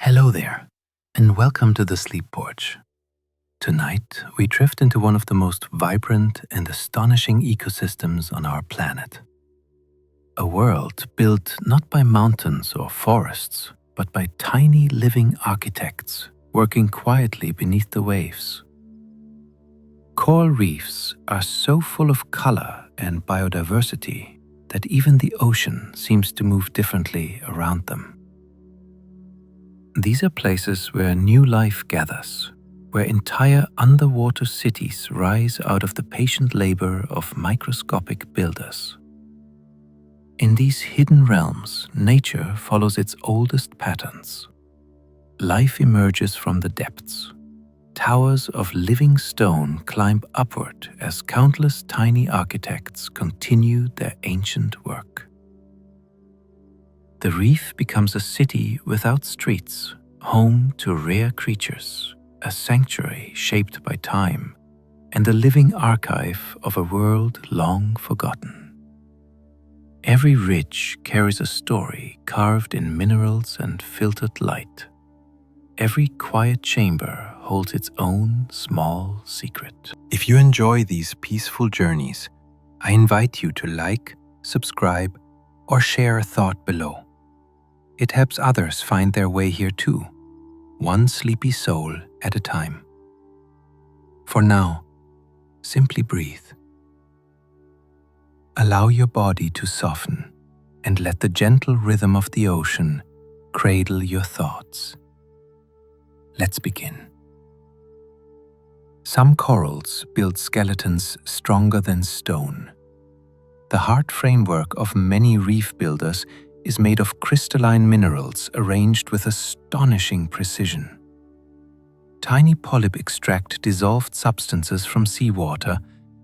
Hello there, and welcome to the Sleep Porch. Tonight, we drift into one of the most vibrant and astonishing ecosystems on our planet. A world built not by mountains or forests, but by tiny living architects working quietly beneath the waves. Coral reefs are so full of color and biodiversity that even the ocean seems to move differently around them. These are places where new life gathers, where entire underwater cities rise out of the patient labor of microscopic builders. In these hidden realms, nature follows its oldest patterns. Life emerges from the depths. Towers of living stone climb upward as countless tiny architects continue their ancient work. The reef becomes a city without streets, home to rare creatures, a sanctuary shaped by time, and a living archive of a world long forgotten. Every ridge carries a story carved in minerals and filtered light. Every quiet chamber holds its own small secret. If you enjoy these peaceful journeys, I invite you to like, subscribe, or share a thought below. It helps others find their way here too, one sleepy soul at a time. For now, simply breathe. Allow your body to soften and let the gentle rhythm of the ocean cradle your thoughts. Let's begin. Some corals build skeletons stronger than stone. The hard framework of many reef builders is made of crystalline minerals arranged with astonishing precision. Tiny polyps extract dissolved substances from seawater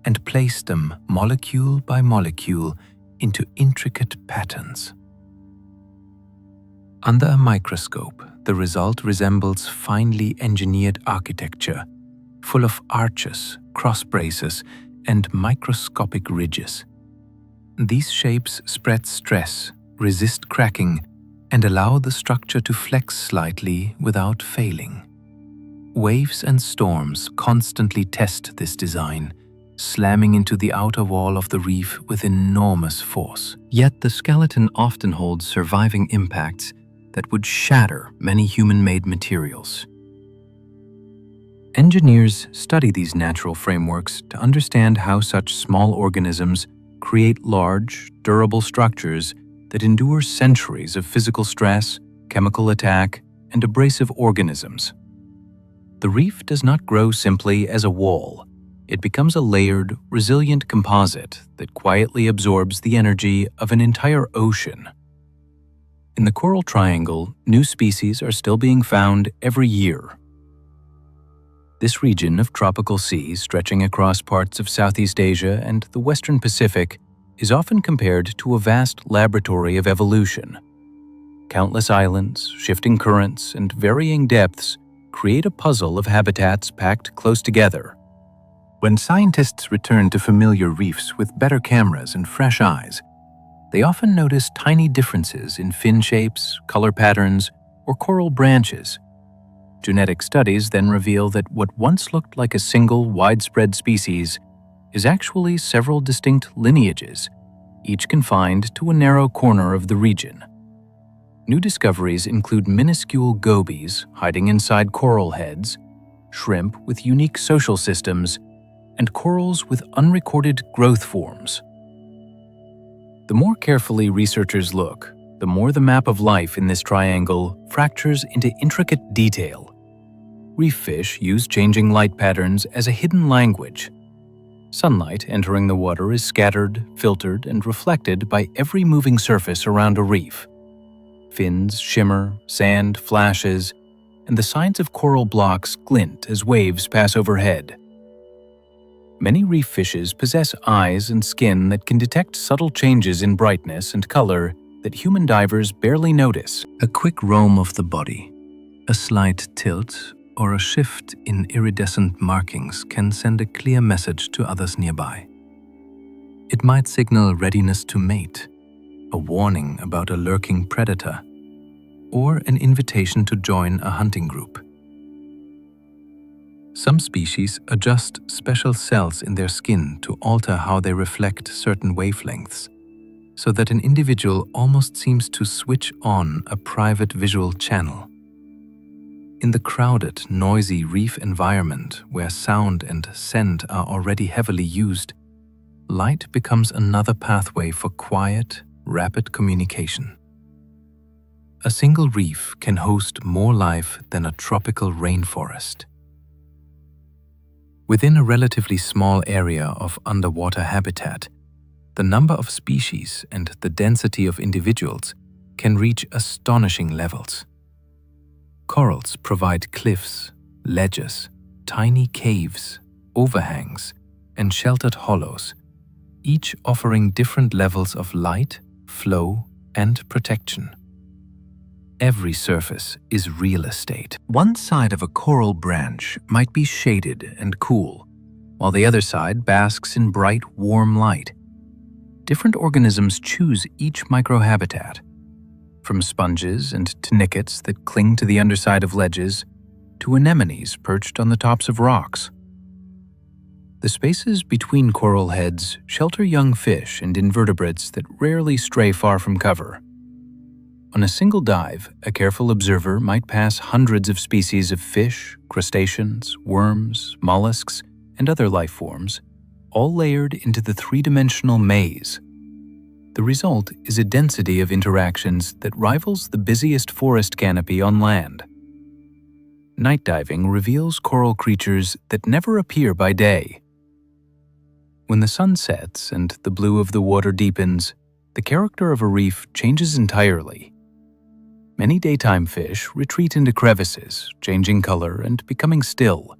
and place them molecule by molecule into intricate patterns. Under a microscope, the result resembles finely engineered architecture, full of arches, cross braces, and microscopic ridges. These shapes spread stress, resist cracking, and allow the structure to flex slightly without failing. Waves and storms constantly test this design, slamming into the outer wall of the reef with enormous force. Yet the skeleton often holds surviving impacts that would shatter many human-made materials. Engineers study these natural frameworks to understand how such small organisms create large, durable structures that endure centuries of physical stress, chemical attack, and abrasive organisms. The reef does not grow simply as a wall. It becomes a layered, resilient composite that quietly absorbs the energy of an entire ocean. In the Coral Triangle, new species are still being found every year. This region of tropical seas stretching across parts of Southeast Asia and the Western Pacific is often compared to a vast laboratory of evolution. Countless islands, shifting currents, and varying depths create a puzzle of habitats packed close together. When scientists return to familiar reefs with better cameras and fresh eyes, they often notice tiny differences in fin shapes, color patterns, or coral branches. Genetic studies then reveal that what once looked like a single widespread species is actually several distinct lineages, each confined to a narrow corner of the region. New discoveries include minuscule gobies hiding inside coral heads, shrimp with unique social systems, and corals with unrecorded growth forms. The more carefully researchers look, the more the map of life in this triangle fractures into intricate detail. Reef fish use changing light patterns as a hidden language. Sunlight entering the water is scattered, filtered, and reflected by every moving surface around a reef. Fins shimmer, sand flashes, and the sides of coral blocks glint as waves pass overhead. Many reef fishes possess eyes and skin that can detect subtle changes in brightness and color that human divers barely notice. A quick roam of the body, a slight tilt, or a shift in iridescent markings can send a clear message to others nearby. It might signal readiness to mate, a warning about a lurking predator, or an invitation to join a hunting group. Some species adjust special cells in their skin to alter how they reflect certain wavelengths, so that an individual almost seems to switch on a private visual channel. In the crowded, noisy reef environment where sound and scent are already heavily used, light becomes another pathway for quiet, rapid communication. A single reef can host more life than a tropical rainforest. Within a relatively small area of underwater habitat, the number of species and the density of individuals can reach astonishing levels. Corals provide cliffs, ledges, tiny caves, overhangs, and sheltered hollows, each offering different levels of light, flow, and protection. Every surface is real estate. One side of a coral branch might be shaded and cool, while the other side basks in bright, warm light. Different organisms choose each microhabitat, from sponges and tunicates that cling to the underside of ledges to anemones perched on the tops of rocks. The spaces between coral heads shelter young fish and invertebrates that rarely stray far from cover. On a single dive, a careful observer might pass hundreds of species of fish, crustaceans, worms, mollusks, and other life forms, all layered into the three-dimensional maze. The result is a density of interactions that rivals the busiest forest canopy on land. Night diving reveals coral creatures that never appear by day. When the sun sets and the blue of the water deepens, the character of a reef changes entirely. Many daytime fish retreat into crevices, changing color and becoming still.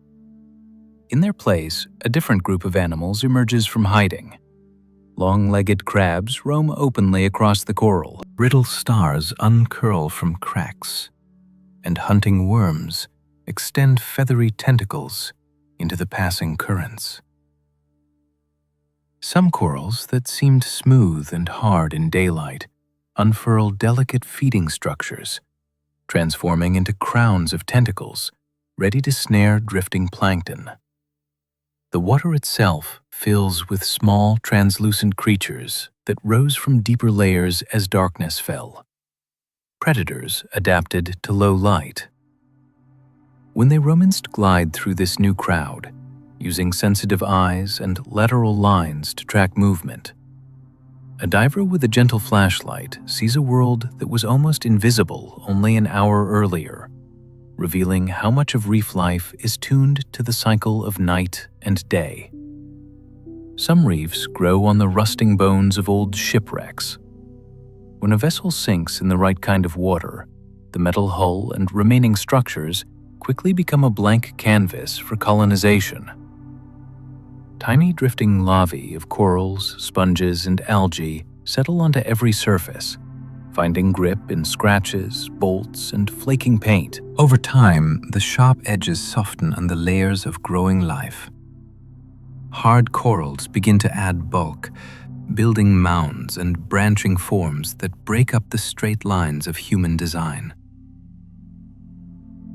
In their place, a different group of animals emerges from hiding. Long-legged crabs roam openly across the coral. Brittle stars uncurl from cracks, and hunting worms extend feathery tentacles into the passing currents. Some corals that seemed smooth and hard in daylight unfurl delicate feeding structures, transforming into crowns of tentacles, ready to snare drifting plankton. The water itself fills with small, translucent creatures that rose from deeper layers as darkness fell. Predators adapted to low light. When they romanced glide through this new crowd, using sensitive eyes and lateral lines to track movement, a diver with a gentle flashlight sees a world that was almost invisible only an hour earlier, revealing how much of reef life is tuned to the cycle of night and day. Some reefs grow on the rusting bones of old shipwrecks. When a vessel sinks in the right kind of water, the metal hull and remaining structures quickly become a blank canvas for colonization. Tiny drifting larvae of corals, sponges, and algae settle onto every surface, finding grip in scratches, bolts, and flaking paint. Over time, the sharp edges soften on the layers of growing life. Hard corals begin to add bulk, building mounds and branching forms that break up the straight lines of human design.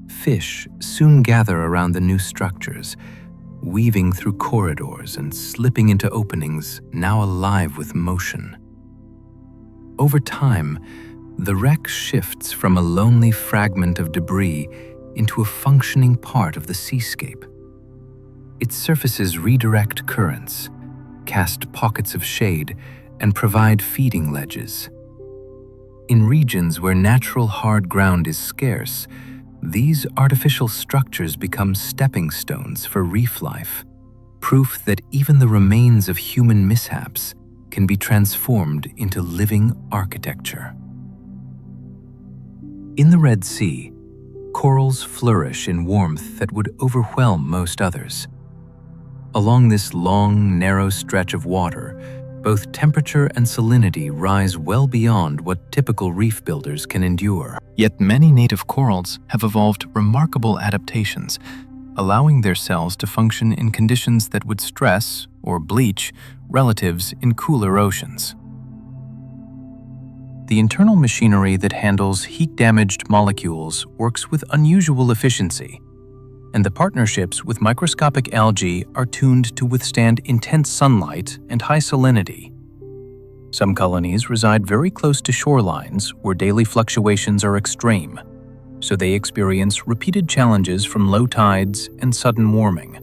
Fish soon gather around the new structures, weaving through corridors and slipping into openings now alive with motion. Over time, the wreck shifts from a lonely fragment of debris into a functioning part of the seascape. Its surfaces redirect currents, cast pockets of shade, and provide feeding ledges. In regions where natural hard ground is scarce, these artificial structures become stepping stones for reef life, proof that even the remains of human mishaps can be transformed into living architecture. In the Red Sea, corals flourish in warmth that would overwhelm most others. Along this long, narrow stretch of water, both temperature and salinity rise well beyond what typical reef builders can endure. Yet many native corals have evolved remarkable adaptations, allowing their cells to function in conditions that would stress or bleach relatives in cooler oceans. The internal machinery that handles heat-damaged molecules works with unusual efficiency, and the partnerships with microscopic algae are tuned to withstand intense sunlight and high salinity. Some colonies reside very close to shorelines where daily fluctuations are extreme, so they experience repeated challenges from low tides and sudden warming.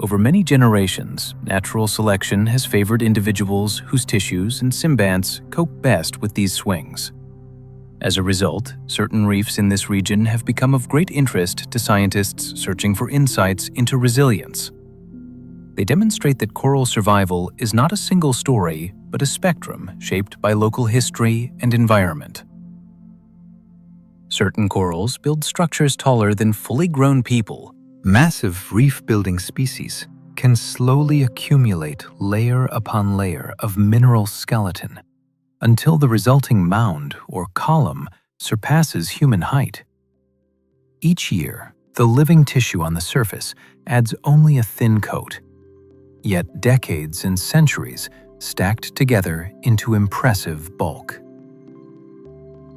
Over many generations, natural selection has favored individuals whose tissues and symbionts cope best with these swings. As a result, certain reefs in this region have become of great interest to scientists searching for insights into resilience. They demonstrate that coral survival is not a single story, but a spectrum shaped by local history and environment. Certain corals build structures taller than fully grown people. Massive reef-building species can slowly accumulate layer upon layer of mineral skeleton until the resulting mound or column surpasses human height. Each year, the living tissue on the surface adds only a thin coat, yet decades and centuries stacked together into impressive bulk.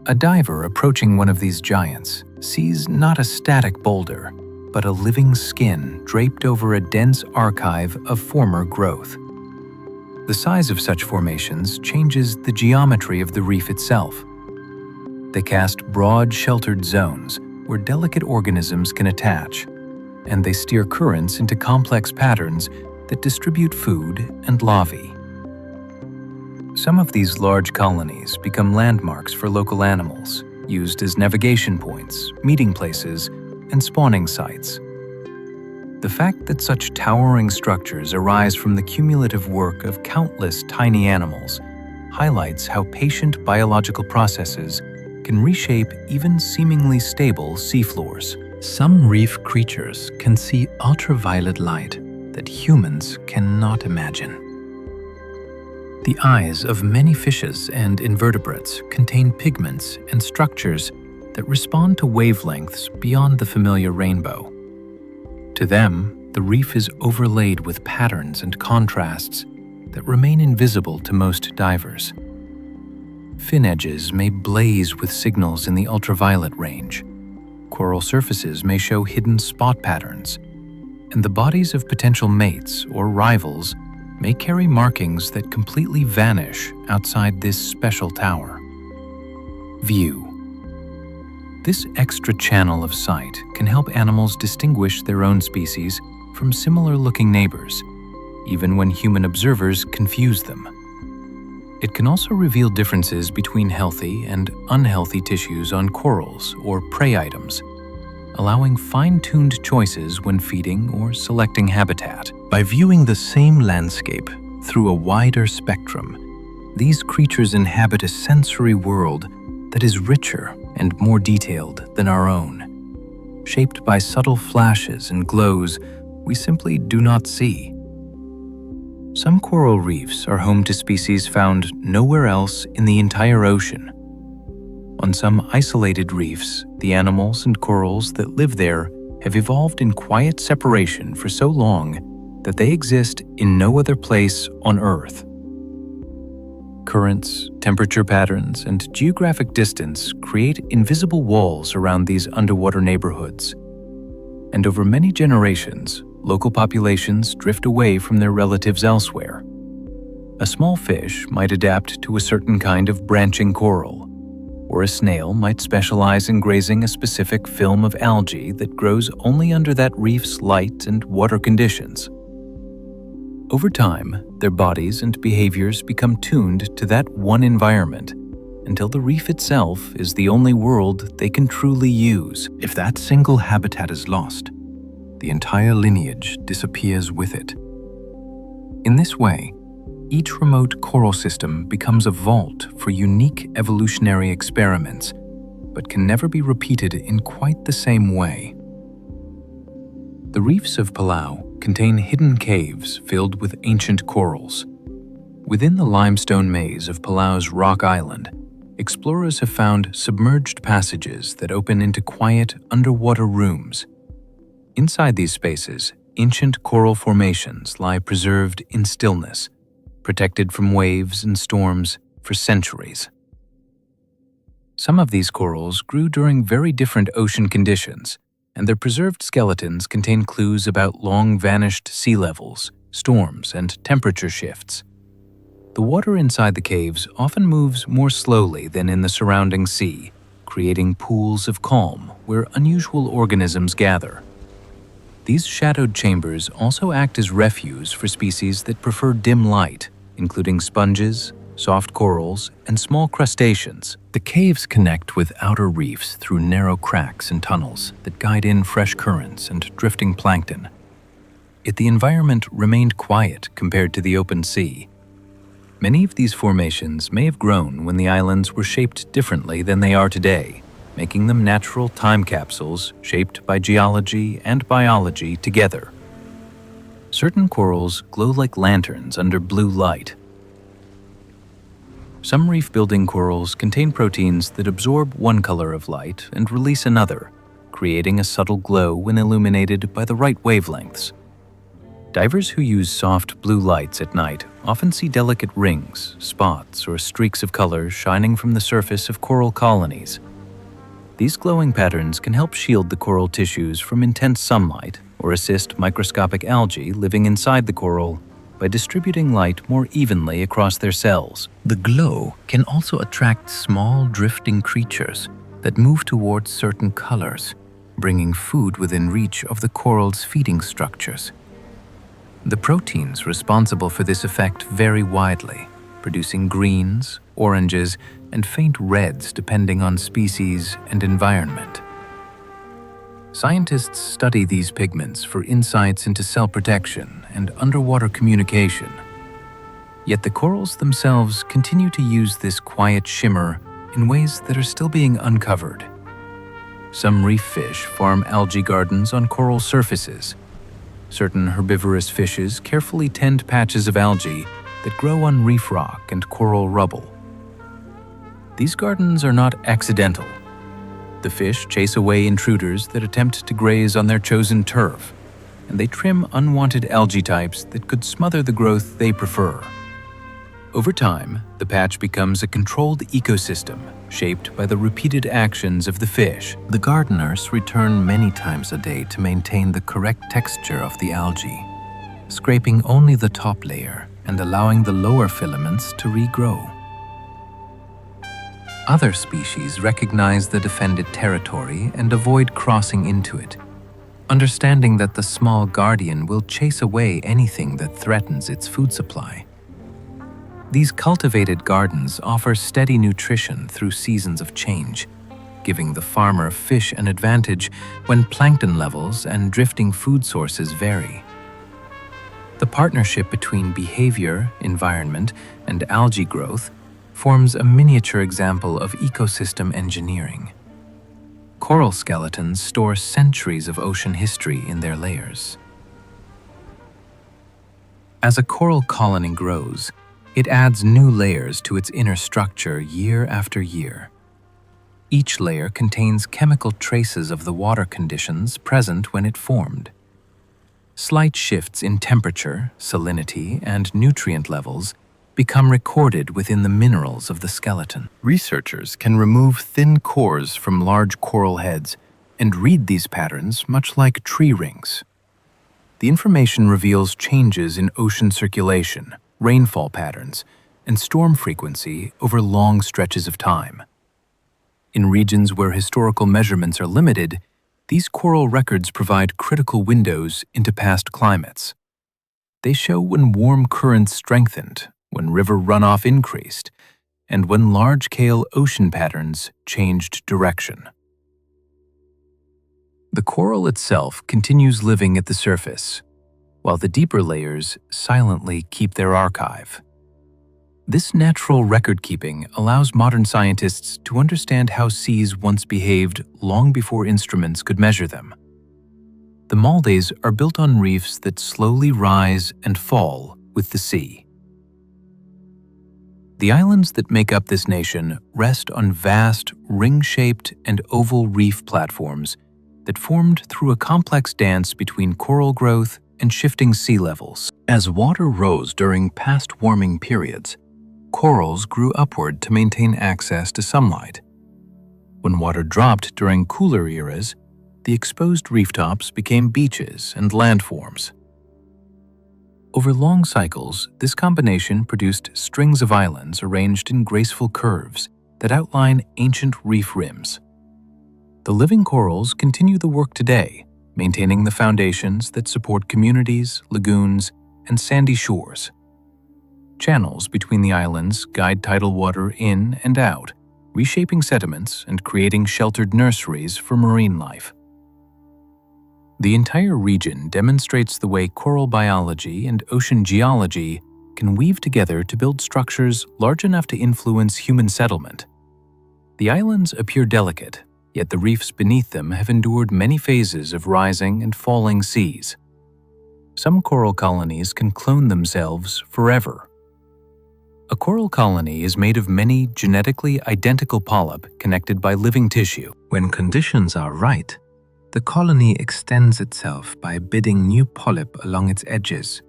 A diver approaching one of these giants sees not a static boulder, but a living skin draped over a dense archive of former growth. The size of such formations changes the geometry of the reef itself. They cast broad, sheltered zones where delicate organisms can attach, and they steer currents into complex patterns that distribute food and larvae. Some of these large colonies become landmarks for local animals, used as navigation points, meeting places, and spawning sites. The fact that such towering structures arise from the cumulative work of countless tiny animals highlights how patient biological processes can reshape even seemingly stable seafloors. Some reef creatures can see ultraviolet light that humans cannot imagine. The eyes of many fishes and invertebrates contain pigments and structures that respond to wavelengths beyond the familiar rainbow. To them, the reef is overlaid with patterns and contrasts that remain invisible to most divers. Fin edges may blaze with signals in the ultraviolet range. Coral surfaces may show hidden spot patterns, and the bodies of potential mates or rivals may carry markings that completely vanish outside this special tower. View. This extra channel of sight can help animals distinguish their own species from similar-looking neighbors, even when human observers confuse them. It can also reveal differences between healthy and unhealthy tissues on corals or prey items, allowing fine-tuned choices when feeding or selecting habitat. By viewing the same landscape through a wider spectrum, these creatures inhabit a sensory world that is richer and more detailed than our own, shaped by subtle flashes and glows we simply do not see. Some coral reefs are home to species found nowhere else in the entire ocean. On some isolated reefs, the animals and corals that live there have evolved in quiet separation for so long that they exist in no other place on Earth. Currents, temperature patterns, and geographic distance create invisible walls around these underwater neighborhoods. And over many generations, local populations drift away from their relatives elsewhere. A small fish might adapt to a certain kind of branching coral, or a snail might specialize in grazing a specific film of algae that grows only under that reef's light and water conditions. Over time, their bodies and behaviors become tuned to that one environment until the reef itself is the only world they can truly use. If that single habitat is lost, the entire lineage disappears with it. In this way, each remote coral system becomes a vault for unique evolutionary experiments, but can never be repeated in quite the same way. The reefs of Palau contain hidden caves filled with ancient corals. Within the limestone maze of Palau's Rock Island, explorers have found submerged passages that open into quiet underwater rooms. Inside these spaces, ancient coral formations lie preserved in stillness, protected from waves and storms for centuries. Some of these corals grew during very different ocean conditions, and their preserved skeletons contain clues about long-vanished sea levels, storms, and temperature shifts. The water inside the caves often moves more slowly than in the surrounding sea, creating pools of calm where unusual organisms gather. These shadowed chambers also act as refuge for species that prefer dim light, including sponges, soft corals, and small crustaceans. The caves connect with outer reefs through narrow cracks and tunnels that guide in fresh currents and drifting plankton. Yet the environment remained quiet compared to the open sea. Many of these formations may have grown when the islands were shaped differently than they are today, making them natural time capsules shaped by geology and biology together. Certain corals glow like lanterns under blue light. Some reef-building corals contain proteins that absorb one color of light and release another, creating a subtle glow when illuminated by the right wavelengths. Divers who use soft blue lights at night often see delicate rings, spots, or streaks of color shining from the surface of coral colonies. These glowing patterns can help shield the coral tissues from intense sunlight or assist microscopic algae living inside the coral by distributing light more evenly across their cells. The glow can also attract small drifting creatures that move towards certain colors, bringing food within reach of the coral's feeding structures. The proteins responsible for this effect vary widely, producing greens, oranges, and faint reds depending on species and environment. Scientists study these pigments for insights into cell protection and underwater communication. Yet the corals themselves continue to use this quiet shimmer in ways that are still being uncovered. Some reef fish farm algae gardens on coral surfaces. Certain herbivorous fishes carefully tend patches of algae that grow on reef rock and coral rubble. These gardens are not accidental. The fish chase away intruders that attempt to graze on their chosen turf, and they trim unwanted algae types that could smother the growth they prefer. Over time, the patch becomes a controlled ecosystem shaped by the repeated actions of the fish. The gardeners return many times a day to maintain the correct texture of the algae, scraping only the top layer and allowing the lower filaments to regrow. Other species recognize the defended territory and avoid crossing into it, understanding that the small guardian will chase away anything that threatens its food supply. These cultivated gardens offer steady nutrition through seasons of change, giving the farmer fish an advantage when plankton levels and drifting food sources vary. The partnership between behavior, environment, and algae growth forms a miniature example of ecosystem engineering. Coral skeletons store centuries of ocean history in their layers. As a coral colony grows, it adds new layers to its inner structure year after year. Each layer contains chemical traces of the water conditions present when it formed. Slight shifts in temperature, salinity, and nutrient levels become recorded within the minerals of the skeleton. Researchers can remove thin cores from large coral heads and read these patterns much like tree rings. The information reveals changes in ocean circulation, rainfall patterns, and storm frequency over long stretches of time. In regions where historical measurements are limited, these coral records provide critical windows into past climates. They show when warm currents strengthened, when river runoff increased, and when large-scale ocean patterns changed direction. The coral itself continues living at the surface, while the deeper layers silently keep their archive. This natural record-keeping allows modern scientists to understand how seas once behaved long before instruments could measure them. The Maldives are built on reefs that slowly rise and fall with the sea. The islands that make up this nation rest on vast, ring-shaped and oval reef platforms that formed through a complex dance between coral growth and shifting sea levels. As water rose during past warming periods, corals grew upward to maintain access to sunlight. When water dropped during cooler eras, the exposed reef tops became beaches and landforms. Over long cycles, this combination produced strings of islands arranged in graceful curves that outline ancient reef rims. The living corals continue the work today, maintaining the foundations that support communities, lagoons, and sandy shores. Channels between the islands guide tidal water in and out, reshaping sediments and creating sheltered nurseries for marine life. The entire region demonstrates the way coral biology and ocean geology can weave together to build structures large enough to influence human settlement. The islands appear delicate, yet the reefs beneath them have endured many phases of rising and falling seas. Some coral colonies can clone themselves forever. A coral colony is made of many genetically identical polyps connected by living tissue. When conditions are right, the colony extends itself by bidding new polyp along its edges,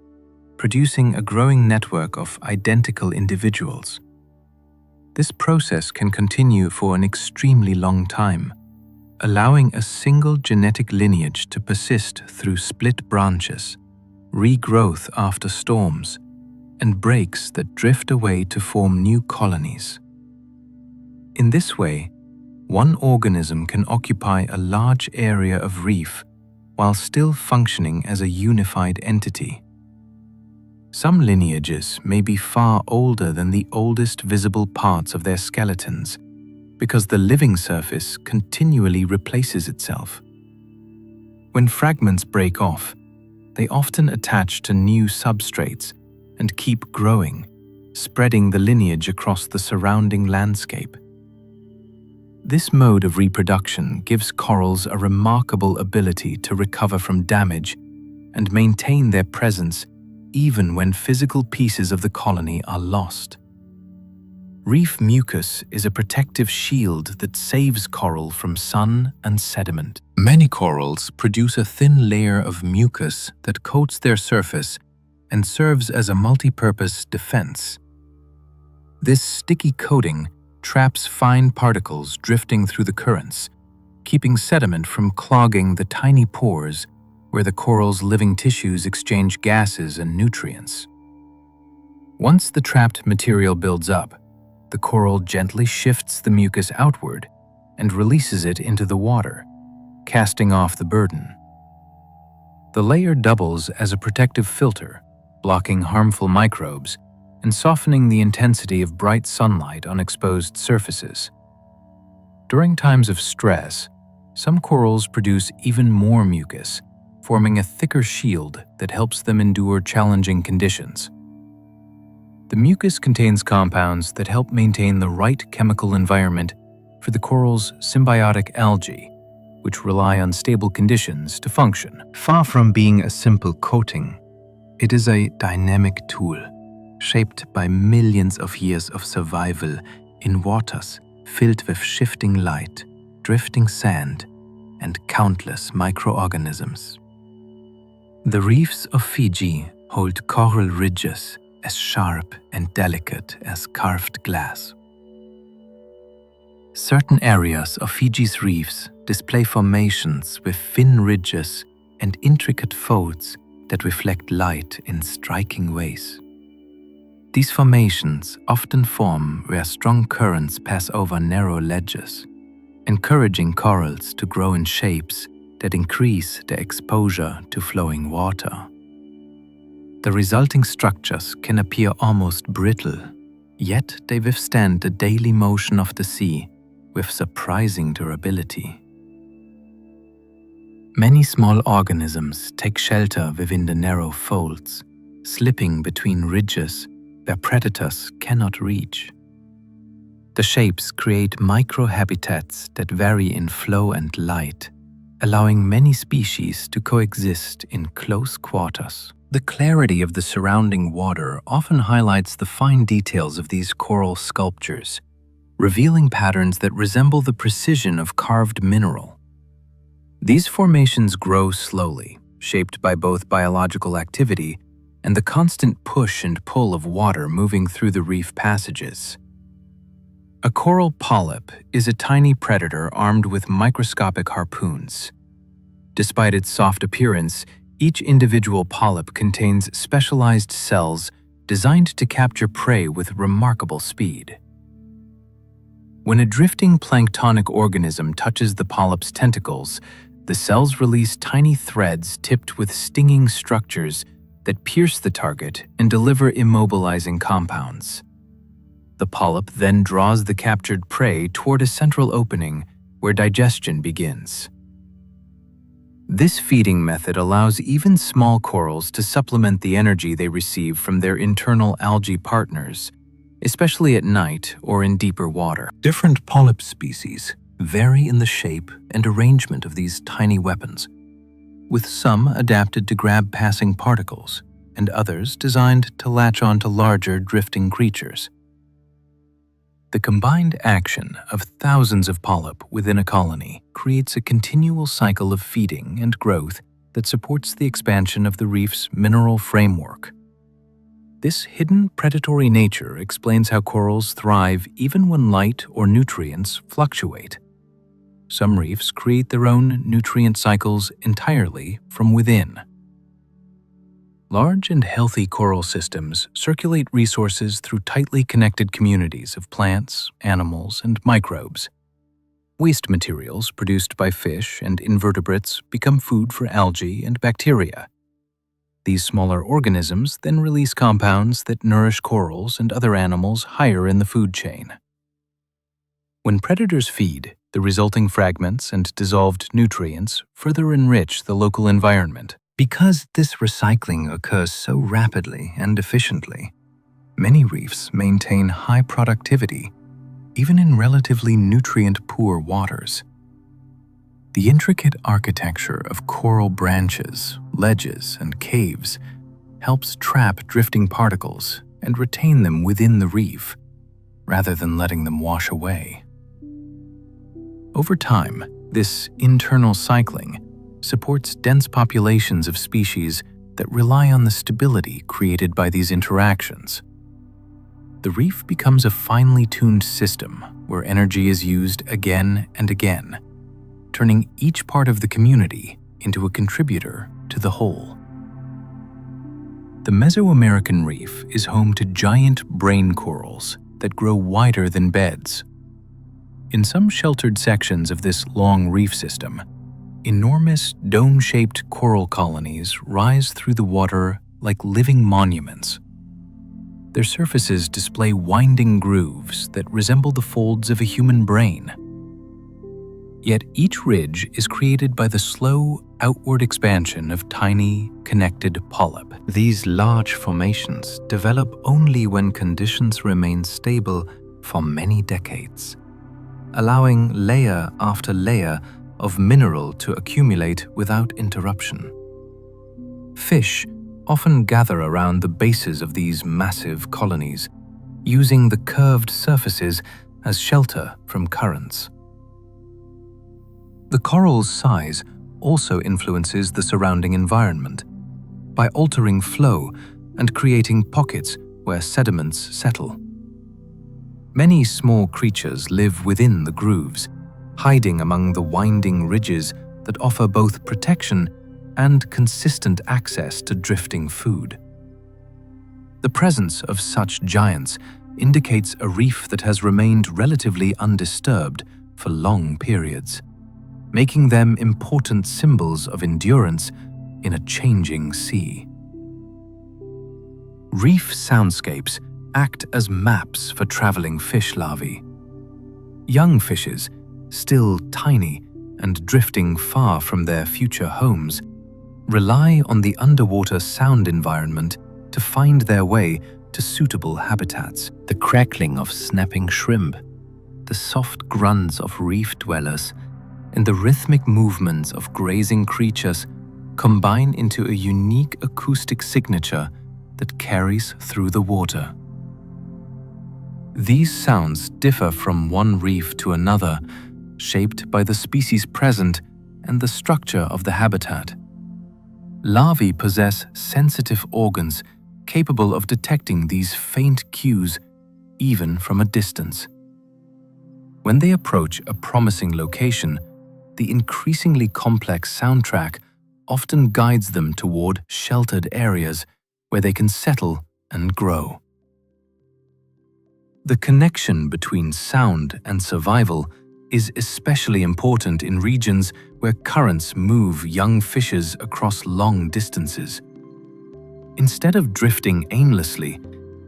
producing a growing network of identical individuals. This process can continue for an extremely long time, allowing a single genetic lineage to persist through split branches, regrowth after storms, and breaks that drift away to form new colonies. In this way, one organism can occupy a large area of reef while still functioning as a unified entity. Some lineages may be far older than the oldest visible parts of their skeletons because the living surface continually replaces itself. When fragments break off, they often attach to new substrates and keep growing, spreading the lineage across the surrounding landscape. This mode of reproduction gives corals a remarkable ability to recover from damage and maintain their presence even when physical pieces of the colony are lost. Reef mucus is a protective shield that saves coral from sun and sediment. Many corals produce a thin layer of mucus that coats their surface and serves as a multi-purpose defense. This sticky coating traps fine particles drifting through the currents, keeping sediment from clogging the tiny pores where the coral's living tissues exchange gases and nutrients. Once the trapped material builds up, the coral gently shifts the mucus outward and releases it into the water, casting off the burden. The layer doubles as a protective filter, blocking harmful microbes and softening the intensity of bright sunlight on exposed surfaces. During times of stress, some corals produce even more mucus, forming a thicker shield that helps them endure challenging conditions. The mucus contains compounds that help maintain the right chemical environment for the coral's symbiotic algae, which rely on stable conditions to function. Far from being a simple coating, it is a dynamic tool, shaped by millions of years of survival in waters filled with shifting light, drifting sand, and countless microorganisms. The reefs of Fiji hold coral ridges as sharp and delicate as carved glass. Certain areas of Fiji's reefs display formations with thin ridges and intricate folds that reflect light in striking ways. These formations often form where strong currents pass over narrow ledges, encouraging corals to grow in shapes that increase their exposure to flowing water. The resulting structures can appear almost brittle, yet they withstand the daily motion of the sea with surprising durability. Many small organisms take shelter within the narrow folds, slipping between ridges where predators cannot reach. The shapes create microhabitats that vary in flow and light, allowing many species to coexist in close quarters. The clarity of the surrounding water often highlights the fine details of these coral sculptures, revealing patterns that resemble the precision of carved mineral. These formations grow slowly, shaped by both biological activity and the constant push and pull of water moving through the reef passages. A coral polyp is a tiny predator armed with microscopic harpoons. Despite its soft appearance, each individual polyp contains specialized cells designed to capture prey with remarkable speed. When a drifting planktonic organism touches the polyp's tentacles, the cells release tiny threads tipped with stinging structures that pierce the target and deliver immobilizing compounds. The polyp then draws the captured prey toward a central opening where digestion begins. This feeding method allows even small corals to supplement the energy they receive from their internal algae partners, especially at night or in deeper water. Different polyp species vary in the shape and arrangement of these tiny weapons, with some adapted to grab passing particles and others designed to latch onto larger drifting creatures. The combined action of thousands of polyp within a colony creates a continual cycle of feeding and growth that supports the expansion of the reef's mineral framework. This hidden predatory nature explains how corals thrive even when light or nutrients fluctuate. Some reefs create their own nutrient cycles entirely from within. Large and healthy coral systems circulate resources through tightly connected communities of plants, animals, and microbes. Waste materials produced by fish and invertebrates become food for algae and bacteria. These smaller organisms then release compounds that nourish corals and other animals higher in the food chain. When predators feed, the resulting fragments and dissolved nutrients further enrich the local environment. Because this recycling occurs so rapidly and efficiently, many reefs maintain high productivity, even in relatively nutrient-poor waters. The intricate architecture of coral branches, ledges, and caves helps trap drifting particles and retain them within the reef, rather than letting them wash away. Over time, this internal cycling supports dense populations of species that rely on the stability created by these interactions. The reef becomes a finely tuned system where energy is used again and again, turning each part of the community into a contributor to the whole. The Mesoamerican reef is home to giant brain corals that grow wider than beds. In some sheltered sections of this long reef system, enormous dome-shaped coral colonies rise through the water like living monuments. Their surfaces display winding grooves that resemble the folds of a human brain. Yet each ridge is created by the slow outward expansion of tiny, connected polyp. These large formations develop only when conditions remain stable for many decades, allowing layer after layer of mineral to accumulate without interruption. Fish often gather around the bases of these massive colonies, using the curved surfaces as shelter from currents. The coral's size also influences the surrounding environment by altering flow and creating pockets where sediments settle. Many small creatures live within the grooves, hiding among the winding ridges that offer both protection and consistent access to drifting food. The presence of such giants indicates a reef that has remained relatively undisturbed for long periods, making them important symbols of endurance in a changing sea. Reef soundscapes act as maps for traveling fish larvae. Young fishes, still tiny and drifting far from their future homes, rely on the underwater sound environment to find their way to suitable habitats. The crackling of snapping shrimp, the soft grunts of reef dwellers, and the rhythmic movements of grazing creatures combine into a unique acoustic signature that carries through the water. These sounds differ from one reef to another, shaped by the species present and the structure of the habitat. Larvae possess sensitive organs capable of detecting these faint cues even from a distance. When they approach a promising location, the increasingly complex soundtrack often guides them toward sheltered areas where they can settle and grow. The connection between sound and survival is especially important in regions where currents move young fishes across long distances. Instead of drifting aimlessly,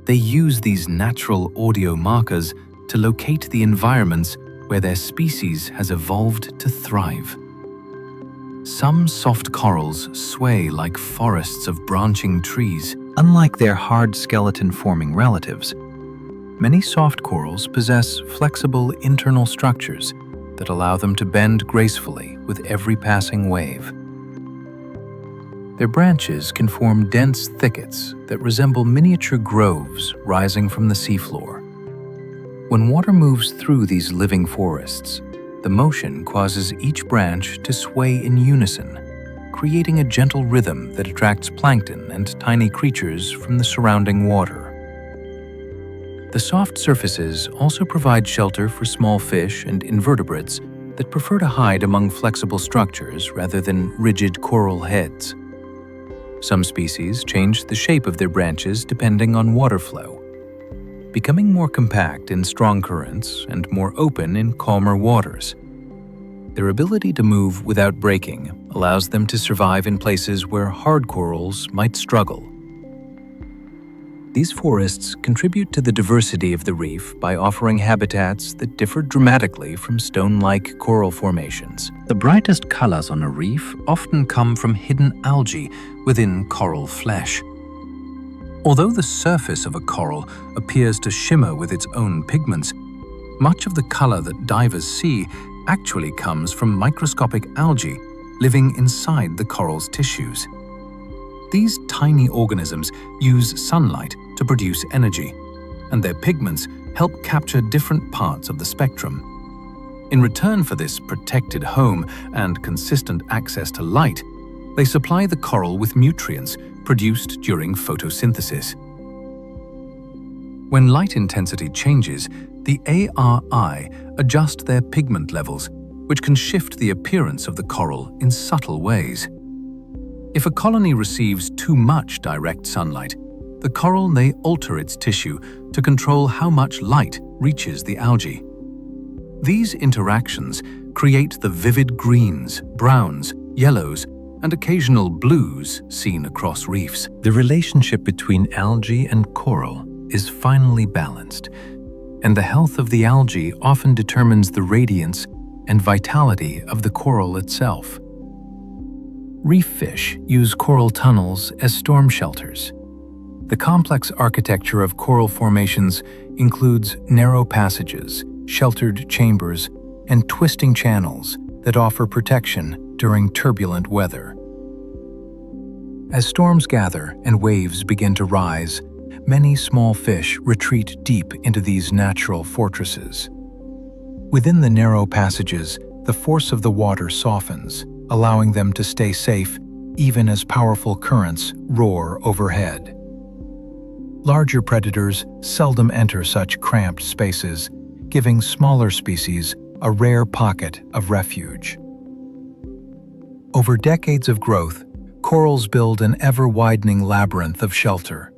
they use these natural audio markers to locate the environments where their species has evolved to thrive. Some soft corals sway like forests of branching trees. Unlike their hard skeleton-forming relatives, many soft corals possess flexible internal structures that allow them to bend gracefully with every passing wave. Their branches can form dense thickets that resemble miniature groves rising from the seafloor. When water moves through these living forests, the motion causes each branch to sway in unison, creating a gentle rhythm that attracts plankton and tiny creatures from the surrounding water. The soft surfaces also provide shelter for small fish and invertebrates that prefer to hide among flexible structures rather than rigid coral heads. Some species change the shape of their branches depending on water flow, becoming more compact in strong currents and more open in calmer waters. Their ability to move without breaking allows them to survive in places where hard corals might struggle. These forests contribute to the diversity of the reef by offering habitats that differ dramatically from stone-like coral formations. The brightest colors on a reef often come from hidden algae within coral flesh. Although the surface of a coral appears to shimmer with its own pigments, much of the color that divers see actually comes from microscopic algae living inside the coral's tissues. These tiny organisms use sunlight to produce energy, and their pigments help capture different parts of the spectrum. In return for this protected home and consistent access to light, they supply the coral with nutrients produced during photosynthesis. When light intensity changes, the ARI adjust their pigment levels, which can shift the appearance of the coral in subtle ways. If a colony receives too much direct sunlight, the coral may alter its tissue to control how much light reaches the algae. These interactions create the vivid greens, browns, yellows, and occasional blues seen across reefs. The relationship between algae and coral is finely balanced, and the health of the algae often determines the radiance and vitality of the coral itself. Reef fish use coral tunnels as storm shelters. The complex architecture of coral formations includes narrow passages, sheltered chambers, and twisting channels that offer protection during turbulent weather. As storms gather and waves begin to rise, many small fish retreat deep into these natural fortresses. Within the narrow passages, the force of the water softens, allowing them to stay safe even as powerful currents roar overhead. Larger predators seldom enter such cramped spaces, giving smaller species a rare pocket of refuge. Over decades of growth, corals build an ever-widening labyrinth of shelter,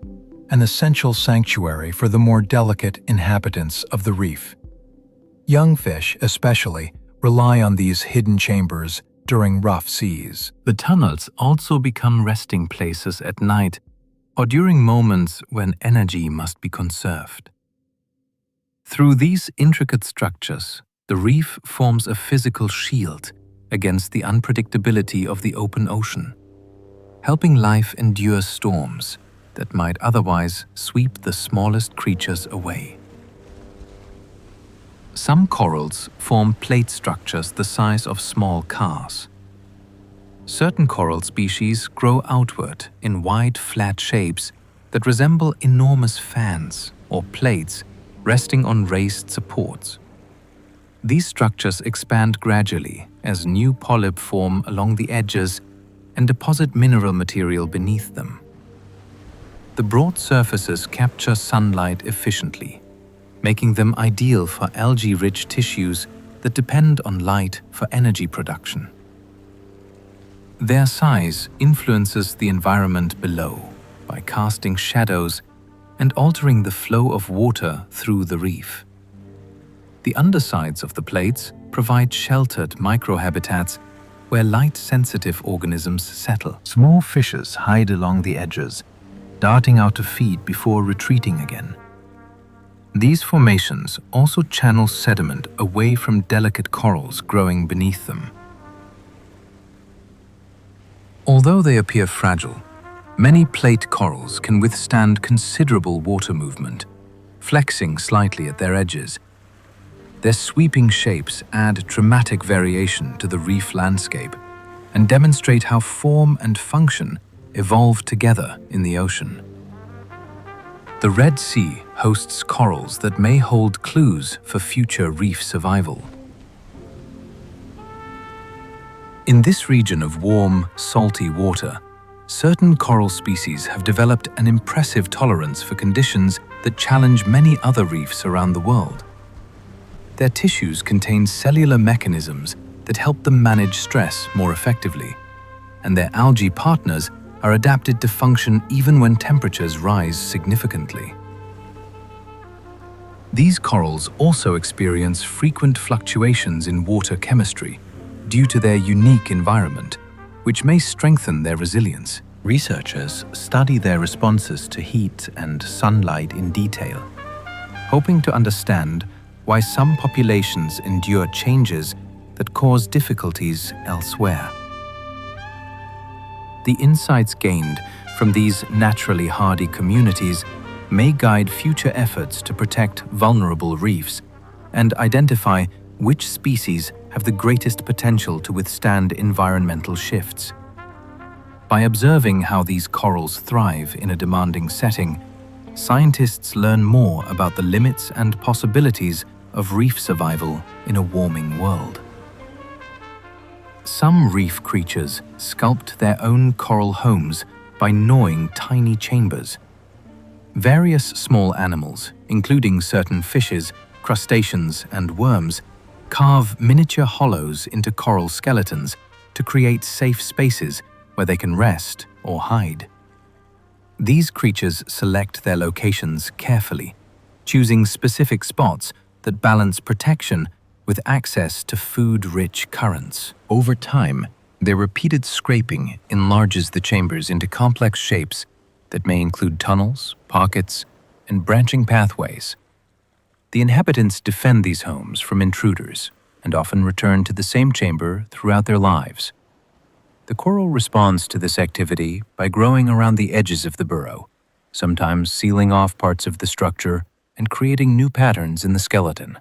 an essential sanctuary for the more delicate inhabitants of the reef. Young fish, especially, rely on these hidden chambers during rough seas. The tunnels also become resting places at night or during moments when energy must be conserved. Through these intricate structures, the reef forms a physical shield against the unpredictability of the open ocean, helping life endure storms that might otherwise sweep the smallest creatures away. Some corals form plate structures the size of small cars. Certain coral species grow outward in wide, flat shapes that resemble enormous fans or plates resting on raised supports. These structures expand gradually as new polyps form along the edges and deposit mineral material beneath them. The broad surfaces capture sunlight efficiently, making them ideal for algae-rich tissues that depend on light for energy production. Their size influences the environment below by casting shadows and altering the flow of water through the reef. The undersides of the plates provide sheltered microhabitats where light-sensitive organisms settle. Small fishes hide along the edges, darting out to feed before retreating again. These formations also channel sediment away from delicate corals growing beneath them. Although they appear fragile, many plate corals can withstand considerable water movement, flexing slightly at their edges. Their sweeping shapes add dramatic variation to the reef landscape and demonstrate how form and function evolve together in the ocean. The Red Sea hosts corals that may hold clues for future reef survival. In this region of warm, salty water, certain coral species have developed an impressive tolerance for conditions that challenge many other reefs around the world. Their tissues contain cellular mechanisms that help them manage stress more effectively, and their algae partners are adapted to function even when temperatures rise significantly. These corals also experience frequent fluctuations in water chemistry due to their unique environment, which may strengthen their resilience. Researchers study their responses to heat and sunlight in detail, hoping to understand why some populations endure changes that cause difficulties elsewhere. The insights gained from these naturally hardy communities may guide future efforts to protect vulnerable reefs and identify which species have the greatest potential to withstand environmental shifts. By observing how these corals thrive in a demanding setting, scientists learn more about the limits and possibilities of reef survival in a warming world. Some reef creatures sculpt their own coral homes by gnawing tiny chambers. Various small animals, including certain fishes, crustaceans, and worms, carve miniature hollows into coral skeletons to create safe spaces where they can rest or hide. These creatures select their locations carefully, choosing specific spots that balance protection with access to food-rich currents. Over time, their repeated scraping enlarges the chambers into complex shapes that may include tunnels, pockets, and branching pathways. The inhabitants defend these homes from intruders and often return to the same chamber throughout their lives. The coral responds to this activity by growing around the edges of the burrow, sometimes sealing off parts of the structure and creating new patterns in the skeleton.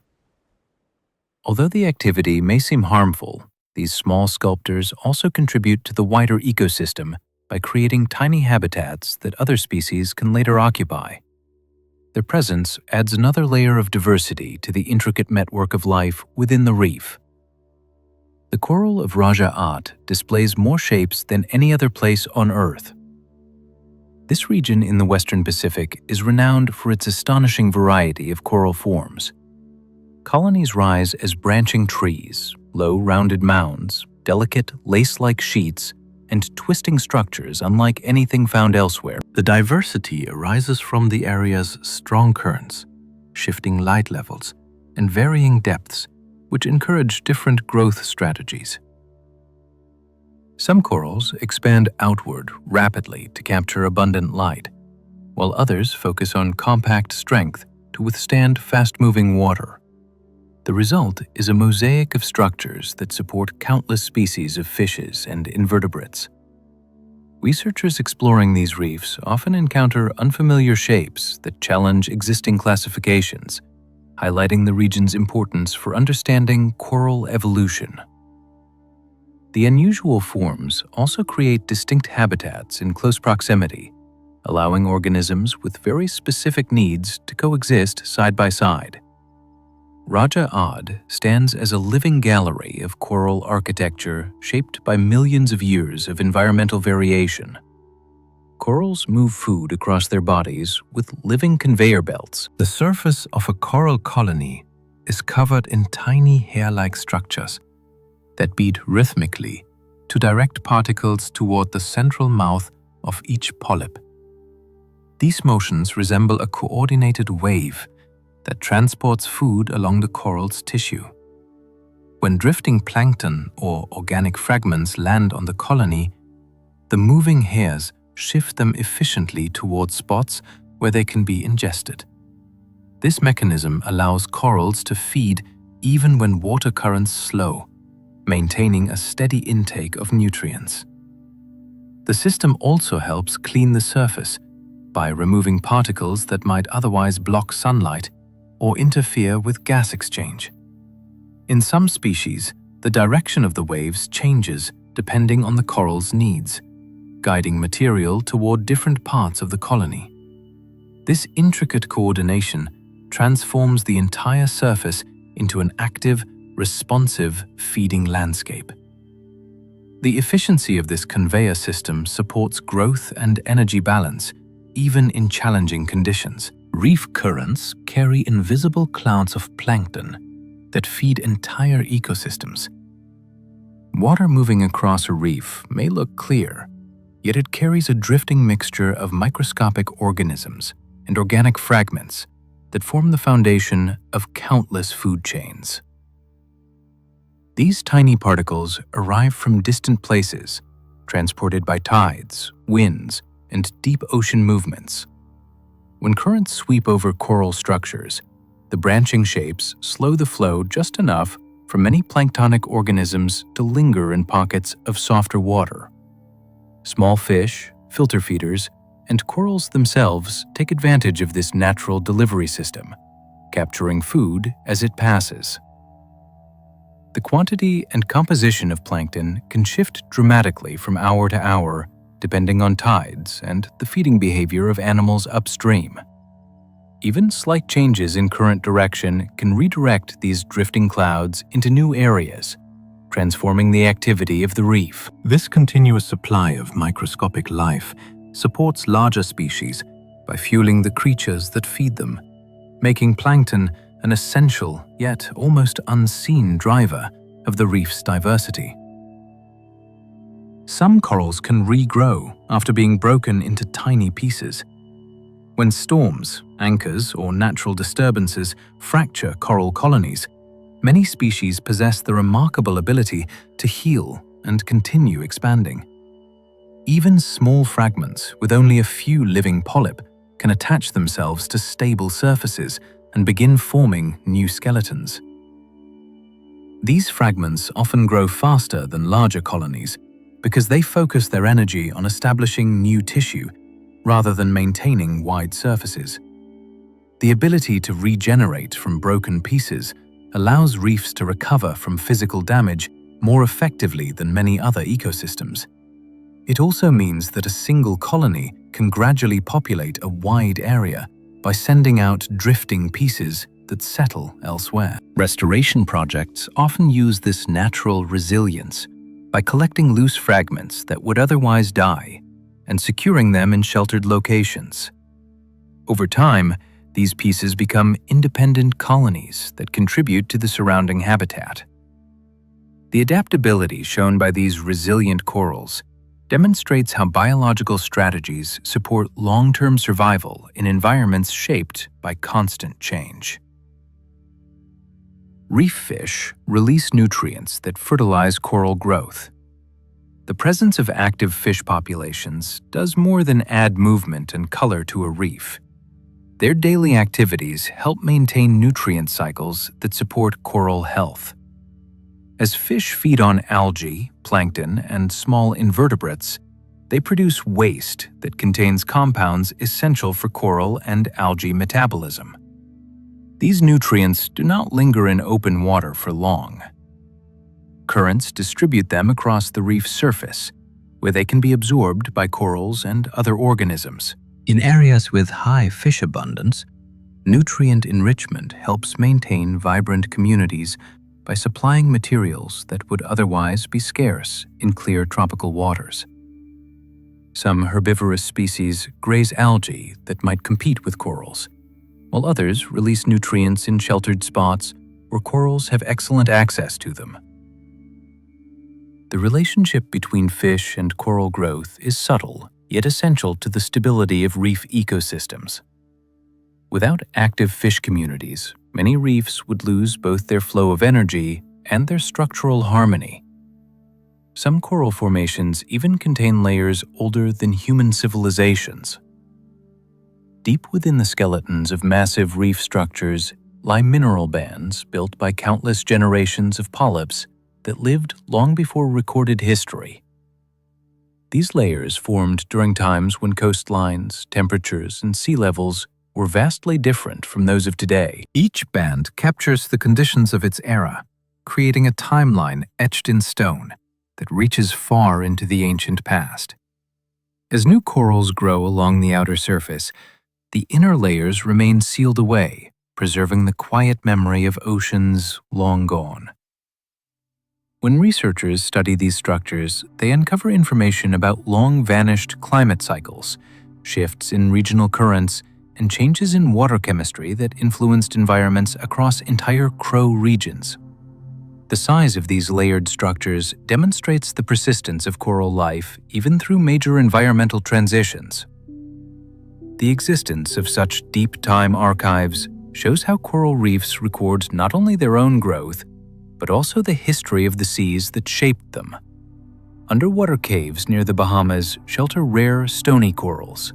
Although the activity may seem harmful, these small sculptors also contribute to the wider ecosystem by creating tiny habitats that other species can later occupy. Their presence adds another layer of diversity to the intricate network of life within the reef. The coral of Raja At displays more shapes than any other place on Earth. This region in the Western Pacific is renowned for its astonishing variety of coral forms. Colonies rise as branching trees, low rounded mounds, delicate lace-like sheets, and twisting structures unlike anything found elsewhere. The diversity arises from the area's strong currents, shifting light levels, and varying depths, which encourage different growth strategies. Some corals expand outward rapidly to capture abundant light, while others focus on compact strength to withstand fast-moving water. The result is a mosaic of structures that support countless species of fishes and invertebrates. Researchers exploring these reefs often encounter unfamiliar shapes that challenge existing classifications, highlighting the region's importance for understanding coral evolution. The unusual forms also create distinct habitats in close proximity, allowing organisms with very specific needs to coexist side by side. Raja Ad stands as a living gallery of coral architecture shaped by millions of years of environmental variation. corals move food across their bodies with living conveyor belts. The surface of a coral colony is covered in tiny hair-like structures that beat rhythmically to direct particles toward the central mouth of each polyp. These motions resemble a coordinated wave that transports food along the coral's tissue. When drifting plankton or organic fragments land on the colony, the moving hairs shift them efficiently toward spots where they can be ingested. This mechanism allows corals to feed even when water currents slow, maintaining a steady intake of nutrients. The system also helps clean the surface by removing particles that might otherwise block sunlight or interfere with gas exchange. In some species, the direction of the waves changes depending on the coral's needs, guiding material toward different parts of the colony. This intricate coordination transforms the entire surface into an active, responsive feeding landscape. The efficiency of this conveyor system supports growth and energy balance, even in challenging conditions. Reef currents carry invisible clouds of plankton that feed entire ecosystems. Water moving across a reef may look clear, yet it carries a drifting mixture of microscopic organisms and organic fragments that form the foundation of countless food chains. These tiny particles arrive from distant places, transported by tides, winds, and deep ocean movements. When currents sweep over coral structures, the branching shapes slow the flow just enough for many planktonic organisms to linger in pockets of softer water. Small fish, filter feeders, and corals themselves take advantage of this natural delivery system, capturing food as it passes. The quantity and composition of plankton can shift dramatically from hour to hour, depending on tides and the feeding behavior of animals upstream. Even slight changes in current direction can redirect these drifting clouds into new areas, transforming the activity of the reef. This continuous supply of microscopic life supports larger species by fueling the creatures that feed them, making plankton an essential yet almost unseen driver of the reef's diversity. Some corals can regrow after being broken into tiny pieces. When storms, anchors, or natural disturbances fracture coral colonies, many species possess the remarkable ability to heal and continue expanding. Even small fragments with only a few living polyp can attach themselves to stable surfaces and begin forming new skeletons. These fragments often grow faster than larger colonies because they focus their energy on establishing new tissue rather than maintaining wide surfaces. The ability to regenerate from broken pieces allows reefs to recover from physical damage more effectively than many other ecosystems. It also means that a single colony can gradually populate a wide area by sending out drifting pieces that settle elsewhere. Restoration projects often use this natural resilience by collecting loose fragments that would otherwise die and securing them in sheltered locations. Over time, these pieces become independent colonies that contribute to the surrounding habitat. The adaptability shown by these resilient corals demonstrates how biological strategies support long-term survival in environments shaped by constant change. Reef fish release nutrients that fertilize coral growth. The presence of active fish populations does more than add movement and color to a reef. Their daily activities help maintain nutrient cycles that support coral health. As fish feed on algae, plankton, and small invertebrates, they produce waste that contains compounds essential for coral and algae metabolism. These nutrients do not linger in open water for long. Currents distribute them across the reef's surface, where they can be absorbed by corals and other organisms. In areas with high fish abundance, nutrient enrichment helps maintain vibrant communities by supplying materials that would otherwise be scarce in clear tropical waters. Some herbivorous species graze algae that might compete with corals, while others release nutrients in sheltered spots where corals have excellent access to them. The relationship between fish and coral growth is subtle, yet essential to the stability of reef ecosystems. Without active fish communities, many reefs would lose both their flow of energy and their structural harmony. Some coral formations even contain layers older than human civilizations. Deep within the skeletons of massive reef structures lie mineral bands built by countless generations of polyps that lived long before recorded history. These layers formed during times when coastlines, temperatures, and sea levels were vastly different from those of today. Each band captures the conditions of its era, creating a timeline etched in stone that reaches far into the ancient past. As new corals grow along the outer surface, the inner layers remain sealed away, preserving the quiet memory of oceans long gone. When researchers study these structures, they uncover information about long-vanished climate cycles, shifts in regional currents, and changes in water chemistry that influenced environments across entire crow regions. The size of these layered structures demonstrates the persistence of coral life even through major environmental transitions. The existence of such deep time archives shows how coral reefs record not only their own growth, but also the history of the seas that shaped them. Underwater caves near the Bahamas shelter rare stony corals.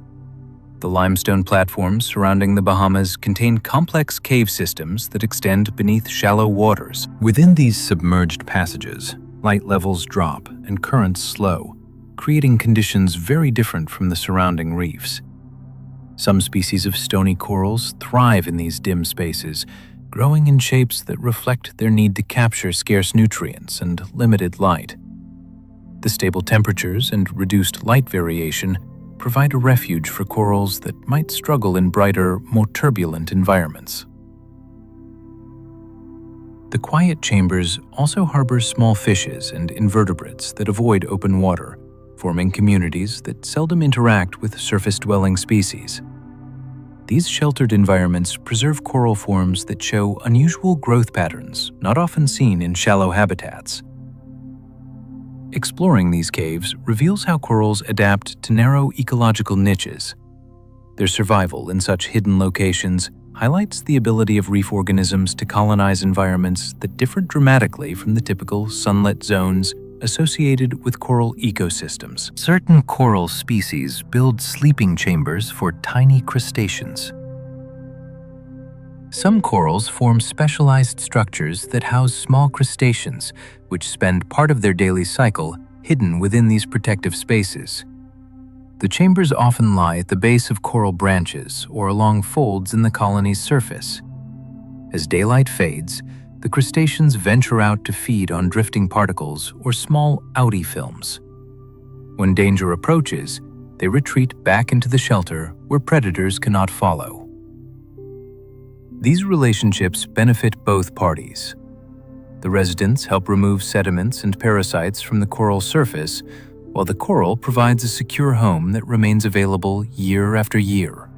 The limestone platforms surrounding the Bahamas contain complex cave systems that extend beneath shallow waters. Within these submerged passages, light levels drop and currents slow, creating conditions very different from the surrounding reefs. Some species of stony corals thrive in these dim spaces, growing in shapes that reflect their need to capture scarce nutrients and limited light. The stable temperatures and reduced light variation provide a refuge for corals that might struggle in brighter, more turbulent environments. The quiet chambers also harbor small fishes and invertebrates that avoid open water, forming communities that seldom interact with surface-dwelling species. These sheltered environments preserve coral forms that show unusual growth patterns not often seen in shallow habitats. Exploring these caves reveals how corals adapt to narrow ecological niches. Their survival in such hidden locations highlights the ability of reef organisms to colonize environments that differ dramatically from the typical sunlit zones associated with coral ecosystems. Certain coral species build sleeping chambers for tiny crustaceans. Some corals form specialized structures that house small crustaceans, which spend part of their daily cycle hidden within these protective spaces. The chambers often lie at the base of coral branches or along folds in the colony's surface. As daylight fades, the crustaceans venture out to feed on drifting particles or small outie films. When danger approaches, they retreat back into the shelter where predators cannot follow. These relationships benefit both parties. The residents help remove sediments and parasites from the coral surface, while the coral provides a secure home that remains available year after year.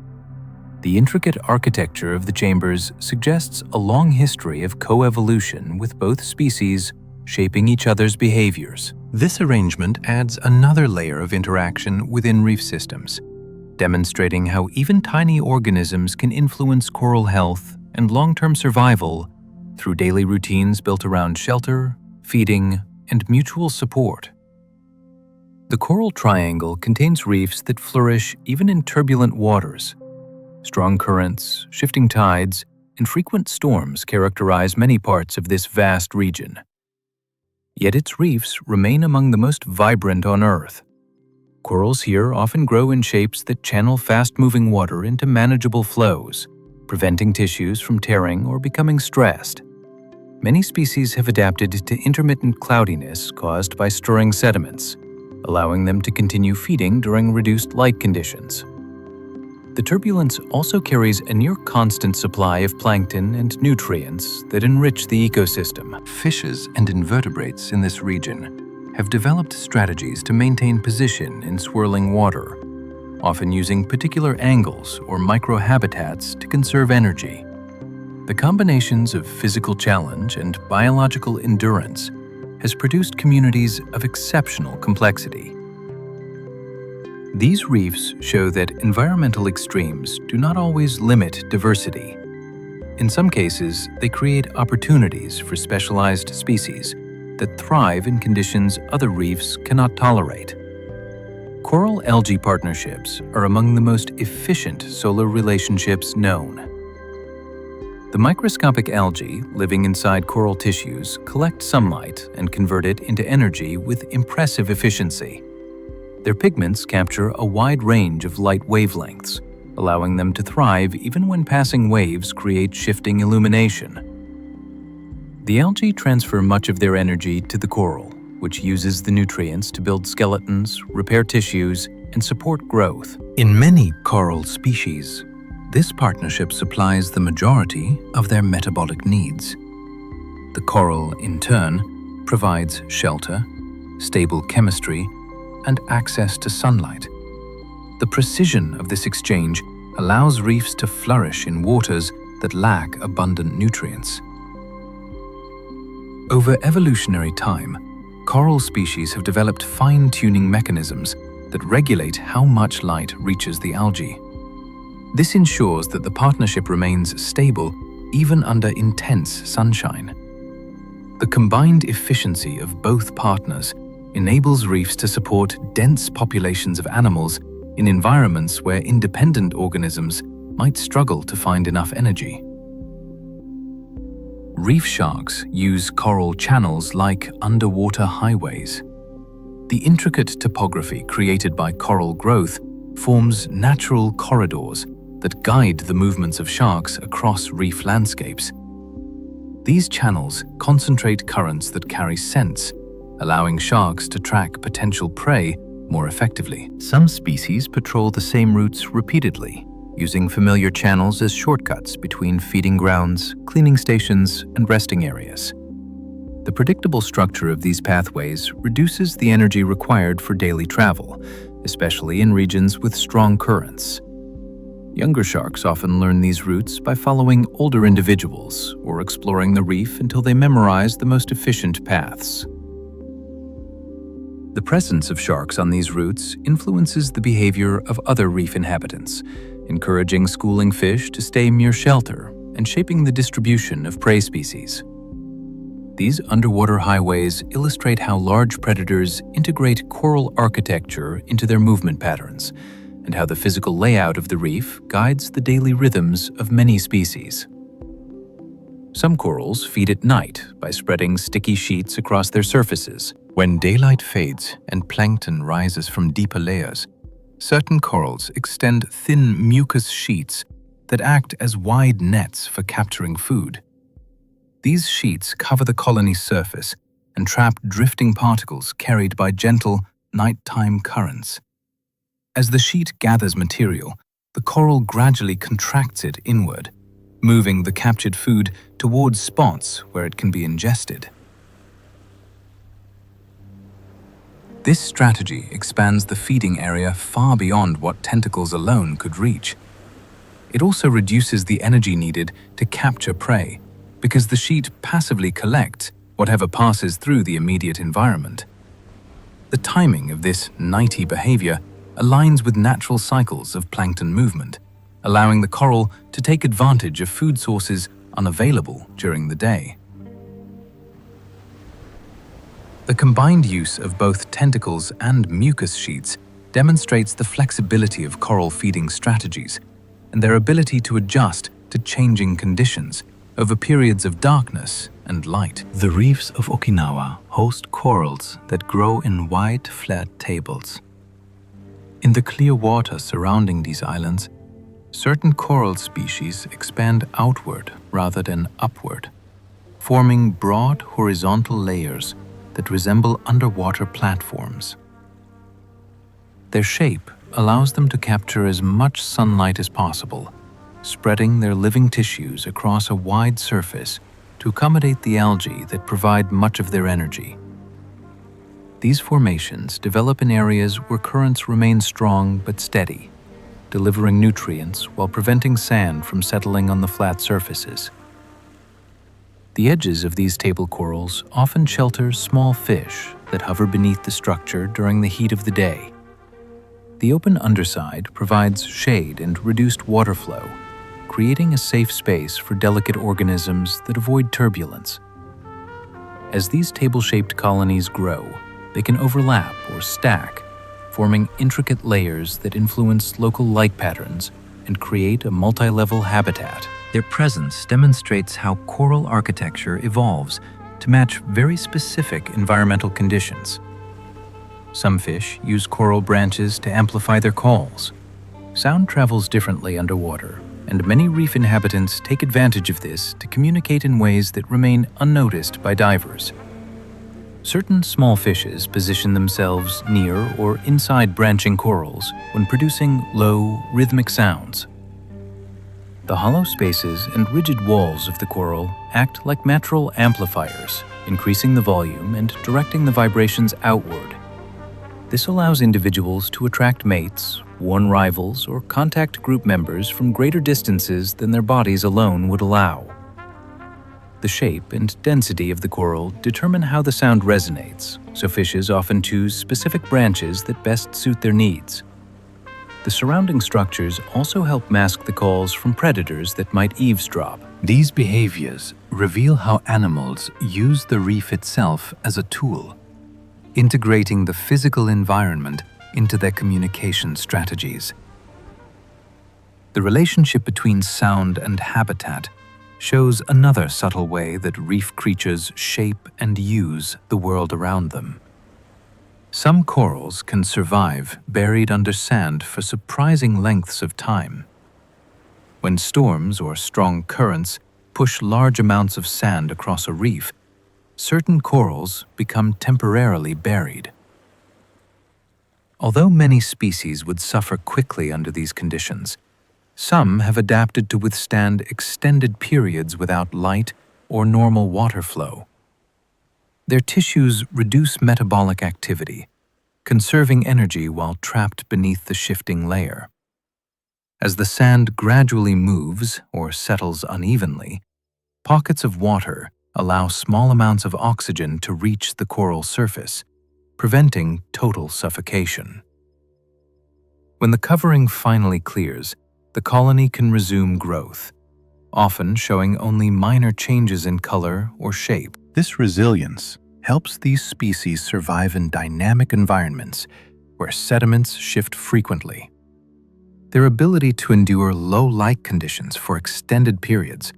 The intricate architecture of the chambers suggests a long history of coevolution with both species shaping each other's behaviors. This arrangement adds another layer of interaction within reef systems, demonstrating how even tiny organisms can influence coral health and long-term survival through daily routines built around shelter, feeding, and mutual support. The coral triangle contains reefs that flourish even in turbulent waters. Strong currents, shifting tides, and frequent storms characterize many parts of this vast region. Yet its reefs remain among the most vibrant on Earth. Corals here often grow in shapes that channel fast-moving water into manageable flows, preventing tissues from tearing or becoming stressed. Many species have adapted to intermittent cloudiness caused by stirring sediments, allowing them to continue feeding during reduced light conditions. The turbulence also carries a near-constant supply of plankton and nutrients that enrich the ecosystem. Fishes and invertebrates in this region have developed strategies to maintain position in swirling water, often using particular angles or microhabitats to conserve energy. The combinations of physical challenge and biological endurance has produced communities of exceptional complexity. These reefs show that environmental extremes do not always limit diversity. In some cases, they create opportunities for specialized species that thrive in conditions other reefs cannot tolerate. Coral-algae partnerships are among the most efficient solar relationships known. The microscopic algae living inside coral tissues collect sunlight and convert it into energy with impressive efficiency. Their pigments capture a wide range of light wavelengths, allowing them to thrive even when passing waves create shifting illumination. The algae transfer much of their energy to the coral, which uses the nutrients to build skeletons, repair tissues, and support growth. In many coral species, this partnership supplies the majority of their metabolic needs. The coral, in turn, provides shelter, stable chemistry, and access to sunlight. The precision of this exchange allows reefs to flourish in waters that lack abundant nutrients. Over evolutionary time, coral species have developed fine-tuning mechanisms that regulate how much light reaches the algae. This ensures that the partnership remains stable even under intense sunshine. The combined efficiency of both partners enables reefs to support dense populations of animals in environments where independent organisms might struggle to find enough energy. Reef sharks use coral channels like underwater highways. The intricate topography created by coral growth forms natural corridors that guide the movements of sharks across reef landscapes. These channels concentrate currents that carry scents, allowing sharks to track potential prey more effectively. Some species patrol the same routes repeatedly, using familiar channels as shortcuts between feeding grounds, cleaning stations, and resting areas. The predictable structure of these pathways reduces the energy required for daily travel, especially in regions with strong currents. Younger sharks often learn these routes by following older individuals or exploring the reef until they memorize the most efficient paths. The presence of sharks on these routes influences the behavior of other reef inhabitants, encouraging schooling fish to stay near shelter and shaping the distribution of prey species. These underwater highways illustrate how large predators integrate coral architecture into their movement patterns, and how the physical layout of the reef guides the daily rhythms of many species. Some corals feed at night by spreading sticky sheets across their surfaces. When daylight fades and plankton rises from deeper layers, certain corals extend thin mucus sheets that act as wide nets for capturing food. These sheets cover the colony's surface and trap drifting particles carried by gentle, nighttime currents. As the sheet gathers material, the coral gradually contracts it inward, moving the captured food towards spots where it can be ingested. This strategy expands the feeding area far beyond what tentacles alone could reach. It also reduces the energy needed to capture prey, because the sheet passively collects whatever passes through the immediate environment. The timing of this nighty behavior aligns with natural cycles of plankton movement, allowing the coral to take advantage of food sources unavailable during the day. The combined use of both tentacles and mucus sheets demonstrates the flexibility of coral feeding strategies and their ability to adjust to changing conditions over periods of darkness and light. The reefs of Okinawa host corals that grow in wide, flat tables. In the clear water surrounding these islands, certain coral species expand outward rather than upward, forming broad horizontal layers that resemble underwater platforms. Their shape allows them to capture as much sunlight as possible, spreading their living tissues across a wide surface to accommodate the algae that provide much of their energy. These formations develop in areas where currents remain strong but steady, delivering nutrients while preventing sand from settling on the flat surfaces. The edges of these table corals often shelter small fish that hover beneath the structure during the heat of the day. The open underside provides shade and reduced water flow, creating a safe space for delicate organisms that avoid turbulence. As these table-shaped colonies grow, they can overlap or stack, forming intricate layers that influence local light patterns and create a multi-level habitat. Their presence demonstrates how coral architecture evolves to match very specific environmental conditions. Some fish use coral branches to amplify their calls. Sound travels differently underwater, and many reef inhabitants take advantage of this to communicate in ways that remain unnoticed by divers. Certain small fishes position themselves near or inside branching corals when producing low, rhythmic sounds. The hollow spaces and rigid walls of the coral act like natural amplifiers, increasing the volume and directing the vibrations outward. This allows individuals to attract mates, warn rivals, or contact group members from greater distances than their bodies alone would allow. The shape and density of the coral determine how the sound resonates, so fishes often choose specific branches that best suit their needs. The surrounding structures also help mask the calls from predators that might eavesdrop. These behaviors reveal how animals use the reef itself as a tool, integrating the physical environment into their communication strategies. The relationship between sound and habitat shows another subtle way that reef creatures shape and use the world around them. Some corals can survive buried under sand for surprising lengths of time. When storms or strong currents push large amounts of sand across a reef, certain corals become temporarily buried. Although many species would suffer quickly under these conditions, some have adapted to withstand extended periods without light or normal water flow. Their tissues reduce metabolic activity, conserving energy while trapped beneath the shifting layer. As the sand gradually moves or settles unevenly, pockets of water allow small amounts of oxygen to reach the coral surface, preventing total suffocation. When the covering finally clears, the colony can resume growth, often showing only minor changes in color or shape. This resilience helps these species survive in dynamic environments where sediments shift frequently. Their ability to endure low light conditions for extended periods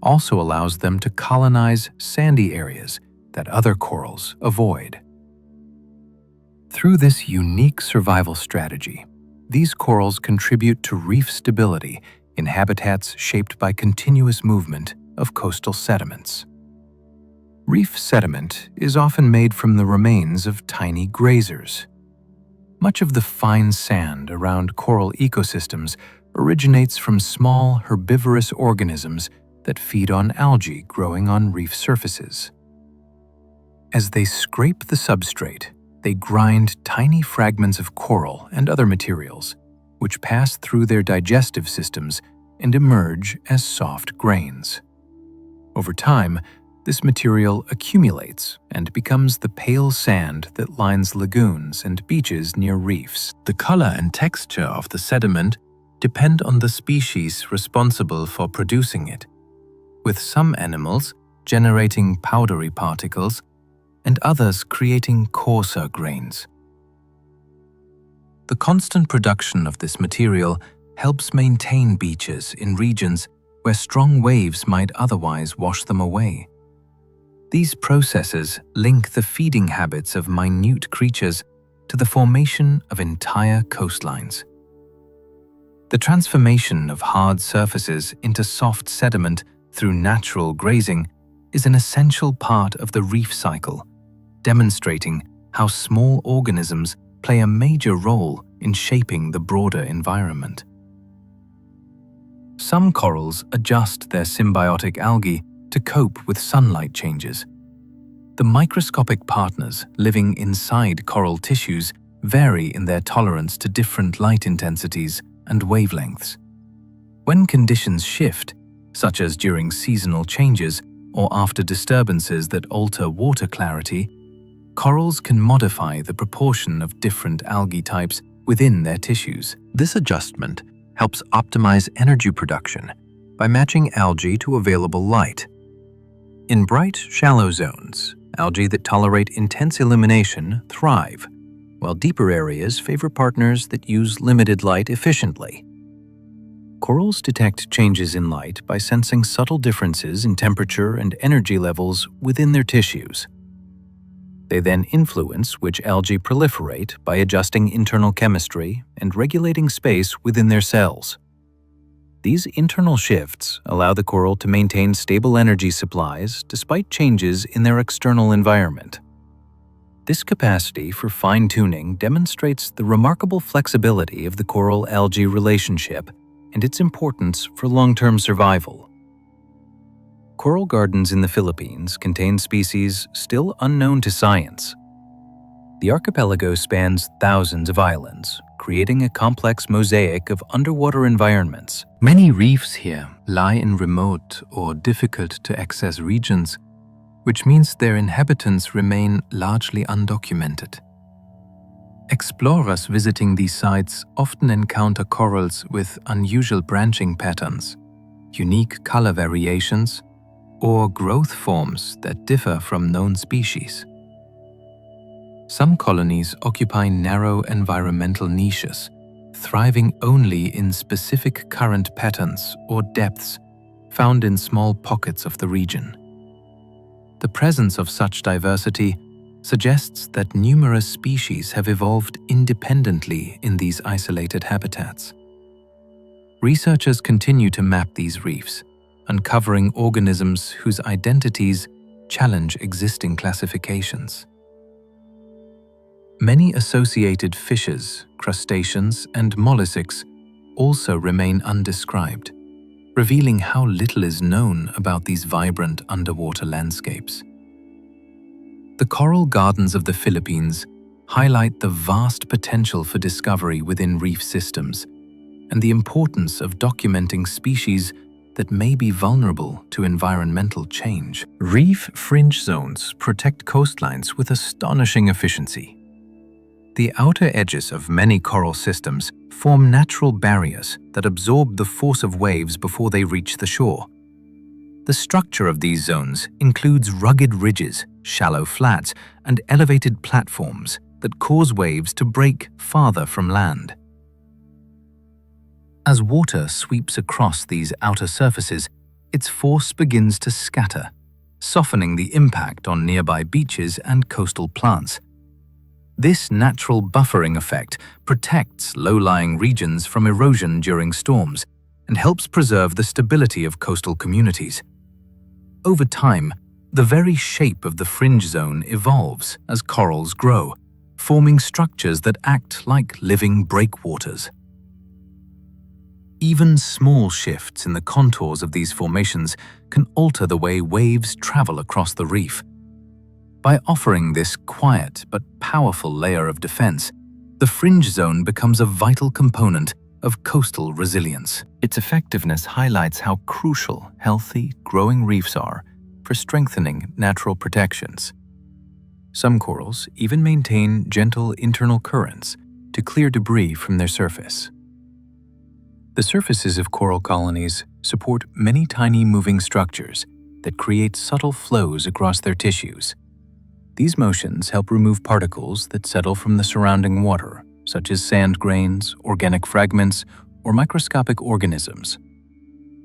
also allows them to colonize sandy areas that other corals avoid. Through this unique survival strategy, these corals contribute to reef stability in habitats shaped by continuous movement of coastal sediments. Reef sediment is often made from the remains of tiny grazers. Much of the fine sand around coral ecosystems originates from small herbivorous organisms that feed on algae growing on reef surfaces. As they scrape the substrate, they grind tiny fragments of coral and other materials, which pass through their digestive systems and emerge as soft grains. Over time, this material accumulates and becomes the pale sand that lines lagoons and beaches near reefs. The color and texture of the sediment depend on the species responsible for producing it, with some animals generating powdery particles and others creating coarser grains. The constant production of this material helps maintain beaches in regions where strong waves might otherwise wash them away. These processes link the feeding habits of minute creatures to the formation of entire coastlines. The transformation of hard surfaces into soft sediment through natural grazing is an essential part of the reef cycle, demonstrating how small organisms play a major role in shaping the broader environment. Some corals adjust their symbiotic algae to cope with sunlight changes. The microscopic partners living inside coral tissues vary in their tolerance to different light intensities and wavelengths. When conditions shift, such as during seasonal changes or after disturbances that alter water clarity, corals can modify the proportion of different algae types within their tissues. This adjustment helps optimize energy production by matching algae to available light. In bright, shallow zones, algae that tolerate intense illumination thrive, while deeper areas favor partners that use limited light efficiently. Corals detect changes in light by sensing subtle differences in temperature and energy levels within their tissues. They then influence which algae proliferate by adjusting internal chemistry and regulating space within their cells. These internal shifts allow the coral to maintain stable energy supplies despite changes in their external environment. This capacity for fine-tuning demonstrates the remarkable flexibility of the coral-algae relationship and its importance for long-term survival. Coral gardens in the Philippines contain species still unknown to science. The archipelago spans thousands of islands, creating a complex mosaic of underwater environments. Many reefs here lie in remote or difficult-to-access regions, which means their inhabitants remain largely undocumented. Explorers visiting these sites often encounter corals with unusual branching patterns, unique color variations, or growth forms that differ from known species. Some colonies occupy narrow environmental niches, thriving only in specific current patterns or depths found in small pockets of the region. The presence of such diversity suggests that numerous species have evolved independently in these isolated habitats. Researchers continue to map these reefs, uncovering organisms whose identities challenge existing classifications. Many associated fishes, crustaceans, and molluscs also remain undescribed, revealing how little is known about these vibrant underwater landscapes. The coral gardens of the Philippines highlight the vast potential for discovery within reef systems and the importance of documenting species that may be vulnerable to environmental change. Reef fringe zones protect coastlines with astonishing efficiency. The outer edges of many coral systems form natural barriers that absorb the force of waves before they reach the shore. The structure of these zones includes rugged ridges, shallow flats, and elevated platforms that cause waves to break farther from land. As water sweeps across these outer surfaces, its force begins to scatter, softening the impact on nearby beaches and coastal plants. This natural buffering effect protects low-lying regions from erosion during storms and helps preserve the stability of coastal communities. Over time, the very shape of the fringe zone evolves as corals grow, forming structures that act like living breakwaters. Even small shifts in the contours of these formations can alter the way waves travel across the reef. By offering this quiet but powerful layer of defense, the fringe zone becomes a vital component of coastal resilience. Its effectiveness highlights how crucial healthy, growing reefs are for strengthening natural protections. Some corals even maintain gentle internal currents to clear debris from their surface. The surfaces of coral colonies support many tiny moving structures that create subtle flows across their tissues. These motions help remove particles that settle from the surrounding water, such as sand grains, organic fragments, or microscopic organisms.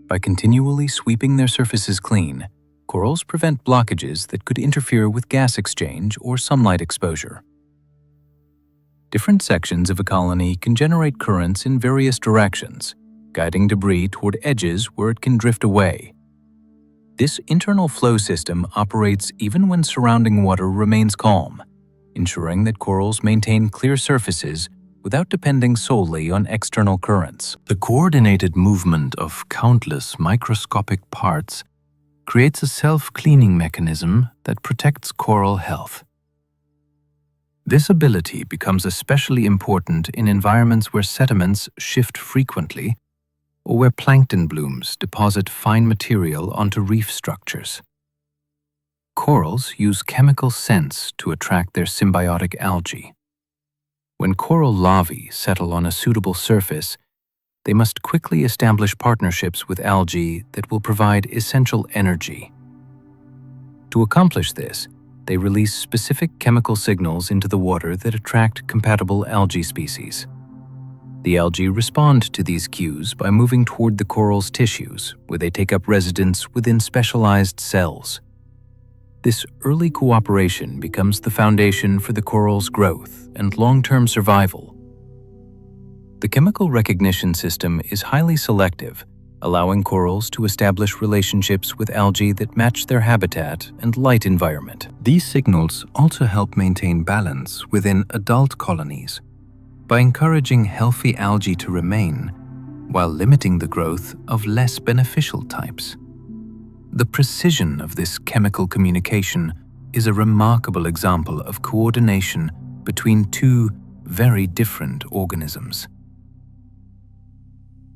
By continually sweeping their surfaces clean, corals prevent blockages that could interfere with gas exchange or sunlight exposure. Different sections of a colony can generate currents in various directions, guiding debris toward edges where it can drift away. This internal flow system operates even when surrounding water remains calm, ensuring that corals maintain clear surfaces without depending solely on external currents. The coordinated movement of countless microscopic parts creates a self-cleaning mechanism that protects coral health. This ability becomes especially important in environments where sediments shift frequently or where plankton blooms deposit fine material onto reef structures. Corals use chemical scents to attract their symbiotic algae. When coral larvae settle on a suitable surface, they must quickly establish partnerships with algae that will provide essential energy. To accomplish this, they release specific chemical signals into the water that attract compatible algae species. The algae respond to these cues by moving toward the coral's tissues, where they take up residence within specialized cells. This early cooperation becomes the foundation for the coral's growth and long-term survival. The chemical recognition system is highly selective, allowing corals to establish relationships with algae that match their habitat and light environment. These signals also help maintain balance within adult colonies by encouraging healthy algae to remain while limiting the growth of less beneficial types. The precision of this chemical communication is a remarkable example of coordination between two very different organisms.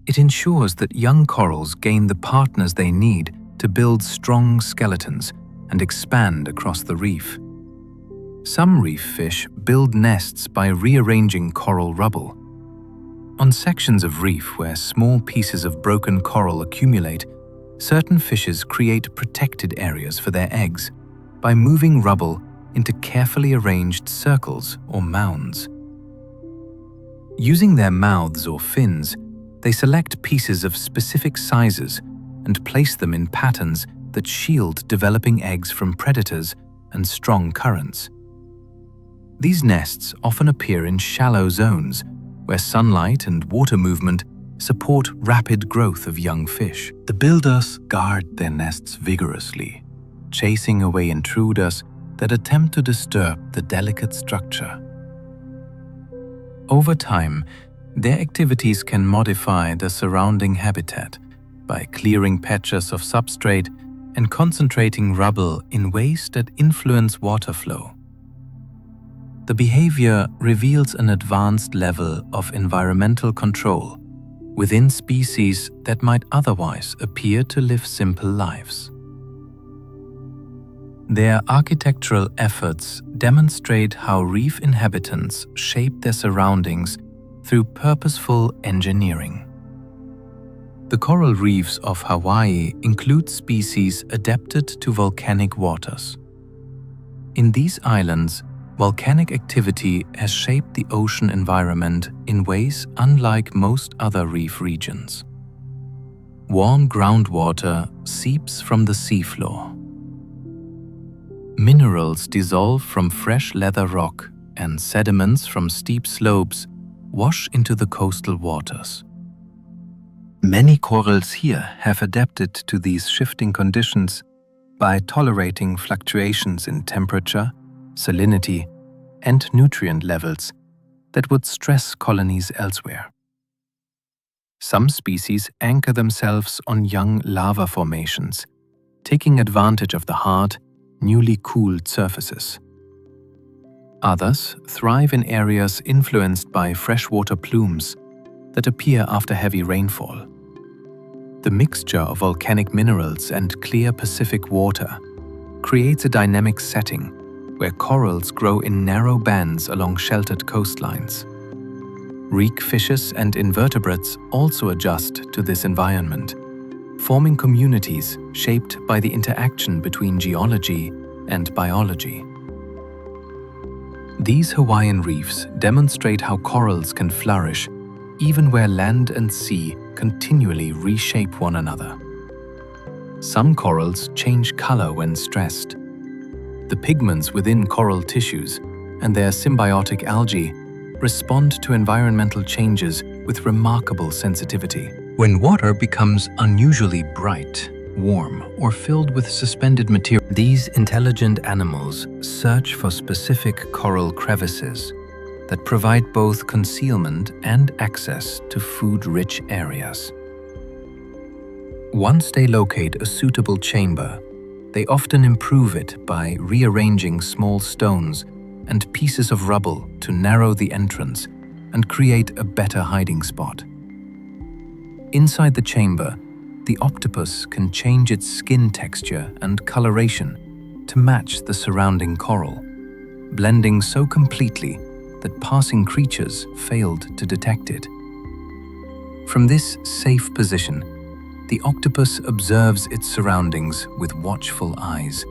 It ensures that young corals gain the partners they need to build strong skeletons and expand across the reef. Some reef fish build nests by rearranging coral rubble. On sections of reef where small pieces of broken coral accumulate, certain fishes create protected areas for their eggs by moving rubble into carefully arranged circles or mounds. Using their mouths or fins, they select pieces of specific sizes and place them in patterns that shield developing eggs from predators and strong currents. These nests often appear in shallow zones where sunlight and water movement support rapid growth of young fish. The builders guard their nests vigorously, chasing away intruders that attempt to disturb the delicate structure. Over time, their activities can modify the surrounding habitat by clearing patches of substrate and concentrating rubble in ways that influence water flow. The behavior reveals an advanced level of environmental control within species that might otherwise appear to live simple lives. Their architectural efforts demonstrate how reef inhabitants shape their surroundings through purposeful engineering. The coral reefs of Hawaii include species adapted to volcanic waters. In these islands, volcanic activity has shaped the ocean environment in ways unlike most other reef regions. Warm groundwater seeps from the seafloor. Minerals dissolve from fresh leather rock, and sediments from steep slopes wash into the coastal waters. Many corals here have adapted to these shifting conditions by tolerating fluctuations in temperature, salinity, and nutrient levels that would stress colonies elsewhere. Some species anchor themselves on young lava formations, taking advantage of the hard, newly cooled surfaces. Others thrive in areas influenced by freshwater plumes that appear after heavy rainfall. The mixture of volcanic minerals and clear Pacific water creates a dynamic setting where corals grow in narrow bands along sheltered coastlines. Reef fishes and invertebrates also adjust to this environment, forming communities shaped by the interaction between geology and biology. These Hawaiian reefs demonstrate how corals can flourish even where land and sea continually reshape one another. Some corals change color when stressed. The pigments within coral tissues and their symbiotic algae respond to environmental changes with remarkable sensitivity. When water becomes unusually bright, warm, or filled with suspended material, these intelligent animals search for specific coral crevices that provide both concealment and access to food-rich areas. Once they locate a suitable chamber, they often improve it by rearranging small stones and pieces of rubble to narrow the entrance and create a better hiding spot. Inside the chamber, the octopus can change its skin texture and coloration to match the surrounding coral, blending so completely that passing creatures failed to detect it. From this safe position, the octopus observes its surroundings with watchful eyes,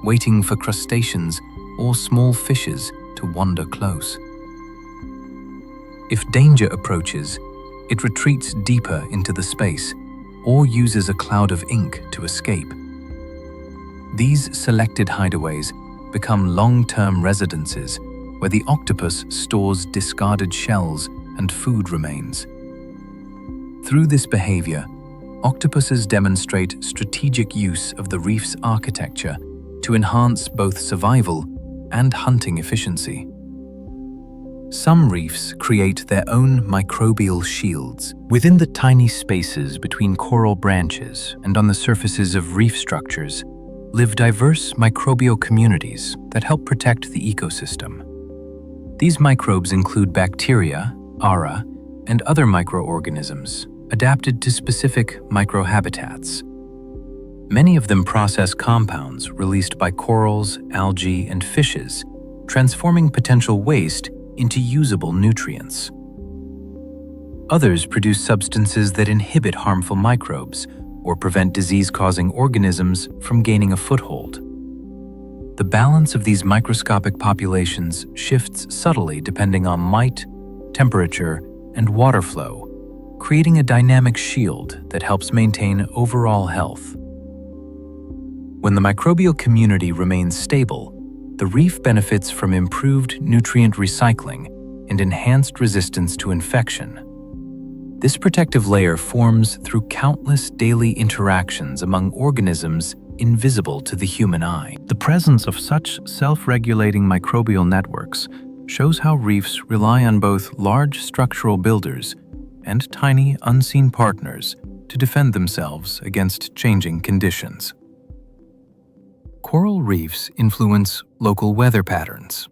waiting for crustaceans or small fishes to wander close. If danger approaches, it retreats deeper into the space or uses a cloud of ink to escape. These selected hideaways become long-term residences where the octopus stores discarded shells and food remains. Through this behavior, octopuses demonstrate strategic use of the reef's architecture to enhance both survival and hunting efficiency. Some reefs create their own microbial shields. Within the tiny spaces between coral branches and on the surfaces of reef structures live diverse microbial communities that help protect the ecosystem. These microbes include bacteria, ara, and other microorganisms adapted to specific microhabitats. Many of them process compounds released by corals, algae, and fishes, transforming potential waste into usable nutrients. Others produce substances that inhibit harmful microbes or prevent disease-causing organisms from gaining a foothold. The balance of these microscopic populations shifts subtly depending on light, temperature, and water flow, creating a dynamic shield that helps maintain overall health. When the microbial community remains stable, the reef benefits from improved nutrient recycling and enhanced resistance to infection. This protective layer forms through countless daily interactions among organisms invisible to the human eye. The presence of such self-regulating microbial networks shows how reefs rely on both large structural builders and tiny, unseen partners to defend themselves against changing conditions. Coral reefs influence local weather patterns.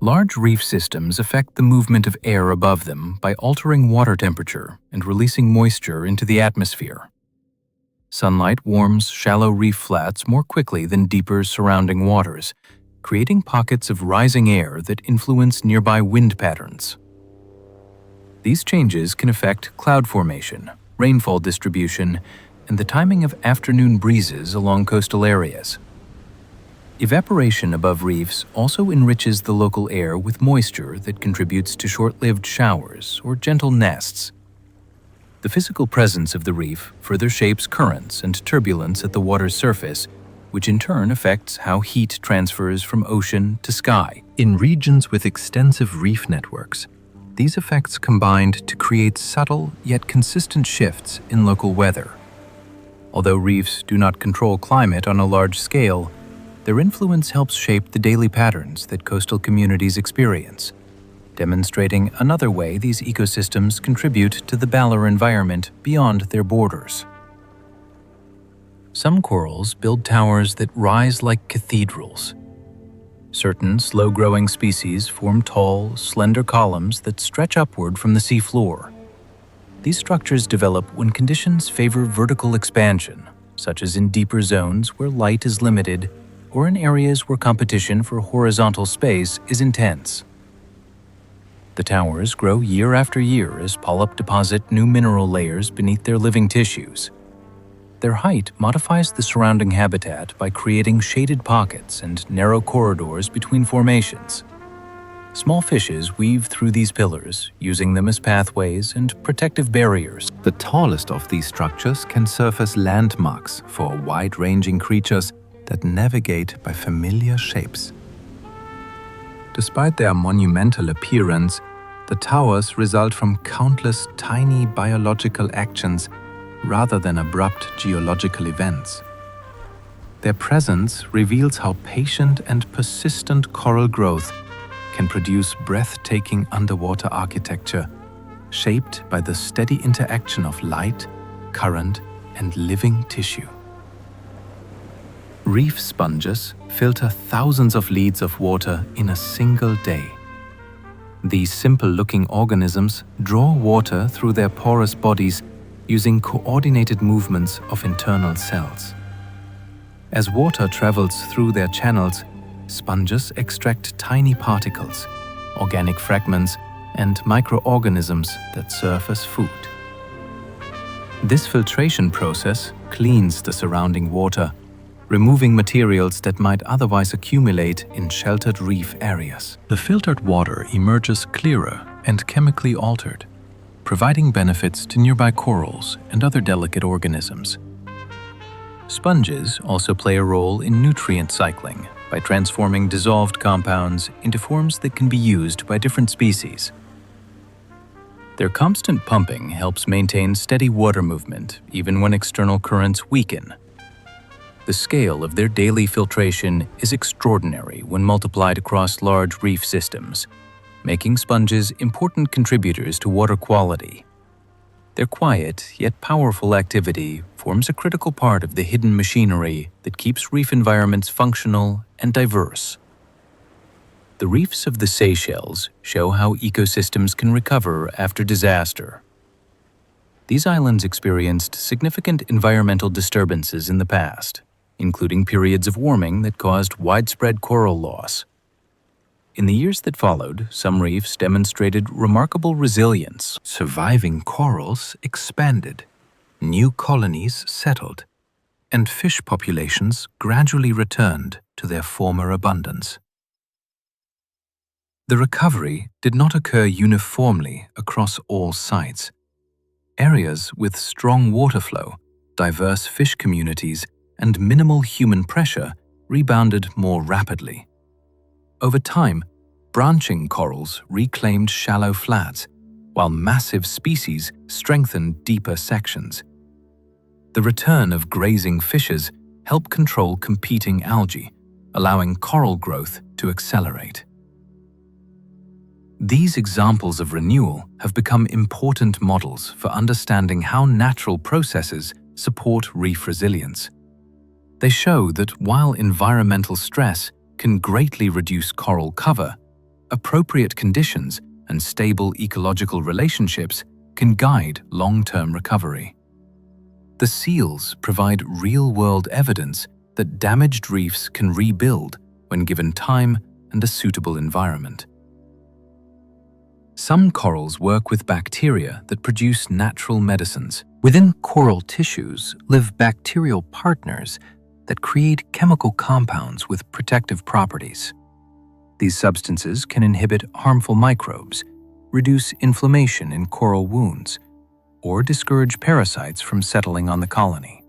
Large reef systems affect the movement of air above them by altering water temperature and releasing moisture into the atmosphere. Sunlight warms shallow reef flats more quickly than deeper surrounding waters, creating pockets of rising air that influence nearby wind patterns. These changes can affect cloud formation, rainfall distribution, and the timing of afternoon breezes along coastal areas. Evaporation above reefs also enriches the local air with moisture that contributes to short-lived showers or gentle nests. The physical presence of the reef further shapes currents and turbulence at the water's surface, which in turn affects how heat transfers from ocean to sky. In regions with extensive reef networks, these effects combined to create subtle yet consistent shifts in local weather. Although reefs do not control climate on a large scale, their influence helps shape the daily patterns that coastal communities experience, demonstrating another way these ecosystems contribute to the Balar environment beyond their borders. Some corals build towers that rise like cathedrals. Certain slow-growing species form tall, slender columns that stretch upward from the seafloor. These structures develop when conditions favor vertical expansion, such as in deeper zones where light is limited or in areas where competition for horizontal space is intense. The towers grow year after year as polyps deposit new mineral layers beneath their living tissues. Their height modifies the surrounding habitat by creating shaded pockets and narrow corridors between formations. Small fishes weave through these pillars, using them as pathways and protective barriers. The tallest of these structures can serve as landmarks for wide-ranging creatures that navigate by familiar shapes. Despite their monumental appearance, the towers result from countless tiny biological actions rather than abrupt geological events. Their presence reveals how patient and persistent coral growth can produce breathtaking underwater architecture, shaped by the steady interaction of light, current, and living tissue. Reef sponges filter thousands of liters of water in a single day. These simple-looking organisms draw water through their porous bodies using coordinated movements of internal cells. As water travels through their channels, sponges extract tiny particles, organic fragments, and microorganisms that serve as food. This filtration process cleans the surrounding water, removing materials that might otherwise accumulate in sheltered reef areas. The filtered water emerges clearer and chemically altered, providing benefits to nearby corals and other delicate organisms. Sponges also play a role in nutrient cycling by transforming dissolved compounds into forms that can be used by different species. Their constant pumping helps maintain steady water movement even when external currents weaken. The scale of their daily filtration is extraordinary when multiplied across large reef systems, making sponges important contributors to water quality. Their quiet yet powerful activity forms a critical part of the hidden machinery that keeps reef environments functional and diverse. The reefs of the Seychelles show how ecosystems can recover after disaster. These islands experienced significant environmental disturbances in the past, including periods of warming that caused widespread coral loss. In the years that followed, some reefs demonstrated remarkable resilience. Surviving corals expanded, new colonies settled, and fish populations gradually returned to their former abundance. The recovery did not occur uniformly across all sites. Areas with strong water flow, diverse fish communities, and minimal human pressure rebounded more rapidly. Over time, branching corals reclaimed shallow flats, while massive species strengthened deeper sections. The return of grazing fishes helped control competing algae, allowing coral growth to accelerate. These examples of renewal have become important models for understanding how natural processes support reef resilience. They show that while environmental stress can greatly reduce coral cover, appropriate conditions and stable ecological relationships can guide long-term recovery. The seals provide real-world evidence that damaged reefs can rebuild when given time and a suitable environment. Some corals work with bacteria that produce natural medicines. Within coral tissues live bacterial partners that create chemical compounds with protective properties. These substances can inhibit harmful microbes, reduce inflammation in coral wounds, or discourage parasites from settling on the colony.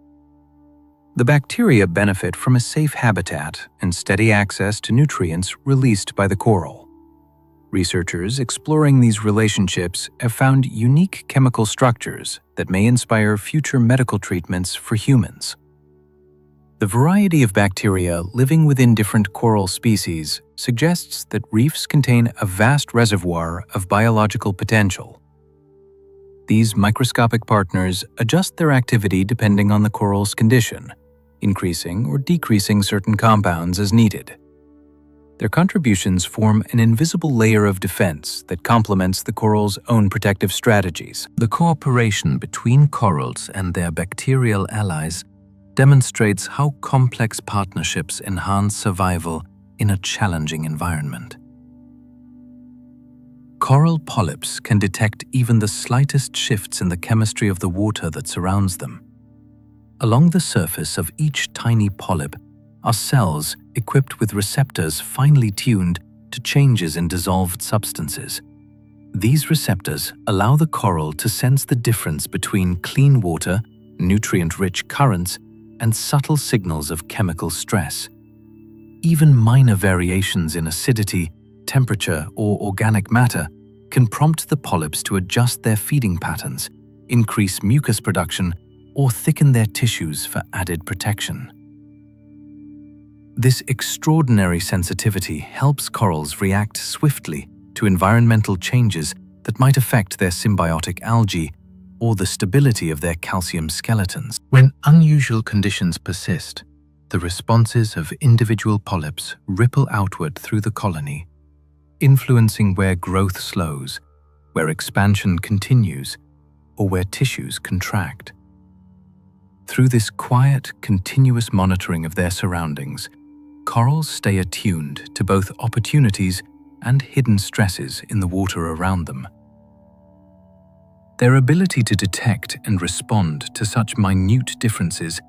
The bacteria benefit from a safe habitat and steady access to nutrients released by the coral. Researchers exploring these relationships have found unique chemical structures that may inspire future medical treatments for humans. The variety of bacteria living within different coral species suggests that reefs contain a vast reservoir of biological potential. These microscopic partners adjust their activity depending on the coral's condition, increasing or decreasing certain compounds as needed. Their contributions form an invisible layer of defense that complements the coral's own protective strategies. The cooperation between corals and their bacterial allies demonstrates how complex partnerships enhance survival in a challenging environment. Coral polyps can detect even the slightest shifts in the chemistry of the water that surrounds them. Along the surface of each tiny polyp are cells equipped with receptors finely tuned to changes in dissolved substances. These receptors allow the coral to sense the difference between clean water, nutrient-rich currents, and subtle signals of chemical stress. Even minor variations in acidity, temperature, or organic matter can prompt the polyps to adjust their feeding patterns, increase mucus production, or thicken their tissues for added protection. This extraordinary sensitivity helps corals react swiftly to environmental changes that might affect their symbiotic algae or the stability of their calcium skeletons. When unusual conditions persist, the responses of individual polyps ripple outward through the colony, influencing where growth slows, where expansion continues, or where tissues contract. Through this quiet, continuous monitoring of their surroundings, corals stay attuned to both opportunities and hidden stresses in the water around them. Their ability to detect and respond to such minute differences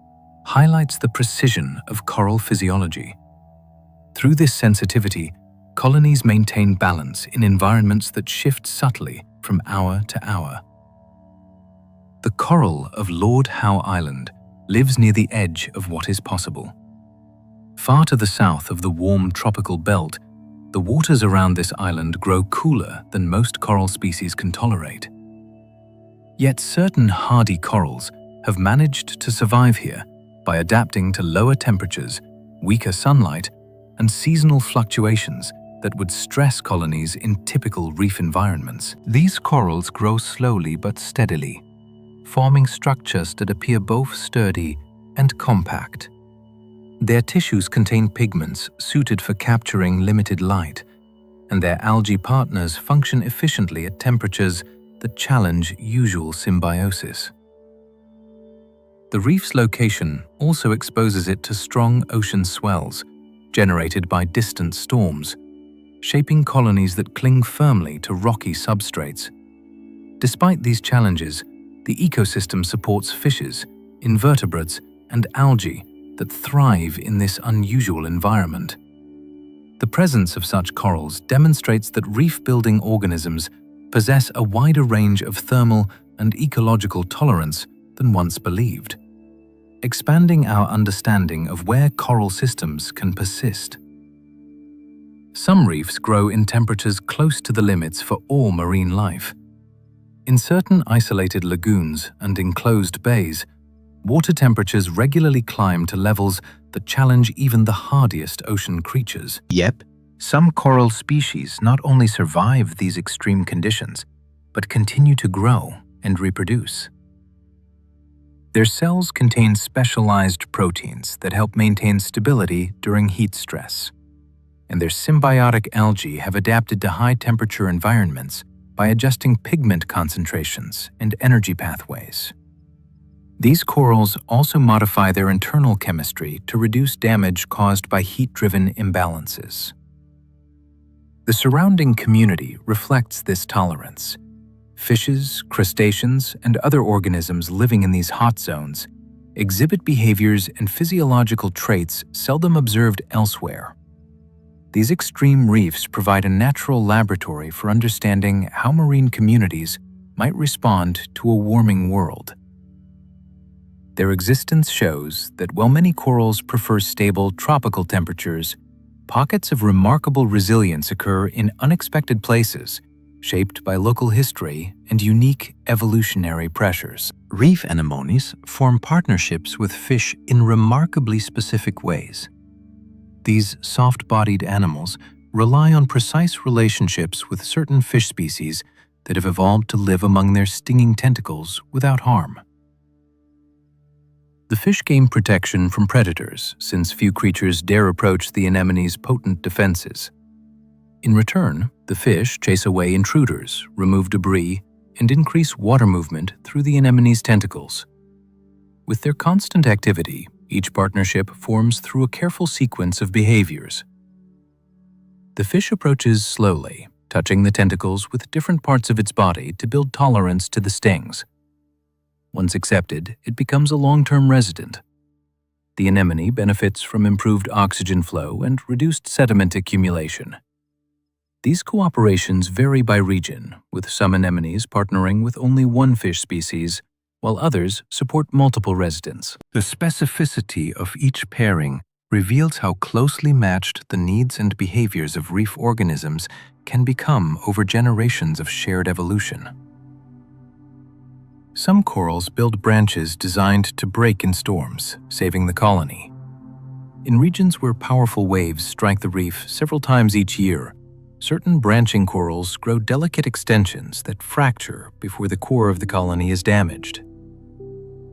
highlights the precision of coral physiology. Through this sensitivity, colonies maintain balance in environments that shift subtly from hour to hour. The coral of Lord Howe Island lives near the edge of what is possible. Far to the south of the warm tropical belt, the waters around this island grow cooler than most coral species can tolerate. Yet certain hardy corals have managed to survive here by adapting to lower temperatures, weaker sunlight, and seasonal fluctuations that would stress colonies in typical reef environments. These corals grow slowly but steadily, forming structures that appear both sturdy and compact. Their tissues contain pigments suited for capturing limited light, and their algae partners function efficiently at temperatures that challenge usual symbiosis. The reef's location also exposes it to strong ocean swells generated by distant storms, shaping colonies that cling firmly to rocky substrates. Despite these challenges, the ecosystem supports fishes, invertebrates, and algae that thrive in this unusual environment. The presence of such corals demonstrates that reef-building organisms possess a wider range of thermal and ecological tolerance than once believed, expanding our understanding of where coral systems can persist. Some reefs grow in temperatures close to the limits for all marine life. In certain isolated lagoons and enclosed bays, water temperatures regularly climb to levels that challenge even the hardiest ocean creatures. Yep, some coral species not only survive these extreme conditions, but continue to grow and reproduce. Their cells contain specialized proteins that help maintain stability during heat stress, and their symbiotic algae have adapted to high-temperature environments by adjusting pigment concentrations and energy pathways. These corals also modify their internal chemistry to reduce damage caused by heat-driven imbalances. The surrounding community reflects this tolerance. Fishes, crustaceans, and other organisms living in these hot zones exhibit behaviors and physiological traits seldom observed elsewhere. These extreme reefs provide a natural laboratory for understanding how marine communities might respond to a warming world. Their existence shows that while many corals prefer stable tropical temperatures, pockets of remarkable resilience occur in unexpected places, shaped by local history and unique evolutionary pressures. Reef anemones form partnerships with fish in remarkably specific ways. These soft-bodied animals rely on precise relationships with certain fish species that have evolved to live among their stinging tentacles without harm. The fish gain protection from predators, since few creatures dare approach the anemone's potent defenses. In return, the fish chase away intruders, remove debris, and increase water movement through the anemone's tentacles. With their constant activity, each partnership forms through a careful sequence of behaviors. The fish approaches slowly, touching the tentacles with different parts of its body to build tolerance to the stings. Once accepted, it becomes a long-term resident. The anemone benefits from improved oxygen flow and reduced sediment accumulation. These cooperations vary by region, with some anemones partnering with only one fish species, while others support multiple residents. The specificity of each pairing reveals how closely matched the needs and behaviors of reef organisms can become over generations of shared evolution. Some corals build branches designed to break in storms, saving the colony. In regions where powerful waves strike the reef several times each year, certain branching corals grow delicate extensions that fracture before the core of the colony is damaged.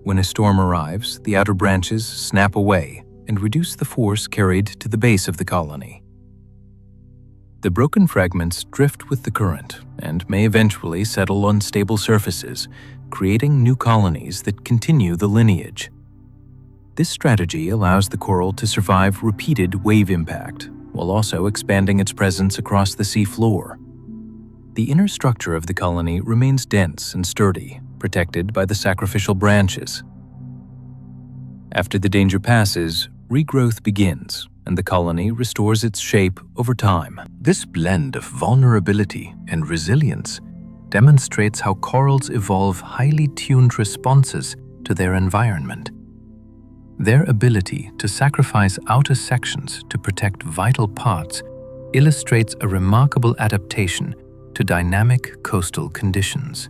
When a storm arrives, the outer branches snap away and reduce the force carried to the base of the colony. The broken fragments drift with the current and may eventually settle on stable surfaces, creating new colonies that continue the lineage. This strategy allows the coral to survive repeated wave impact, while also expanding its presence across the sea floor. The inner structure of the colony remains dense and sturdy, protected by the sacrificial branches. After the danger passes, regrowth begins, and the colony restores its shape over time. This blend of vulnerability and resilience demonstrates how corals evolve highly tuned responses to their environment. Their ability to sacrifice outer sections to protect vital parts illustrates a remarkable adaptation to dynamic coastal conditions.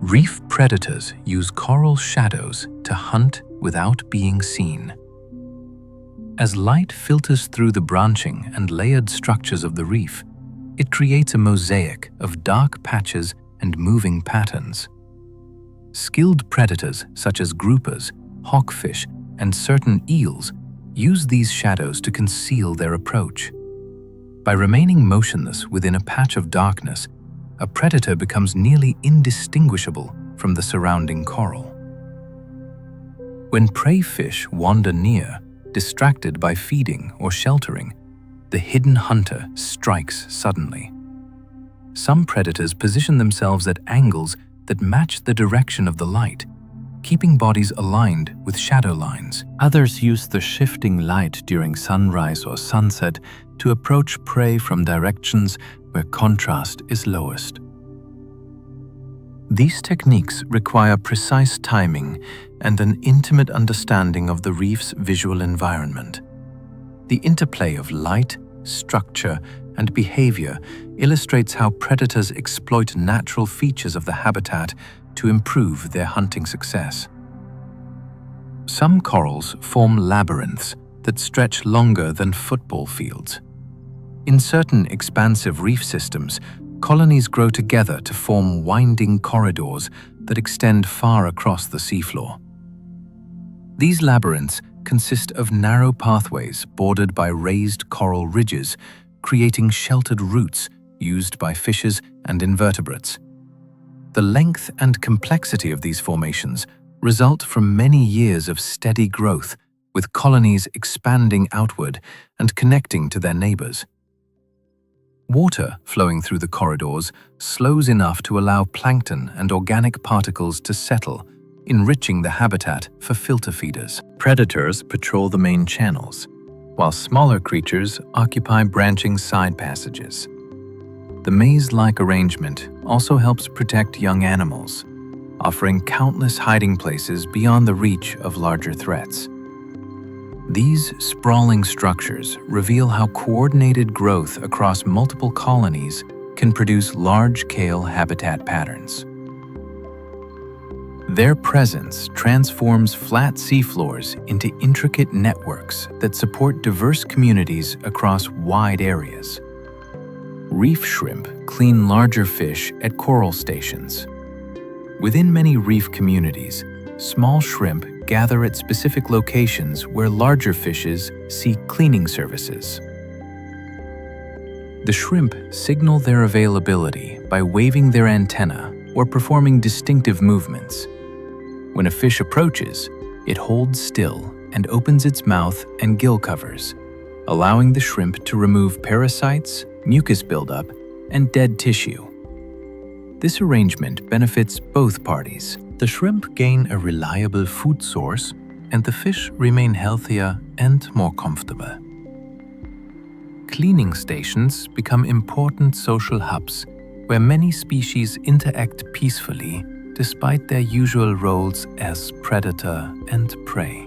Reef predators use coral shadows to hunt without being seen. As light filters through the branching and layered structures of the reef, it creates a mosaic of dark patches and moving patterns. Skilled predators such as groupers, hawkfish, and certain eels use these shadows to conceal their approach. By remaining motionless within a patch of darkness, a predator becomes nearly indistinguishable from the surrounding coral. When prey fish wander near, distracted by feeding or sheltering, the hidden hunter strikes suddenly. Some predators position themselves at angles that match the direction of the light, keeping bodies aligned with shadow lines. Others use the shifting light during sunrise or sunset to approach prey from directions where contrast is lowest. These techniques require precise timing and an intimate understanding of the reef's visual environment. The interplay of light, structure, and behavior illustrates how predators exploit natural features of the habitat to improve their hunting success. Some corals form labyrinths that stretch longer than football fields. In certain expansive reef systems, colonies grow together to form winding corridors that extend far across the seafloor. These labyrinths consist of narrow pathways bordered by raised coral ridges, creating sheltered routes used by fishes and invertebrates. The length and complexity of these formations result from many years of steady growth, with colonies expanding outward and connecting to their neighbors. Water flowing through the corridors slows enough to allow plankton and organic particles to settle, enriching the habitat for filter feeders. Predators patrol the main channels, while smaller creatures occupy branching side passages. The maze-like arrangement also helps protect young animals, offering countless hiding places beyond the reach of larger threats. These sprawling structures reveal how coordinated growth across multiple colonies can produce large-scale habitat patterns. Their presence transforms flat seafloors into intricate networks that support diverse communities across wide areas. Reef shrimp clean larger fish at coral stations. Within many reef communities, small shrimp gather at specific locations where larger fishes seek cleaning services. The shrimp signal their availability by waving their antenna or performing distinctive movements. When a fish approaches, it holds still and opens its mouth and gill covers, allowing the shrimp to remove parasites, mucus buildup, and dead tissue. This arrangement benefits both parties. The shrimp gain a reliable food source, and the fish remain healthier and more comfortable. Cleaning stations become important social hubs where many species interact peacefully despite their usual roles as predator and prey.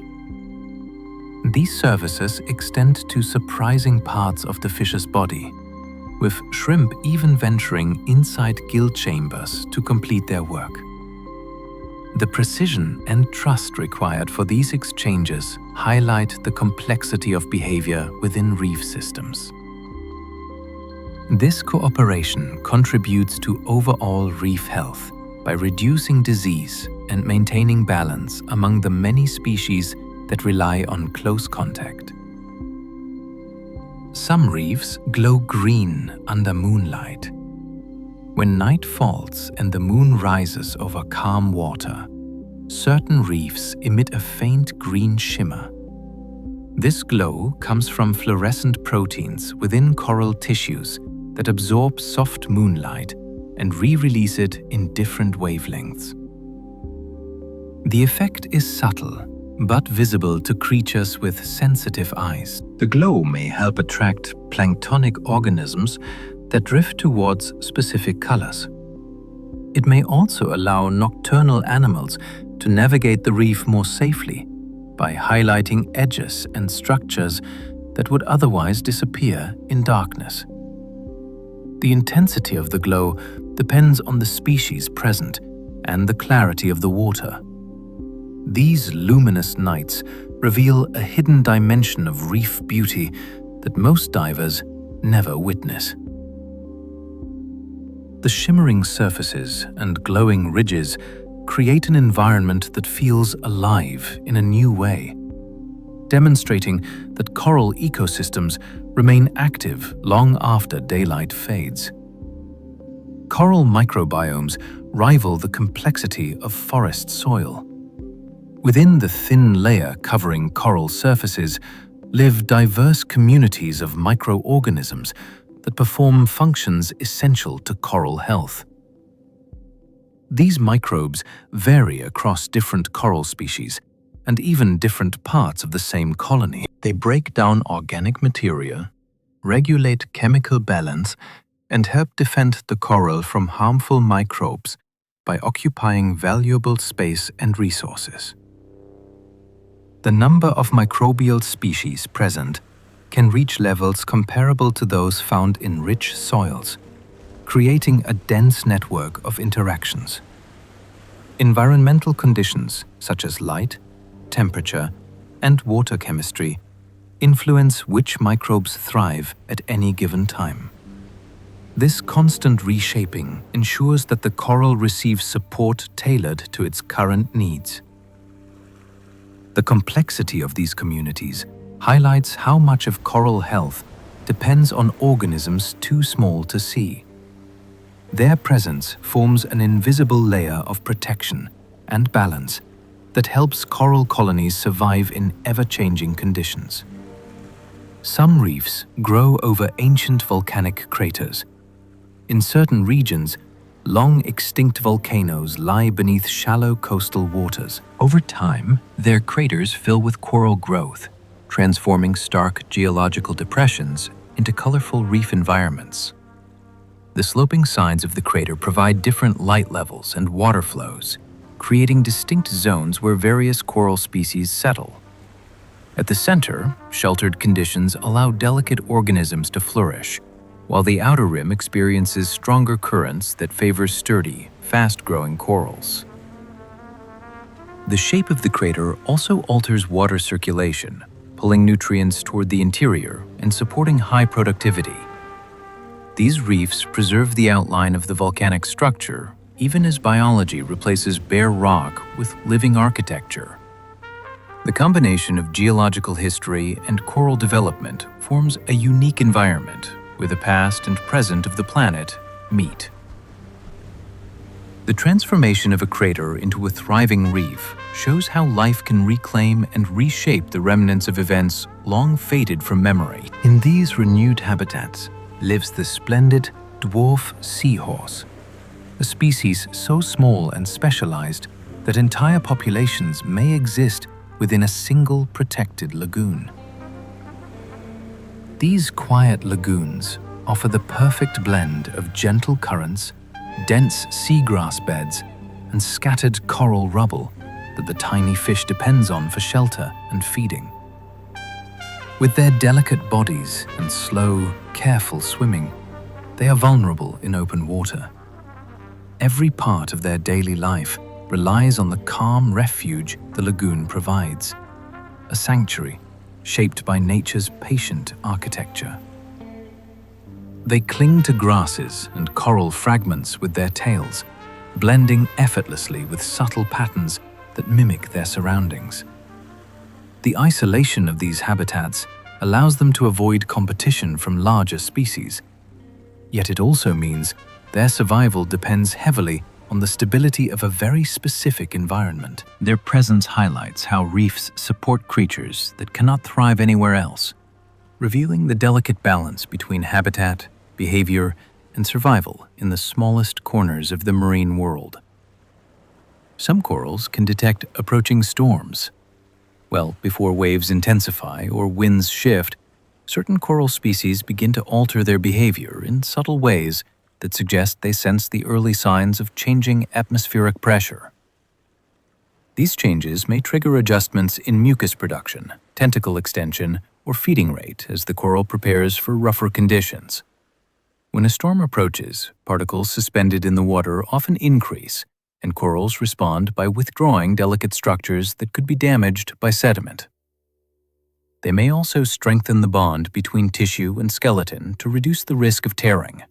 These services extend to surprising parts of the fish's body, with shrimp even venturing inside gill chambers to complete their work. The precision and trust required for these exchanges highlight the complexity of behavior within reef systems. This cooperation contributes to overall reef health by reducing disease and maintaining balance among the many species that rely on close contact. Some reefs glow green under moonlight. When night falls and the moon rises over calm water, certain reefs emit a faint green shimmer. This glow comes from fluorescent proteins within coral tissues that absorb soft moonlight and re-release it in different wavelengths. The effect is subtle, but visible to creatures with sensitive eyes. The glow may help attract planktonic organisms that drift towards specific colors. It may also allow nocturnal animals to navigate the reef more safely by highlighting edges and structures that would otherwise disappear in darkness. The intensity of the glow depends on the species present and the clarity of the water. These luminous nights reveal a hidden dimension of reef beauty that most divers never witness. The shimmering surfaces and glowing ridges create an environment that feels alive in a new way, demonstrating that coral ecosystems remain active long after daylight fades. Coral microbiomes rival the complexity of forest soil. Within the thin layer covering coral surfaces live diverse communities of microorganisms that perform functions essential to coral health. These microbes vary across different coral species and even different parts of the same colony. They break down organic materia, regulate chemical balance, and help defend the coral from harmful microbes by occupying valuable space and resources. The number of microbial species present can reach levels comparable to those found in rich soils, creating a dense network of interactions. Environmental conditions such as light, temperature, and water chemistry influence which microbes thrive at any given time. This constant reshaping ensures that the coral receives support tailored to its current needs. The complexity of these communities highlights how much of coral health depends on organisms too small to see. Their presence forms an invisible layer of protection and balance that helps coral colonies survive in ever-changing conditions. Some reefs grow over ancient volcanic craters. In certain regions, long extinct volcanoes lie beneath shallow coastal waters. Over time, their craters fill with coral growth, transforming stark geological depressions into colorful reef environments. The sloping sides of the crater provide different light levels and water flows, creating distinct zones where various coral species settle. At the center, sheltered conditions allow delicate organisms to flourish, while the outer rim experiences stronger currents that favor sturdy, fast-growing corals. The shape of the crater also alters water circulation, pulling nutrients toward the interior and supporting high productivity. These reefs preserve the outline of the volcanic structure, even as biology replaces bare rock with living architecture. The combination of geological history and coral development forms a unique environment where the past and present of the planet meet. The transformation of a crater into a thriving reef shows how life can reclaim and reshape the remnants of events long faded from memory. In these renewed habitats lives the splendid dwarf seahorse, a species so small and specialized that entire populations may exist within a single protected lagoon. These quiet lagoons offer the perfect blend of gentle currents, dense seagrass beds, and scattered coral rubble that the tiny fish depends on for shelter and feeding. With their delicate bodies and slow, careful swimming, they are vulnerable in open water. Every part of their daily life relies on the calm refuge the lagoon provides, a sanctuary shaped by nature's patient architecture. They cling to grasses and coral fragments with their tails, blending effortlessly with subtle patterns that mimic their surroundings. The isolation of these habitats allows them to avoid competition from larger species, yet it also means their survival depends heavily on the stability of a very specific environment. Their presence highlights how reefs support creatures that cannot thrive anywhere else, revealing the delicate balance between habitat, behavior, and survival in the smallest corners of the marine world. Some corals can detect approaching storms. Well, before waves intensify or winds shift, certain coral species begin to alter their behavior in subtle ways that suggest they sense the early signs of changing atmospheric pressure. These changes may trigger adjustments in mucus production, tentacle extension, or feeding rate as the coral prepares for rougher conditions. When a storm approaches, particles suspended in the water often increase, and corals respond by withdrawing delicate structures that could be damaged by sediment. They may also strengthen the bond between tissue and skeleton to reduce the risk of tearing.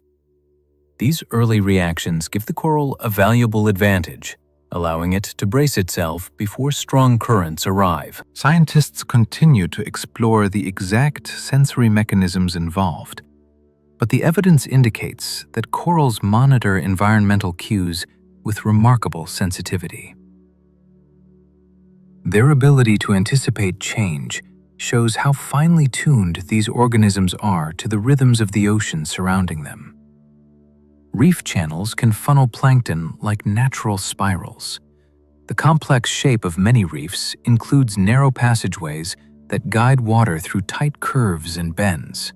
These early reactions give the coral a valuable advantage, allowing it to brace itself before strong currents arrive. Scientists continue to explore the exact sensory mechanisms involved, but the evidence indicates that corals monitor environmental cues with remarkable sensitivity. Their ability to anticipate change shows how finely tuned these organisms are to the rhythms of the ocean surrounding them. Reef channels can funnel plankton like natural spirals. The complex shape of many reefs includes narrow passageways that guide water through tight curves and bends.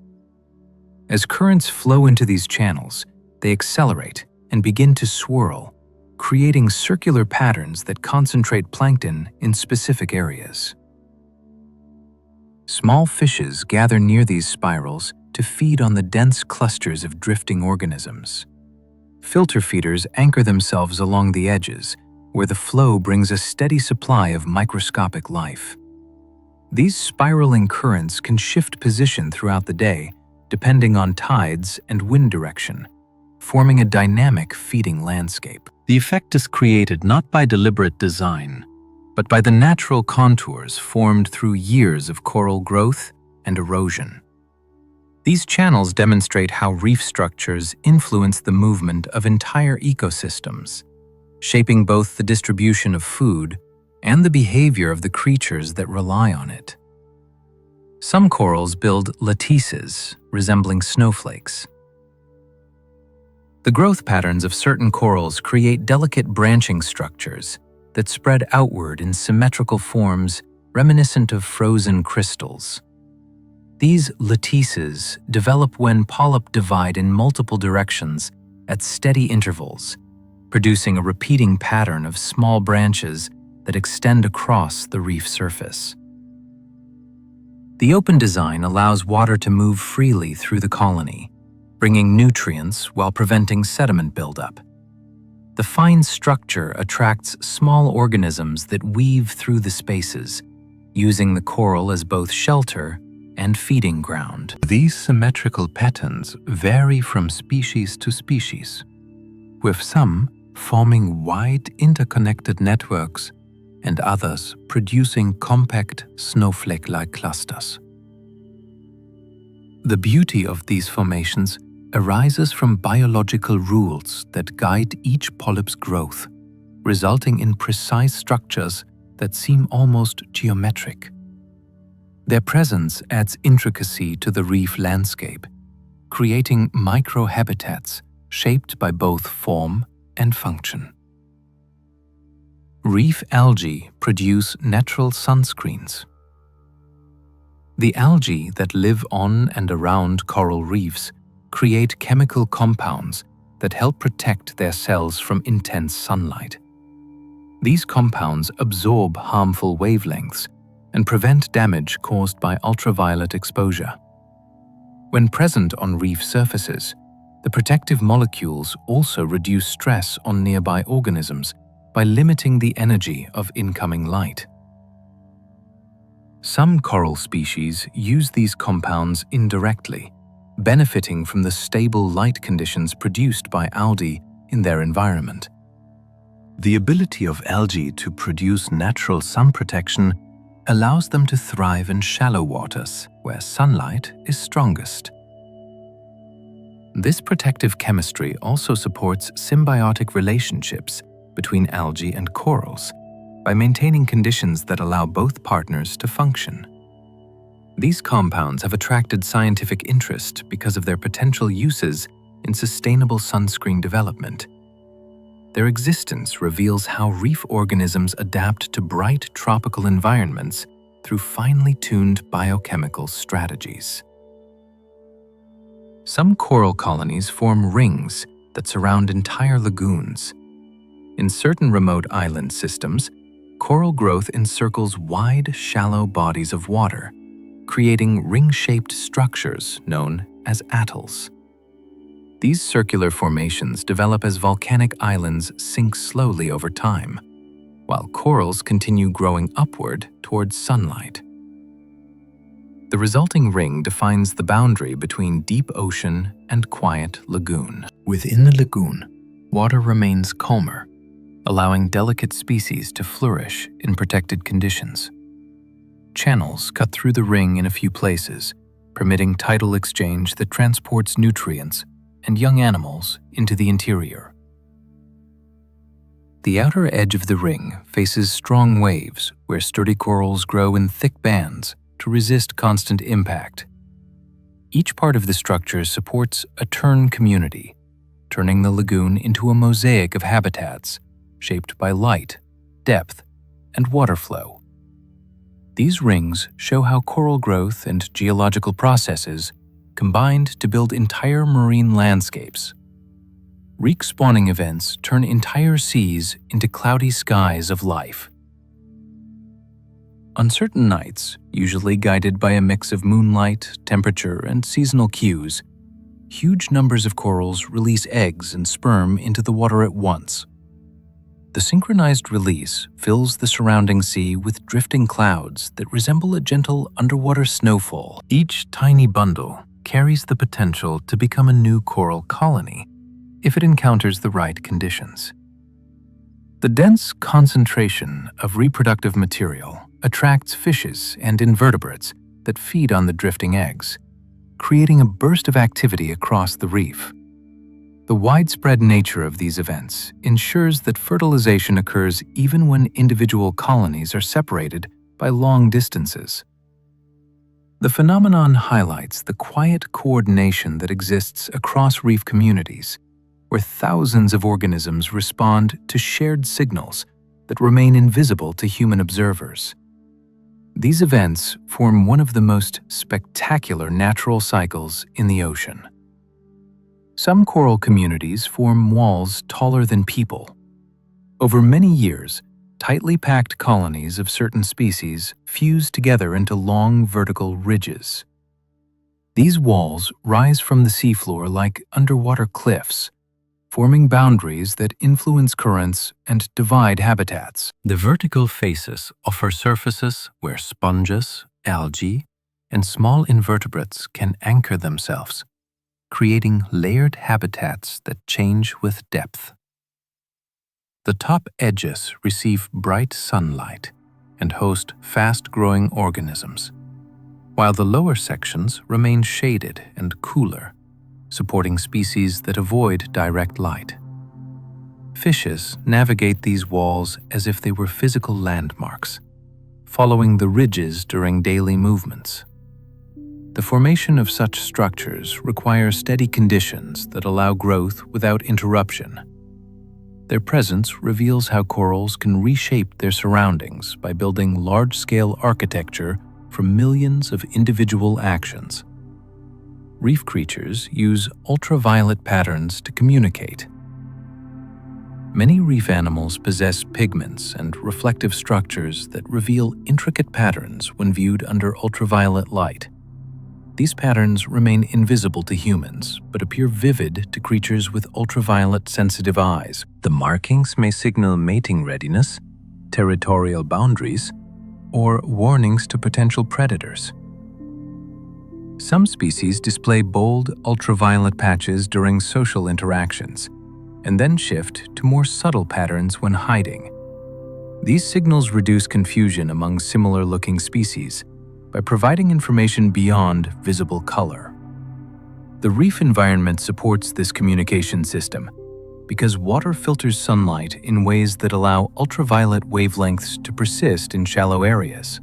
As currents flow into these channels, they accelerate and begin to swirl, creating circular patterns that concentrate plankton in specific areas. Small fishes gather near these spirals to feed on the dense clusters of drifting organisms. Filter feeders anchor themselves along the edges, where the flow brings a steady supply of microscopic life. These spiraling currents can shift position throughout the day, depending on tides and wind direction, forming a dynamic feeding landscape. The effect is created not by deliberate design, but by the natural contours formed through years of coral growth and erosion. These channels demonstrate how reef structures influence the movement of entire ecosystems, shaping both the distribution of food and the behavior of the creatures that rely on it. Some corals build lattices, resembling snowflakes. The growth patterns of certain corals create delicate branching structures that spread outward in symmetrical forms reminiscent of frozen crystals. These lattices develop when polyps divide in multiple directions at steady intervals, producing a repeating pattern of small branches that extend across the reef surface. The open design allows water to move freely through the colony, bringing nutrients while preventing sediment buildup. The fine structure attracts small organisms that weave through the spaces, using the coral as both shelter and feeding ground. These symmetrical patterns vary from species to species, with some forming wide interconnected networks and others producing compact snowflake-like clusters. The beauty of these formations arises from biological rules that guide each polyp's growth, resulting in precise structures that seem almost geometric. Their presence adds intricacy to the reef landscape, creating microhabitats shaped by both form and function. Reef algae produce natural sunscreens. The algae that live on and around coral reefs create chemical compounds that help protect their cells from intense sunlight. These compounds absorb harmful wavelengths and prevent damage caused by ultraviolet exposure. When present on reef surfaces, the protective molecules also reduce stress on nearby organisms by limiting the energy of incoming light. Some coral species use these compounds indirectly, benefiting from the stable light conditions produced by algae in their environment. The ability of algae to produce natural sun protection allows them to thrive in shallow waters, where sunlight is strongest. This protective chemistry also supports symbiotic relationships between algae and corals by maintaining conditions that allow both partners to function. These compounds have attracted scientific interest because of their potential uses in sustainable sunscreen development. Their existence reveals how reef organisms adapt to bright tropical environments through finely tuned biochemical strategies. Some coral colonies form rings that surround entire lagoons. In certain remote island systems, coral growth encircles wide, shallow bodies of water, creating ring-shaped structures known as atolls. These circular formations develop as volcanic islands sink slowly over time, while corals continue growing upward towards sunlight. The resulting ring defines the boundary between deep ocean and quiet lagoon. Within the lagoon, water remains calmer, allowing delicate species to flourish in protected conditions. Channels cut through the ring in a few places, permitting tidal exchange that transports nutrients and young animals into the interior. The outer edge of the ring faces strong waves where sturdy corals grow in thick bands to resist constant impact. Each part of the structure supports a turn community, turning the lagoon into a mosaic of habitats shaped by light, depth, and water flow. These rings show how coral growth and geological processes combined to build entire marine landscapes. Reef spawning events turn entire seas into cloudy skies of life. On certain nights, usually guided by a mix of moonlight, temperature, and seasonal cues, huge numbers of corals release eggs and sperm into the water at once. The synchronized release fills the surrounding sea with drifting clouds that resemble a gentle underwater snowfall. Each tiny bundle carries the potential to become a new coral colony if it encounters the right conditions. The dense concentration of reproductive material attracts fishes and invertebrates that feed on the drifting eggs, creating a burst of activity across the reef. The widespread nature of these events ensures that fertilization occurs even when individual colonies are separated by long distances. The phenomenon highlights the quiet coordination that exists across reef communities, where thousands of organisms respond to shared signals that remain invisible to human observers. These events form one of the most spectacular natural cycles in the ocean. Some coral communities form walls taller than people. Over many years, tightly packed colonies of certain species fuse together into long vertical ridges. These walls rise from the seafloor like underwater cliffs, forming boundaries that influence currents and divide habitats. The vertical faces offer surfaces where sponges, algae, and small invertebrates can anchor themselves, creating layered habitats that change with depth. The top edges receive bright sunlight and host fast-growing organisms, while the lower sections remain shaded and cooler, supporting species that avoid direct light. Fishes navigate these walls as if they were physical landmarks, following the ridges during daily movements. The formation of such structures requires steady conditions that allow growth without interruption. Their presence reveals how corals can reshape their surroundings by building large-scale architecture from millions of individual actions. Reef creatures use ultraviolet patterns to communicate. Many reef animals possess pigments and reflective structures that reveal intricate patterns when viewed under ultraviolet light. These patterns remain invisible to humans, but appear vivid to creatures with ultraviolet-sensitive eyes. The markings may signal mating readiness, territorial boundaries, or warnings to potential predators. Some species display bold ultraviolet patches during social interactions, and then shift to more subtle patterns when hiding. These signals reduce confusion among similar-looking species by providing information beyond visible color. The reef environment supports this communication system because water filters sunlight in ways that allow ultraviolet wavelengths to persist in shallow areas.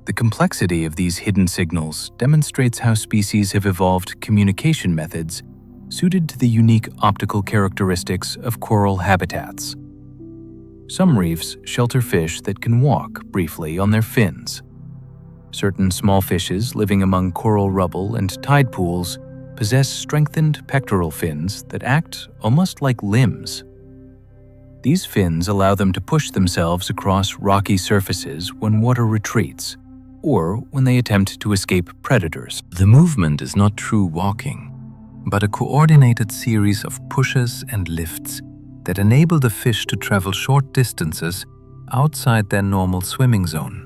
The complexity of these hidden signals demonstrates how species have evolved communication methods suited to the unique optical characteristics of coral habitats. Some reefs shelter fish that can walk briefly on their fins. Certain small fishes living among coral rubble and tide pools possess strengthened pectoral fins that act almost like limbs. These fins allow them to push themselves across rocky surfaces when water retreats, or when they attempt to escape predators. The movement is not true walking, but a coordinated series of pushes and lifts that enable the fish to travel short distances outside their normal swimming zone.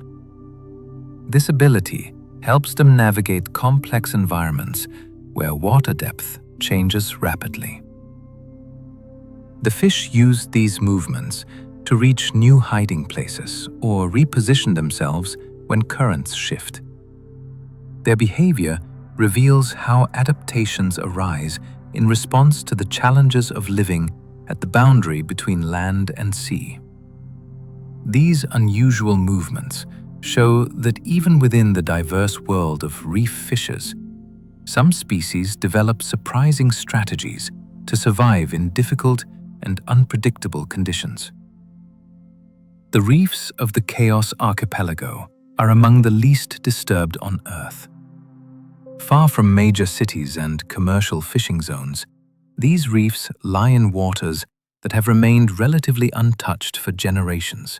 This ability helps them navigate complex environments where water depth changes rapidly. The fish use these movements to reach new hiding places or reposition themselves when currents shift. Their behavior reveals how adaptations arise in response to the challenges of living at the boundary between land and sea. These unusual movements show that even within the diverse world of reef fishes, some species develop surprising strategies to survive in difficult and unpredictable conditions. The reefs of the Chaos Archipelago are among the least disturbed on Earth. Far from major cities and commercial fishing zones, these reefs lie in waters that have remained relatively untouched for generations.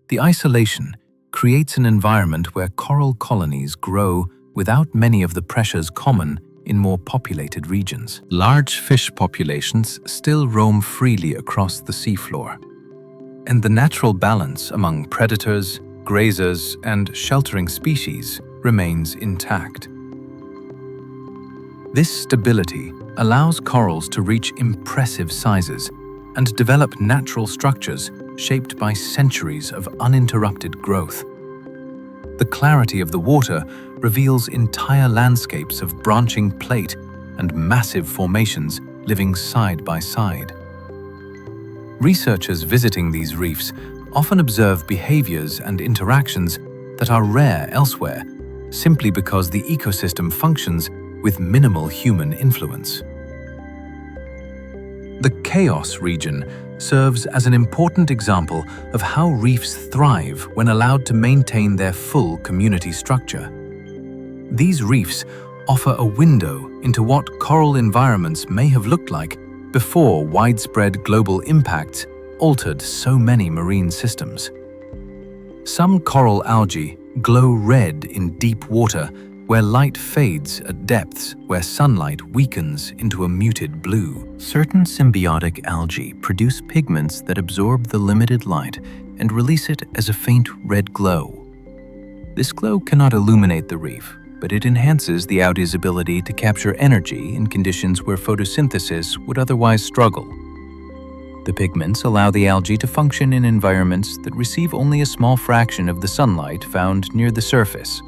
The isolation creates an environment where coral colonies grow without many of the pressures common in more populated regions. Large fish populations still roam freely across the seafloor, and the natural balance among predators, grazers, and sheltering species remains intact. This stability allows corals to reach impressive sizes and develop natural structures shaped by centuries of uninterrupted growth. The clarity of the water reveals entire landscapes of branching plate and massive formations living side by side. Researchers visiting these reefs often observe behaviors and interactions that are rare elsewhere, simply because the ecosystem functions with minimal human influence. The Chaos region serves as an important example of how reefs thrive when allowed to maintain their full community structure. These reefs offer a window into what coral environments may have looked like before widespread global impacts altered so many marine systems. Some coral algae glow red in deep water where light fades at depths where sunlight weakens into a muted blue. Certain symbiotic algae produce pigments that absorb the limited light and release it as a faint red glow. This glow cannot illuminate the reef, but it enhances the algae's ability to capture energy in conditions where photosynthesis would otherwise struggle. The pigments allow the algae to function in environments that receive only a small fraction of the sunlight found near the surface.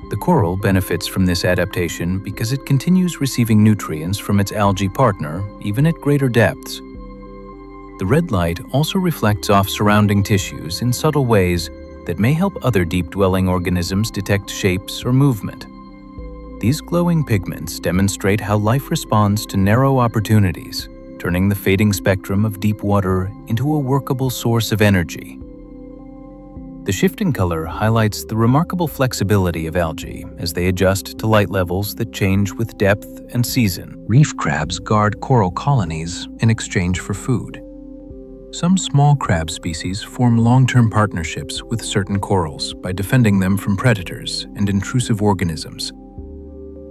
The coral benefits from this adaptation because it continues receiving nutrients from its algae partner even at greater depths. The red light also reflects off surrounding tissues in subtle ways that may help other deep-dwelling organisms detect shapes or movement. These glowing pigments demonstrate how life responds to narrow opportunities, turning the fading spectrum of deep water into a workable source of energy. The shifting color highlights the remarkable flexibility of algae as they adjust to light levels that change with depth and season. Reef crabs guard coral colonies in exchange for food. Some small crab species form long-term partnerships with certain corals by defending them from predators and intrusive organisms.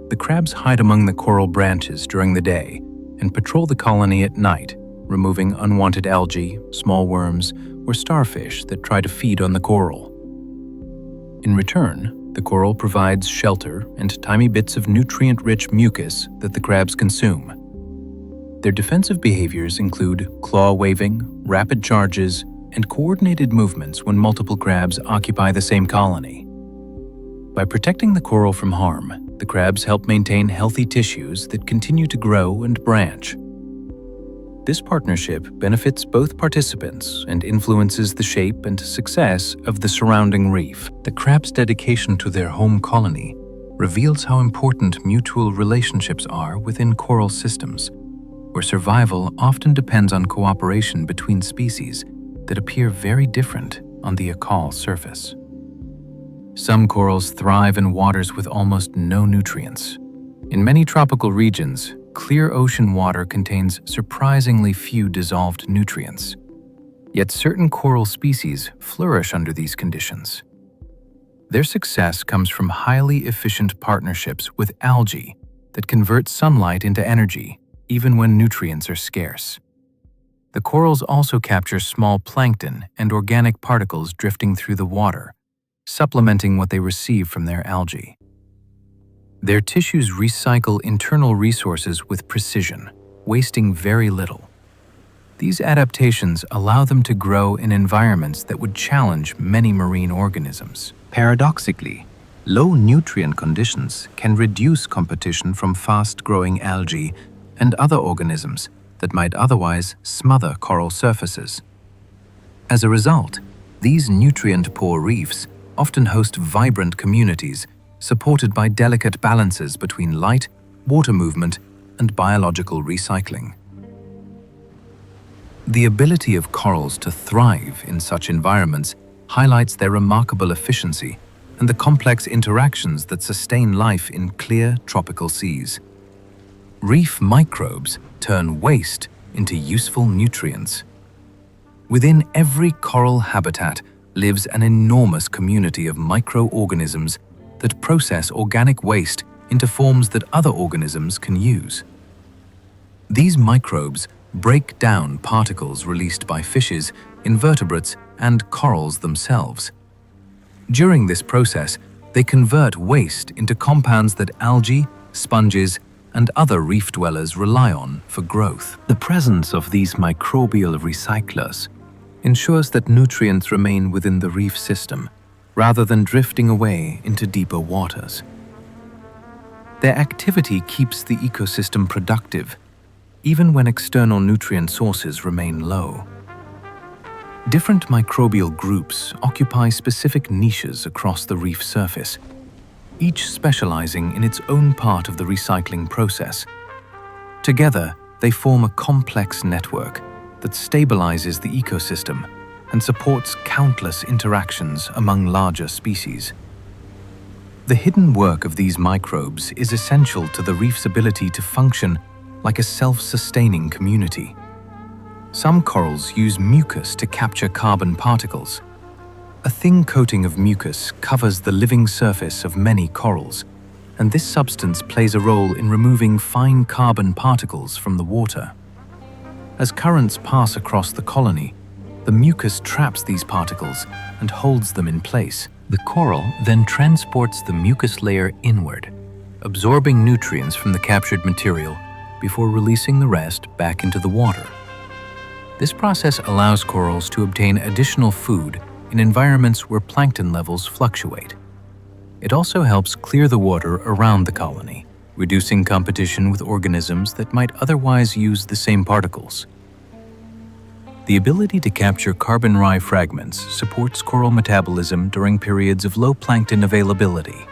The crabs hide among the coral branches during the day and patrol the colony at night, removing unwanted algae, small worms, or starfish that try to feed on the coral. In return, The coral provides shelter and tiny bits of nutrient-rich mucus that the crabs consume. Their defensive behaviors include claw waving, rapid charges, and coordinated movements when multiple crabs occupy the same colony. By protecting the coral from harm, the crabs help maintain healthy tissues that continue to grow and branch. This partnership benefits both participants and influences the shape and success of the surrounding reef. The crab's dedication to their home colony reveals how important mutual relationships are within coral systems, where survival often depends on cooperation between species that appear very different on the atoll surface. Some corals thrive in waters with almost no nutrients. In many tropical regions, clear ocean water contains surprisingly few dissolved nutrients. Yet certain coral species flourish under these conditions. Their success comes from highly efficient partnerships with algae that convert sunlight into energy, even when nutrients are scarce. The corals also capture small plankton and organic particles drifting through the water, supplementing what they receive from their algae. Their tissues recycle internal resources with precision, wasting very little. These adaptations allow them to grow in environments that would challenge many marine organisms. Paradoxically, low nutrient conditions can reduce competition from fast-growing algae and other organisms that might otherwise smother coral surfaces. As a result, these nutrient-poor reefs often host vibrant communities supported by delicate balances between light, water movement, and biological recycling. The ability of corals to thrive in such environments highlights their remarkable efficiency and the complex interactions that sustain life in clear tropical seas. Reef microbes turn waste into useful nutrients. Within every coral habitat lives an enormous community of microorganisms that process organic waste into forms that other organisms can use. These microbes break down particles released by fishes, invertebrates, and corals themselves. During this process, they convert waste into compounds that algae, sponges, and other reef dwellers rely on for growth. The presence of these microbial recyclers ensures that nutrients remain within the reef system rather than drifting away into deeper waters. Their activity keeps the ecosystem productive, even when external nutrient sources remain low. Different microbial groups occupy specific niches across the reef surface, each specializing in its own part of the recycling process. Together, they form a complex network that stabilizes the ecosystem and supports countless interactions among larger species. The hidden work of these microbes is essential to the reef's ability to function like a self-sustaining community. Some corals use mucus to capture carbon particles. A thin coating of mucus covers the living surface of many corals, and this substance plays a role in removing fine carbon particles from the water. As currents pass across the colony, the mucus traps these particles and holds them in place. The coral then transports the mucus layer inward, absorbing nutrients from the captured material before releasing the rest back into the water. This process allows corals to obtain additional food in environments where plankton levels fluctuate. It also helps clear the water around the colony, reducing competition with organisms that might otherwise use the same particles. The ability to capture carbon-rye fragments supports coral metabolism during periods of low plankton availability.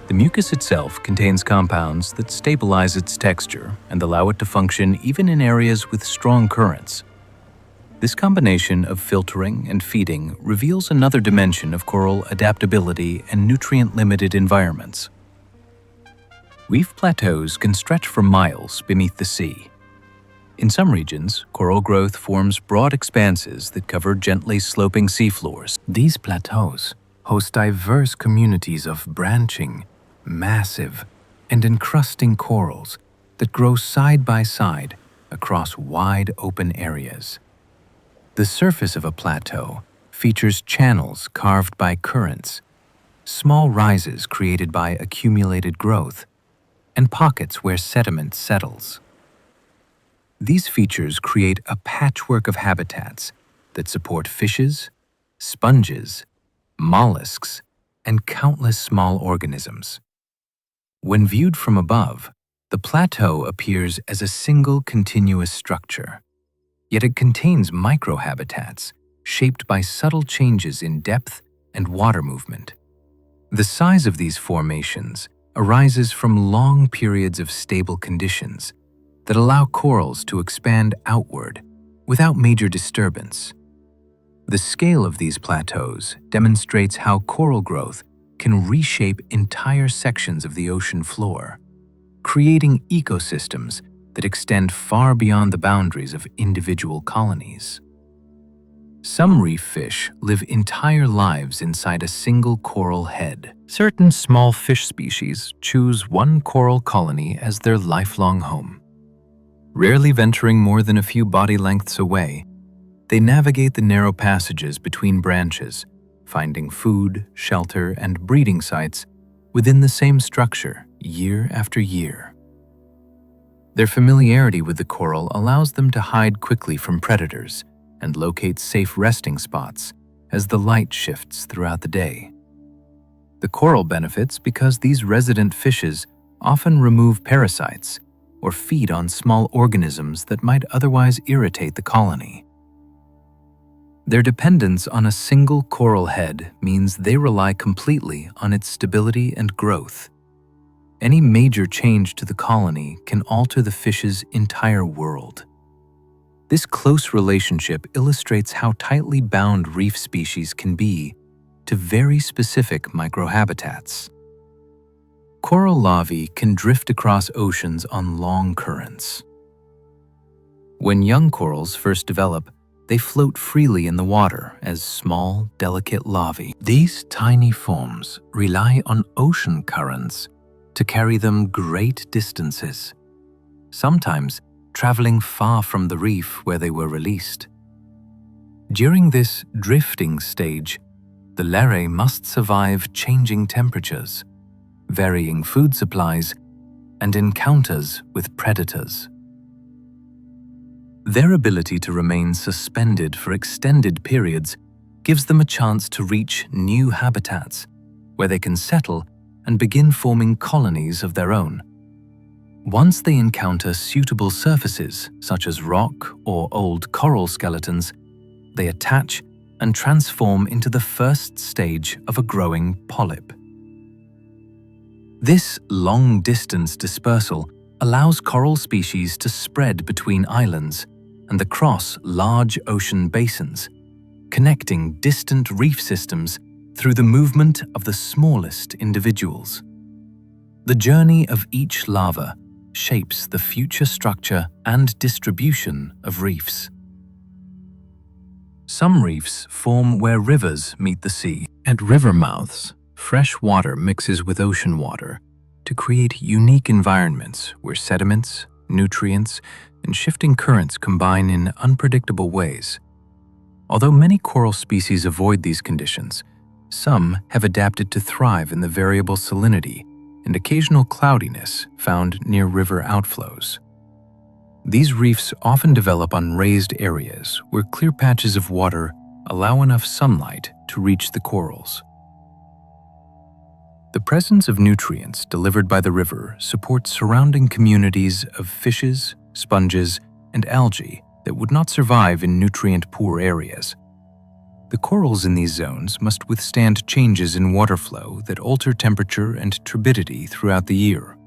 The mucus itself contains compounds that stabilize its texture and allow it to function even in areas with strong currents. This combination of filtering and feeding reveals another dimension of coral adaptability and nutrient-limited environments. Reef plateaus can stretch for miles beneath the sea. In some regions, coral growth forms broad expanses that cover gently sloping seafloors. These plateaus host diverse communities of branching, massive, and encrusting corals that grow side by side across wide open areas. The surface of a plateau features channels carved by currents, small rises created by accumulated growth, and pockets where sediment settles. These features create a patchwork of habitats that support fishes, sponges, mollusks, and countless small organisms. When viewed from above, the plateau appears as a single continuous structure, yet it contains microhabitats shaped by subtle changes in depth and water movement. The size of these formations arises from long periods of stable conditions that allow corals to expand outward without major disturbance. The scale of these plateaus demonstrates how coral growth can reshape entire sections of the ocean floor, creating ecosystems that extend far beyond the boundaries of individual colonies. Some reef fish live entire lives inside a single coral head. Certain small fish species choose one coral colony as their lifelong home. Rarely venturing more than a few body lengths away, they navigate the narrow passages between branches, finding food, shelter, and breeding sites within the same structure year after year. Their familiarity with the coral allows them to hide quickly from predators and locate safe resting spots as the light shifts throughout the day. The coral benefits because these resident fishes often remove parasites or feed on small organisms that might otherwise irritate the colony. Their dependence on a single coral head means they rely completely on its stability and growth. Any major change to the colony can alter the fish's entire world. This close relationship illustrates how tightly bound reef species can be to very specific microhabitats. Coral larvae can drift across oceans on long currents. When young corals first develop, they float freely in the water as small, delicate larvae. These tiny forms rely on ocean currents to carry them great distances, sometimes traveling far from the reef where they were released. During this drifting stage, the larvae must survive changing temperatures, varying food supplies, and encounters with predators. Their ability to remain suspended for extended periods gives them a chance to reach new habitats, where they can settle and begin forming colonies of their own. Once they encounter suitable surfaces, such as rock or old coral skeletons, they attach and transform into the first stage of a growing polyp. This long-distance dispersal allows coral species to spread between islands and across large ocean basins, connecting distant reef systems through the movement of the smallest individuals. The journey of each larva shapes the future structure and distribution of reefs. Some reefs form where rivers meet the sea. At river mouths, fresh water mixes with ocean water to create unique environments where sediments, nutrients, and shifting currents combine in unpredictable ways. Although many coral species avoid these conditions, some have adapted to thrive in the variable salinity and occasional cloudiness found near river outflows. These reefs often develop on raised areas where clear patches of water allow enough sunlight to reach the corals. The presence of nutrients delivered by the river supports surrounding communities of fishes, sponges, and algae that would not survive in nutrient-poor areas. The corals in these zones must withstand changes in water flow that alter temperature and turbidity throughout the year.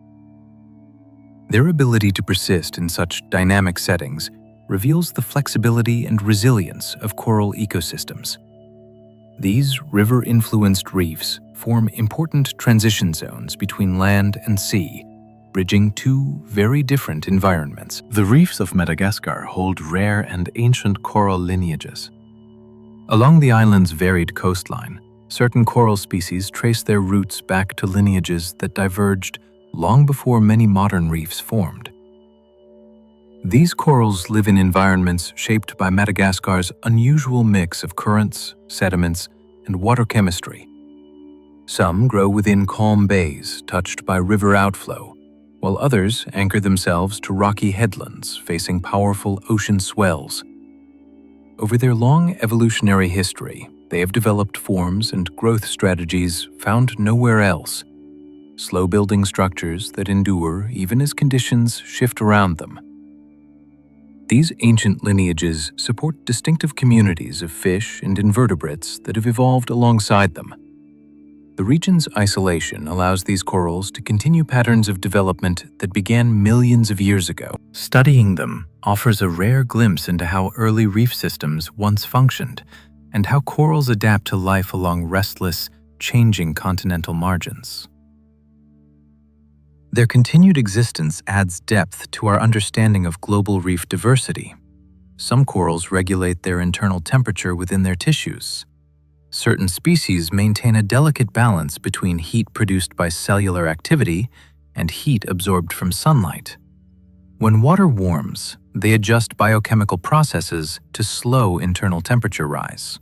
Their ability to persist in such dynamic settings reveals the flexibility and resilience of coral ecosystems. These river-influenced reefs form important transition zones between land and sea, bridging two very different environments. The reefs of Madagascar hold rare and ancient coral lineages. Along the island's varied coastline, certain coral species trace their roots back to lineages that diverged long before many modern reefs formed. These corals live in environments shaped by Madagascar's unusual mix of currents, sediments, and water chemistry. Some grow within calm bays touched by river outflow, while others anchor themselves to rocky headlands facing powerful ocean swells. Over their long evolutionary history, they have developed forms and growth strategies found nowhere else, slow-building structures that endure even as conditions shift around them. These ancient lineages support distinctive communities of fish and invertebrates that have evolved alongside them. The region's isolation allows these corals to continue patterns of development that began millions of years ago. Studying them offers a rare glimpse into how early reef systems once functioned and how corals adapt to life along restless, changing continental margins. Their continued existence adds depth to our understanding of global reef diversity. Some corals regulate their internal temperature within their tissues. Certain species maintain a delicate balance between heat produced by cellular activity and heat absorbed from sunlight. When water warms, they adjust biochemical processes to slow internal temperature rise.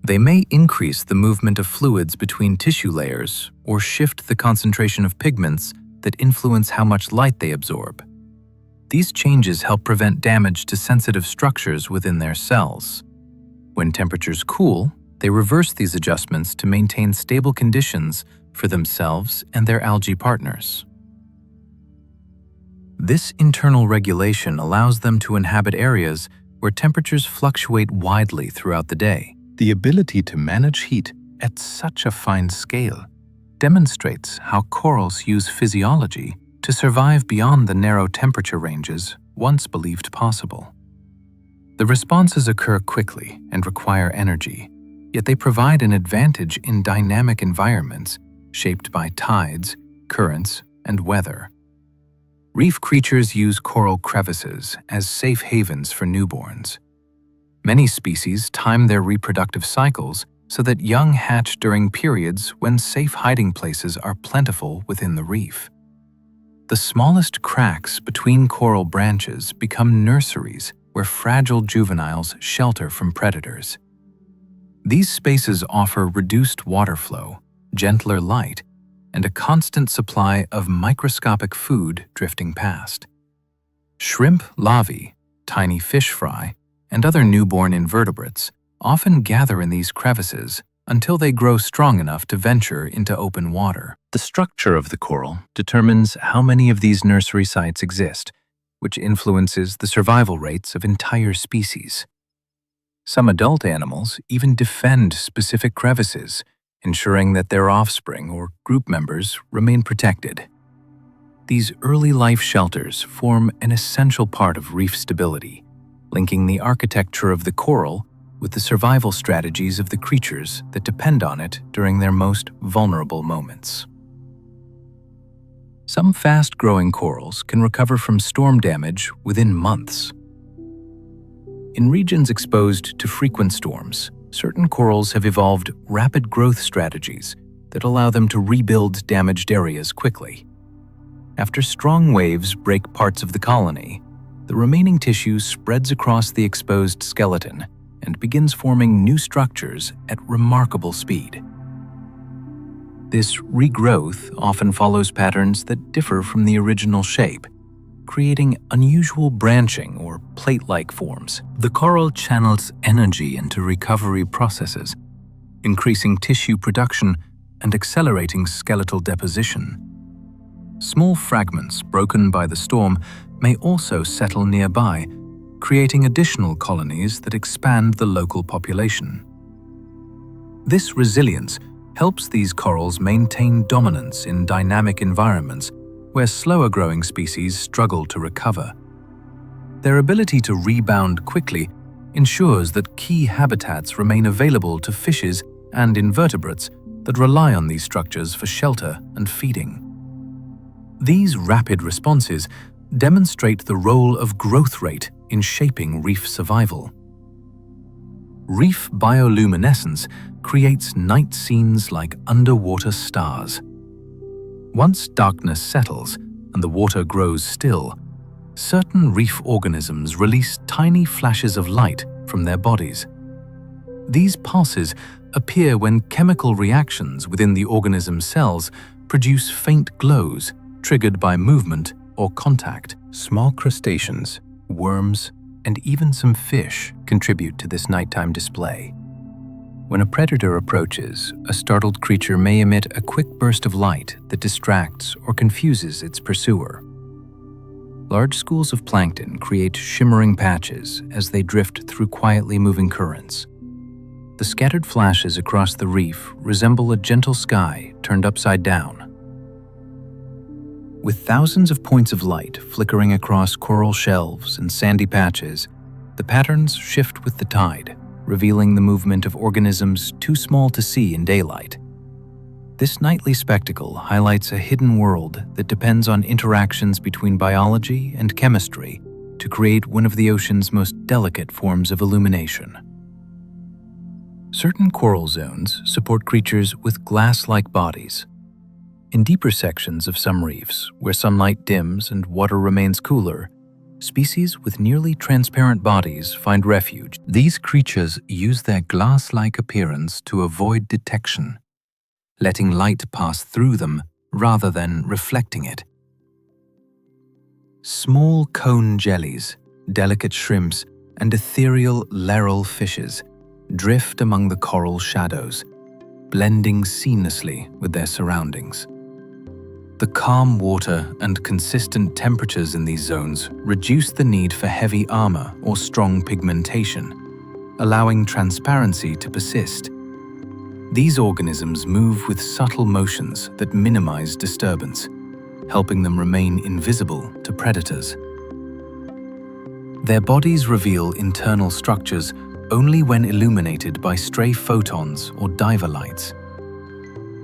They may increase the movement of fluids between tissue layers or shift the concentration of pigments that influence how much light they absorb. These changes help prevent damage to sensitive structures within their cells. When temperatures cool, they reverse these adjustments to maintain stable conditions for themselves and their algae partners. This internal regulation allows them to inhabit areas where temperatures fluctuate widely throughout the day. The ability to manage heat at such a fine scale demonstrates how corals use physiology to survive beyond the narrow temperature ranges once believed possible. The responses occur quickly and require energy, yet they provide an advantage in dynamic environments shaped by tides, currents, and weather. Reef creatures use coral crevices as safe havens for newborns. Many species time their reproductive cycles so that young hatch during periods when safe hiding places are plentiful within the reef. The smallest cracks between coral branches become nurseries where fragile juveniles shelter from predators. These spaces offer reduced water flow, gentler light, and a constant supply of microscopic food drifting past. Shrimp larvae, tiny fish fry, and other newborn invertebrates often gather in these crevices until they grow strong enough to venture into open water. The structure of the coral determines how many of these nursery sites exist, which influences the survival rates of entire species. Some adult animals even defend specific crevices, ensuring that their offspring or group members remain protected. These early life shelters form an essential part of reef stability, linking the architecture of the coral with the survival strategies of the creatures that depend on it during their most vulnerable moments. Some fast-growing corals can recover from storm damage within months. In regions exposed to frequent storms, certain corals have evolved rapid growth strategies that allow them to rebuild damaged areas quickly. After strong waves break parts of the colony, the remaining tissue spreads across the exposed skeleton and begins forming new structures at remarkable speed. This regrowth often follows patterns that differ from the original shape, creating unusual branching or plate-like forms. The coral channels energy into recovery processes, increasing tissue production and accelerating skeletal deposition. Small fragments broken by the storm may also settle nearby, creating additional colonies that expand the local population. This resilience helps these corals maintain dominance in dynamic environments where slower-growing species struggle to recover. Their ability to rebound quickly ensures that key habitats remain available to fishes and invertebrates that rely on these structures for shelter and feeding. These rapid responses demonstrate the role of growth rate in shaping reef survival. Reef bioluminescence creates night scenes like underwater stars. Once darkness settles and the water grows still, certain reef organisms release tiny flashes of light from their bodies. These pulses appear when chemical reactions within the organism's cells produce faint glows triggered by movement or contact. Small crustaceans, worms, and even some fish contribute to this nighttime display. When a predator approaches, a startled creature may emit a quick burst of light that distracts or confuses its pursuer. Large schools of plankton create shimmering patches as they drift through quietly moving currents. The scattered flashes across the reef resemble a gentle sky turned upside down. With thousands of points of light flickering across coral shelves and sandy patches, the patterns shift with the tide, revealing the movement of organisms too small to see in daylight. This nightly spectacle highlights a hidden world that depends on interactions between biology and chemistry to create one of the ocean's most delicate forms of illumination. Certain coral zones support creatures with glass-like bodies. In deeper sections of some reefs, where sunlight dims and water remains cooler, species with nearly transparent bodies find refuge. These creatures use their glass-like appearance to avoid detection, letting light pass through them rather than reflecting it. Small cone jellies, delicate shrimps, and ethereal laryl fishes drift among the coral shadows, blending seamlessly with their surroundings. The calm water and consistent temperatures in these zones reduce the need for heavy armor or strong pigmentation, allowing transparency to persist. These organisms move with subtle motions that minimize disturbance, helping them remain invisible to predators. Their bodies reveal internal structures only when illuminated by stray photons or diver lights.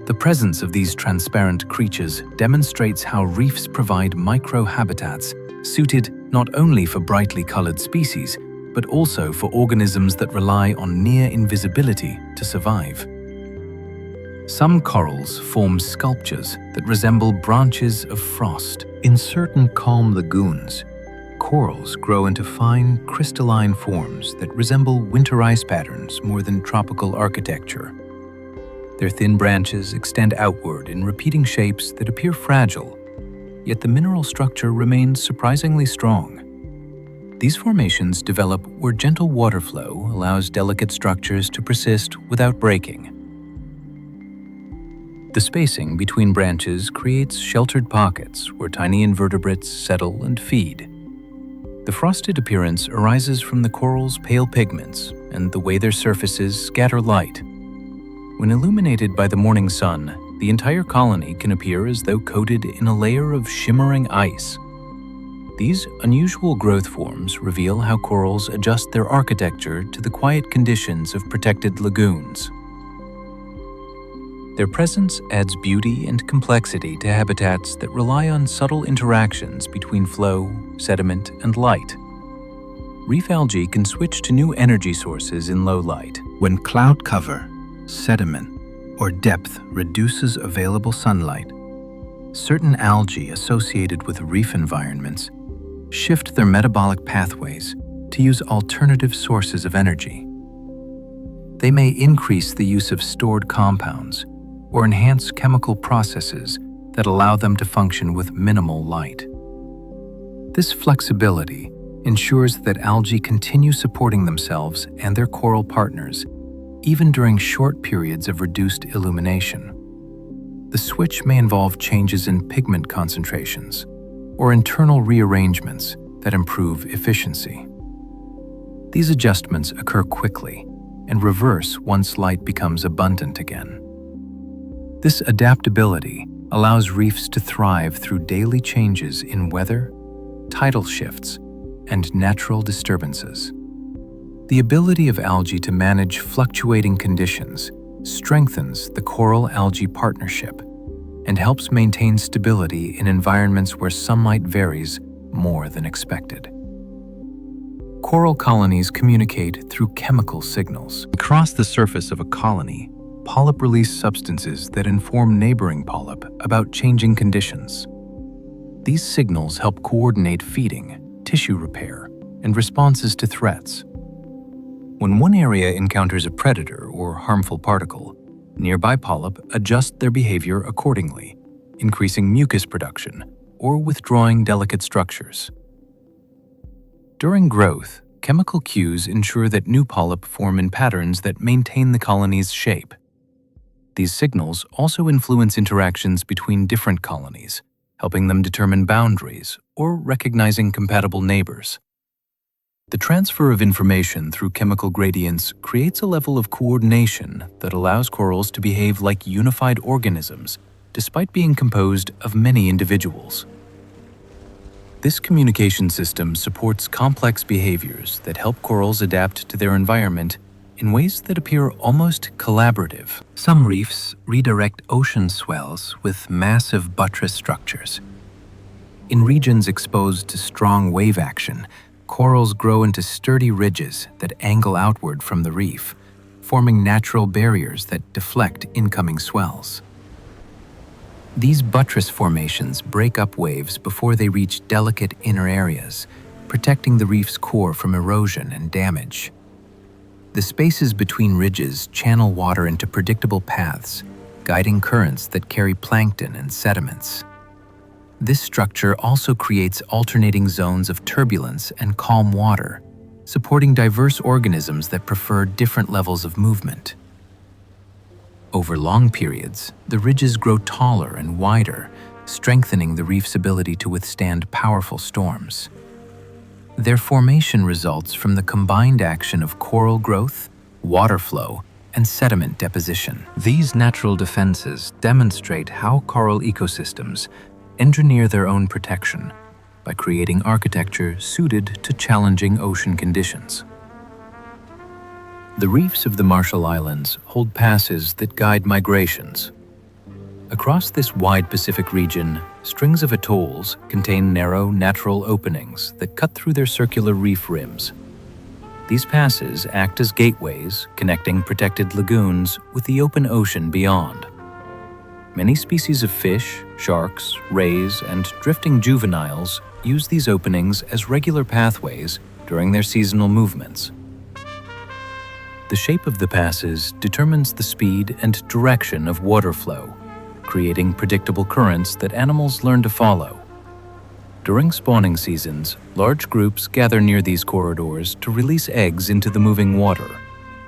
The presence of these transparent creatures demonstrates how reefs provide micro-habitats suited not only for brightly colored species, but also for organisms that rely on near invisibility to survive. Some corals form sculptures that resemble branches of frost. In certain calm lagoons, corals grow into fine, crystalline forms that resemble winter ice patterns more than tropical architecture. Their thin branches extend outward in repeating shapes that appear fragile, yet the mineral structure remains surprisingly strong. These formations develop where gentle water flow allows delicate structures to persist without breaking. The spacing between branches creates sheltered pockets where tiny invertebrates settle and feed. The frosted appearance arises from the coral's pale pigments and the way their surfaces scatter light. When illuminated by the morning sun, the entire colony can appear as though coated in a layer of shimmering ice. These unusual growth forms reveal how corals adjust their architecture to the quiet conditions of protected lagoons. Their presence adds beauty and complexity to habitats that rely on subtle interactions between flow, sediment, and light. Reef algae can switch to new energy sources in low light. When cloud cover, sediment, or depth reduces available sunlight, certain algae associated with reef environments shift their metabolic pathways to use alternative sources of energy. They may increase the use of stored compounds or enhance chemical processes that allow them to function with minimal light. This flexibility ensures that algae continue supporting themselves and their coral partners even during short periods of reduced illumination. The switch may involve changes in pigment concentrations or internal rearrangements that improve efficiency. These adjustments occur quickly and reverse once light becomes abundant again. This adaptability allows reefs to thrive through daily changes in weather, tidal shifts, and natural disturbances. The ability of algae to manage fluctuating conditions strengthens the coral-algae partnership and helps maintain stability in environments where sunlight varies more than expected. Coral colonies communicate through chemical signals. Across the surface of a colony, polyp release substances that inform neighboring polyp about changing conditions. These signals help coordinate feeding, tissue repair, and responses to threats. When one area encounters a predator or harmful particle, nearby polyp adjust their behavior accordingly, increasing mucus production or withdrawing delicate structures. During growth, chemical cues ensure that new polyp form in patterns that maintain the colony's shape. These signals also influence interactions between different colonies, helping them determine boundaries or recognizing compatible neighbors. The transfer of information through chemical gradients creates a level of coordination that allows corals to behave like unified organisms, despite being composed of many individuals. This communication system supports complex behaviors that help corals adapt to their environment in ways that appear almost collaborative. Some reefs redirect ocean swells with massive buttress structures. In regions exposed to strong wave action, corals grow into sturdy ridges that angle outward from the reef, forming natural barriers that deflect incoming swells. These buttress formations break up waves before they reach delicate inner areas, protecting the reef's core from erosion and damage. The spaces between ridges channel water into predictable paths, guiding currents that carry plankton and sediments. This structure also creates alternating zones of turbulence and calm water, supporting diverse organisms that prefer different levels of movement. Over long periods, the ridges grow taller and wider, strengthening the reef's ability to withstand powerful storms. Their formation results from the combined action of coral growth, water flow, and sediment deposition. These natural defenses demonstrate how coral ecosystems engineer their own protection by creating architecture suited to challenging ocean conditions. The reefs of the Marshall Islands hold passes that guide migrations. Across this wide Pacific region, strings of atolls contain narrow, natural openings that cut through their circular reef rims. These passes act as gateways connecting protected lagoons with the open ocean beyond. Many species of fish, sharks, rays, and drifting juveniles use these openings as regular pathways during their seasonal movements. The shape of the passes determines the speed and direction of water flow, creating predictable currents that animals learn to follow. During spawning seasons, large groups gather near these corridors to release eggs into the moving water,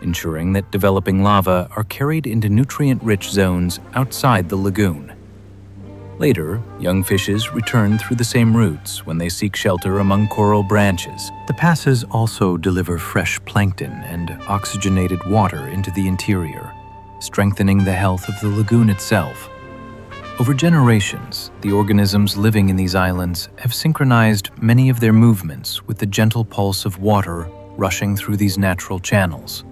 ensuring that developing lava are carried into nutrient-rich zones outside the lagoon. Later, young fishes return through the same routes when they seek shelter among coral branches. The passes also deliver fresh plankton and oxygenated water into the interior, strengthening the health of the lagoon itself. Over generations, the organisms living in these islands have synchronized many of their movements with the gentle pulse of water rushing through these natural channels.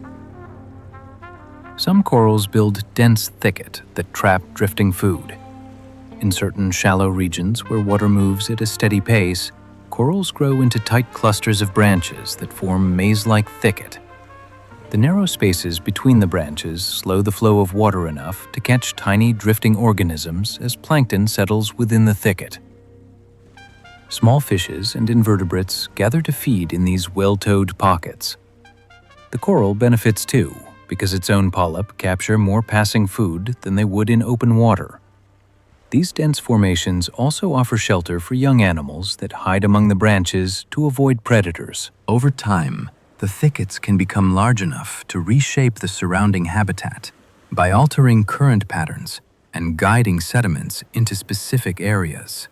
Some corals build dense thicket that trap drifting food. In certain shallow regions where water moves at a steady pace, corals grow into tight clusters of branches that form maze-like thicket. The narrow spaces between the branches slow the flow of water enough to catch tiny drifting organisms as plankton settles within the thicket. Small fishes and invertebrates gather to feed in these well-towed pockets. The coral benefits too, because its own polyp capture more passing food than they would in open water. These dense formations also offer shelter for young animals that hide among the branches to avoid predators. Over time, the thickets can become large enough to reshape the surrounding habitat by altering current patterns and guiding sediments into specific areas.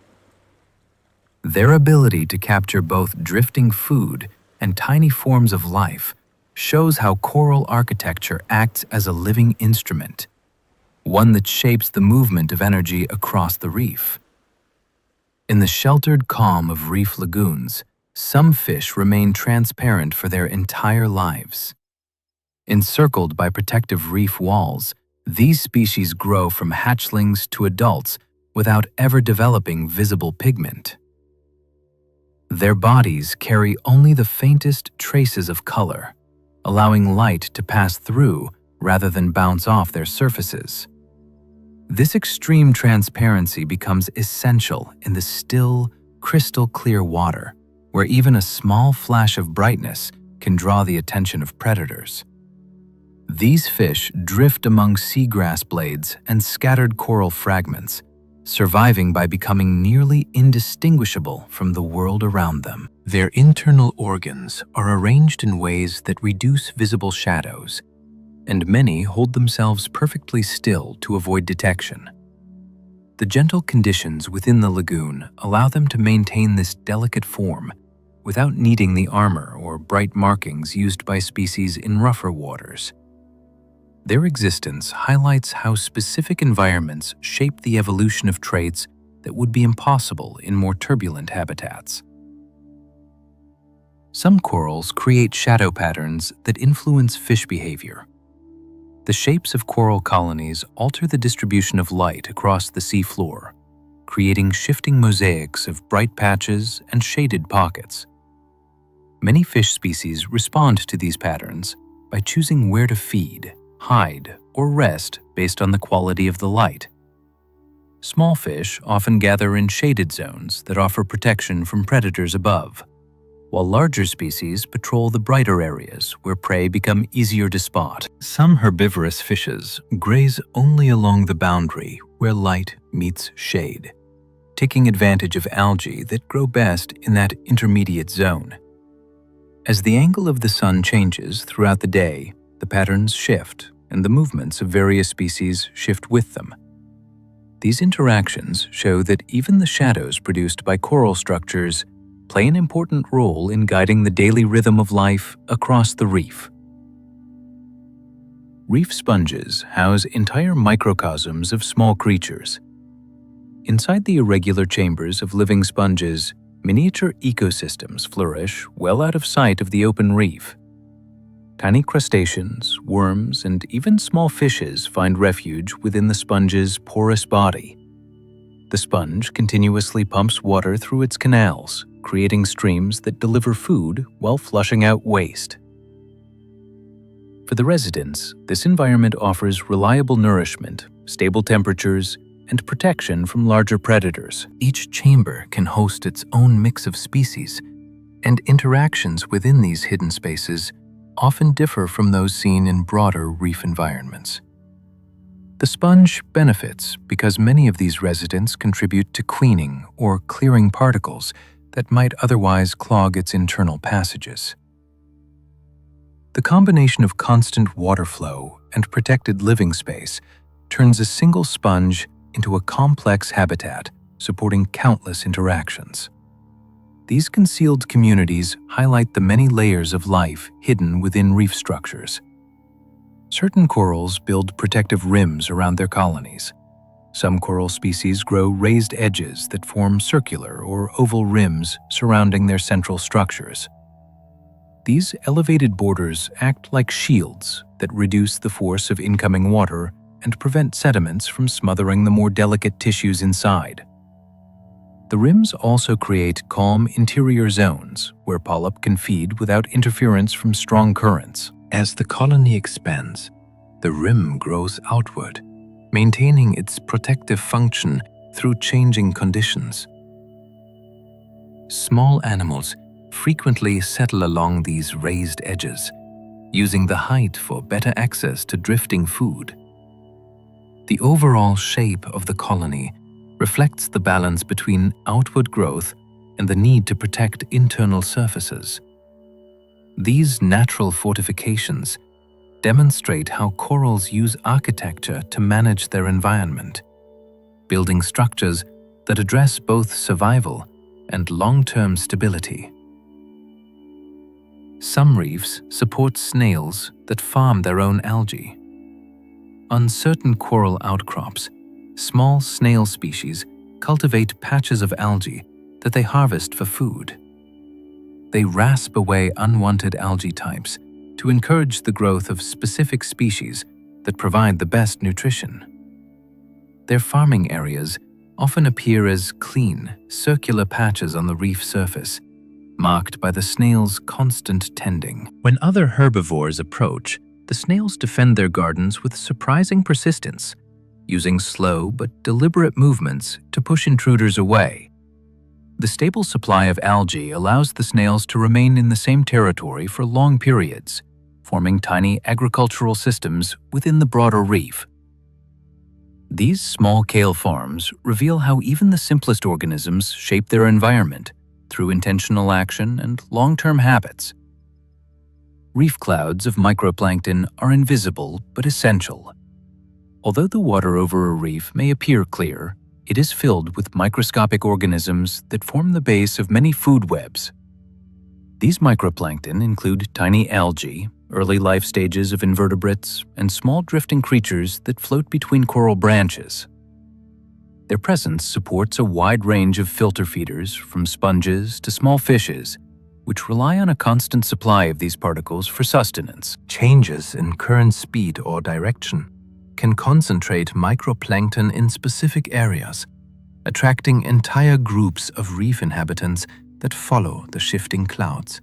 Their ability to capture both drifting food and tiny forms of life shows how coral architecture acts as a living instrument, one that shapes the movement of energy across the reef. In the sheltered calm of reef lagoons, some fish remain transparent for their entire lives. Encircled by protective reef walls, these species grow from hatchlings to adults without ever developing visible pigment. Their bodies carry only the faintest traces of color, allowing light to pass through rather than bounce off their surfaces. This extreme transparency becomes essential in the still, crystal-clear water, where even a small flash of brightness can draw the attention of predators. These fish drift among seagrass blades and scattered coral fragments, surviving by becoming nearly indistinguishable from the world around them. Their internal organs are arranged in ways that reduce visible shadows, and many hold themselves perfectly still to avoid detection. The gentle conditions within the lagoon allow them to maintain this delicate form without needing the armor or bright markings used by species in rougher waters. Their existence highlights how specific environments shape the evolution of traits that would be impossible in more turbulent habitats. Some corals create shadow patterns that influence fish behavior. The shapes of coral colonies alter the distribution of light across the seafloor, creating shifting mosaics of bright patches and shaded pockets. Many fish species respond to these patterns by choosing where to feed, hide, or rest based on the quality of the light. Small fish often gather in shaded zones that offer protection from predators above, while larger species patrol the brighter areas where prey become easier to spot. Some herbivorous fishes graze only along the boundary where light meets shade, taking advantage of algae that grow best in that intermediate zone. As the angle of the sun changes throughout the day, the patterns shift and the movements of various species shift with them. These interactions show that even the shadows produced by coral structures play an important role in guiding the daily rhythm of life across the reef. Reef sponges house entire microcosms of small creatures. Inside the irregular chambers of living sponges, miniature ecosystems flourish well out of sight of the open reef. Tiny crustaceans, worms, and even small fishes find refuge within the sponge's porous body. The sponge continuously pumps water through its canals, creating streams that deliver food while flushing out waste. For the residents, this environment offers reliable nourishment, stable temperatures, and protection from larger predators. Each chamber can host its own mix of species, and interactions within these hidden spaces often differ from those seen in broader reef environments. The sponge benefits because many of these residents contribute to cleaning or clearing particles that might otherwise clog its internal passages. The combination of constant water flow and protected living space turns a single sponge into a complex habitat supporting countless interactions. These concealed communities highlight the many layers of life hidden within reef structures. Certain corals build protective rims around their colonies. Some coral species grow raised edges that form circular or oval rims surrounding their central structures. These elevated borders act like shields that reduce the force of incoming water and prevent sediments from smothering the more delicate tissues inside. The rims also create calm interior zones where polyp can feed without interference from strong currents. As the colony expands, the rim grows outward, maintaining its protective function through changing conditions. Small animals frequently settle along these raised edges, using the height for better access to drifting food. The overall shape of the colony reflects the balance between outward growth and the need to protect internal surfaces. These natural fortifications demonstrate how corals use architecture to manage their environment, building structures that address both survival and long-term stability. Some reefs support snails that farm their own algae. On certain coral outcrops, small snail species cultivate patches of algae that they harvest for food. They rasp away unwanted algae types to encourage the growth of specific species that provide the best nutrition. Their farming areas often appear as clean, circular patches on the reef surface, marked by the snails' constant tending. When other herbivores approach, the snails defend their gardens with surprising persistence, using slow but deliberate movements to push intruders away. The stable supply of algae allows the snails to remain in the same territory for long periods, forming tiny agricultural systems within the broader reef. These small scale farms reveal how even the simplest organisms shape their environment through intentional action and long-term habits. Reef clouds of microplankton are invisible but essential. Although the water over a reef may appear clear, it is filled with microscopic organisms that form the base of many food webs. These microplankton include tiny algae, early life stages of invertebrates, and small drifting creatures that float between coral branches. Their presence supports a wide range of filter feeders, from sponges to small fishes, which rely on a constant supply of these particles for sustenance. Changes in current speed or direction can concentrate microplankton in specific areas, attracting entire groups of reef inhabitants that follow the shifting clouds.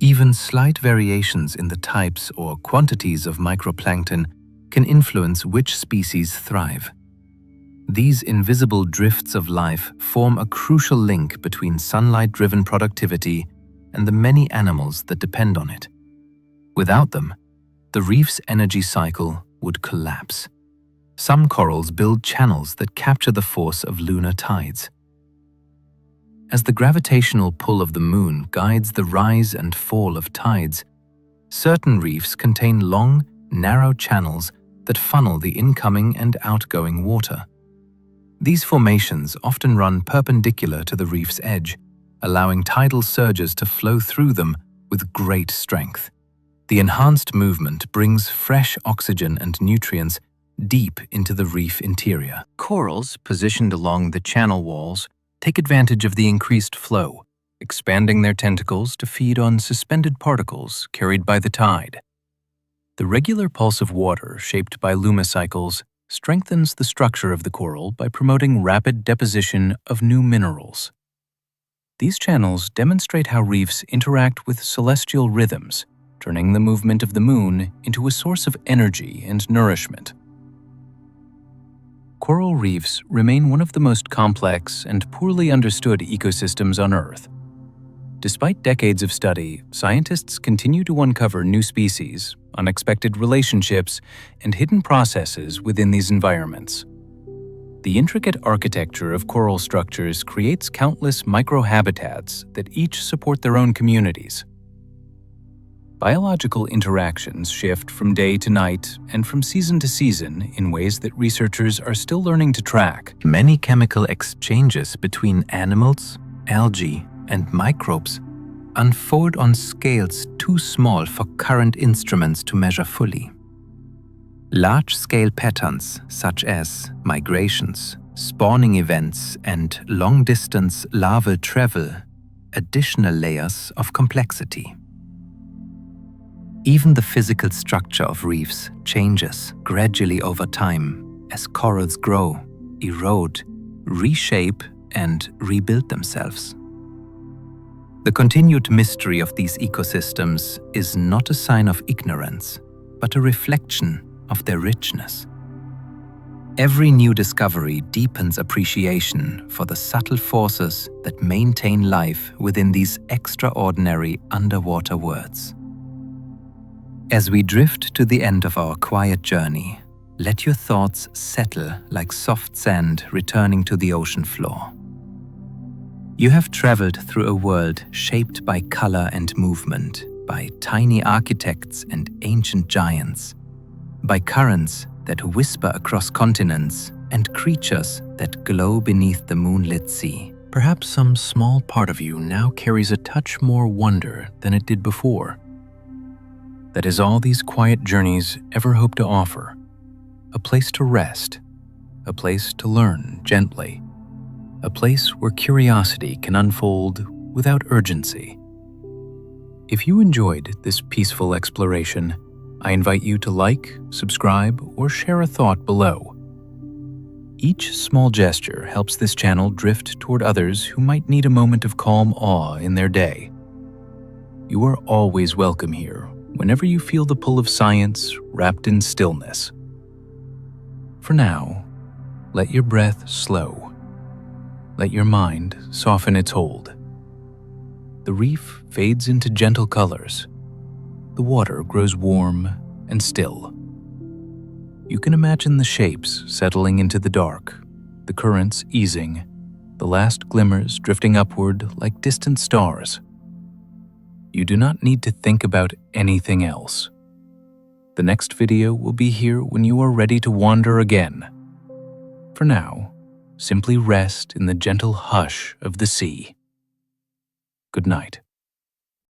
Even slight variations in the types or quantities of microplankton can influence which species thrive. These invisible drifts of life form a crucial link between sunlight-driven productivity and the many animals that depend on it. Without them, the reef's energy cycle would collapse. Some corals build channels that capture the force of lunar tides. As the gravitational pull of the moon guides the rise and fall of tides, certain reefs contain long, narrow channels that funnel the incoming and outgoing water. These formations often run perpendicular to the reef's edge, allowing tidal surges to flow through them with great strength. The enhanced movement brings fresh oxygen and nutrients deep into the reef interior. Corals positioned along the channel walls take advantage of the increased flow, expanding their tentacles to feed on suspended particles carried by the tide. The regular pulse of water shaped by lumicycles strengthens the structure of the coral by promoting rapid deposition of new minerals. These channels demonstrate how reefs interact with celestial rhythms, turning the movement of the moon into a source of energy and nourishment. Coral reefs remain one of the most complex and poorly understood ecosystems on Earth. Despite decades of study, scientists continue to uncover new species, unexpected relationships, and hidden processes within these environments. The intricate architecture of coral structures creates countless microhabitats that each support their own communities. Biological interactions shift from day to night and from season to season in ways that researchers are still learning to track. Many chemical exchanges between animals, algae, and microbes unfold on scales too small for current instruments to measure fully. Large-scale patterns such as migrations, spawning events, and long-distance larval travel add additional layers of complexity. Even the physical structure of reefs changes gradually over time as corals grow, erode, reshape, and rebuild themselves. The continued mystery of these ecosystems is not a sign of ignorance, but a reflection of their richness. Every new discovery deepens appreciation for the subtle forces that maintain life within these extraordinary underwater worlds. As we drift to the end of our quiet journey, let your thoughts settle like soft sand returning to the ocean floor. You have traveled through a world shaped by color and movement, by tiny architects and ancient giants, by currents that whisper across continents and creatures that glow beneath the moonlit sea. Perhaps some small part of you now carries a touch more wonder than it did before. That is all these quiet journeys ever hope to offer. A place to rest, a place to learn gently, a place where curiosity can unfold without urgency. If you enjoyed this peaceful exploration, I invite you to like, subscribe, or share a thought below. Each small gesture helps this channel drift toward others who might need a moment of calm awe in their day. You are always welcome here, whenever you feel the pull of science wrapped in stillness. For now, let your breath slow. Let your mind soften its hold. The reef fades into gentle colors. The water grows warm and still. You can imagine the shapes settling into the dark, the currents easing, the last glimmers drifting upward like distant stars. You do not need to think about anything else. The next video will be here when you are ready to wander again. For now, simply rest in the gentle hush of the sea. Good night.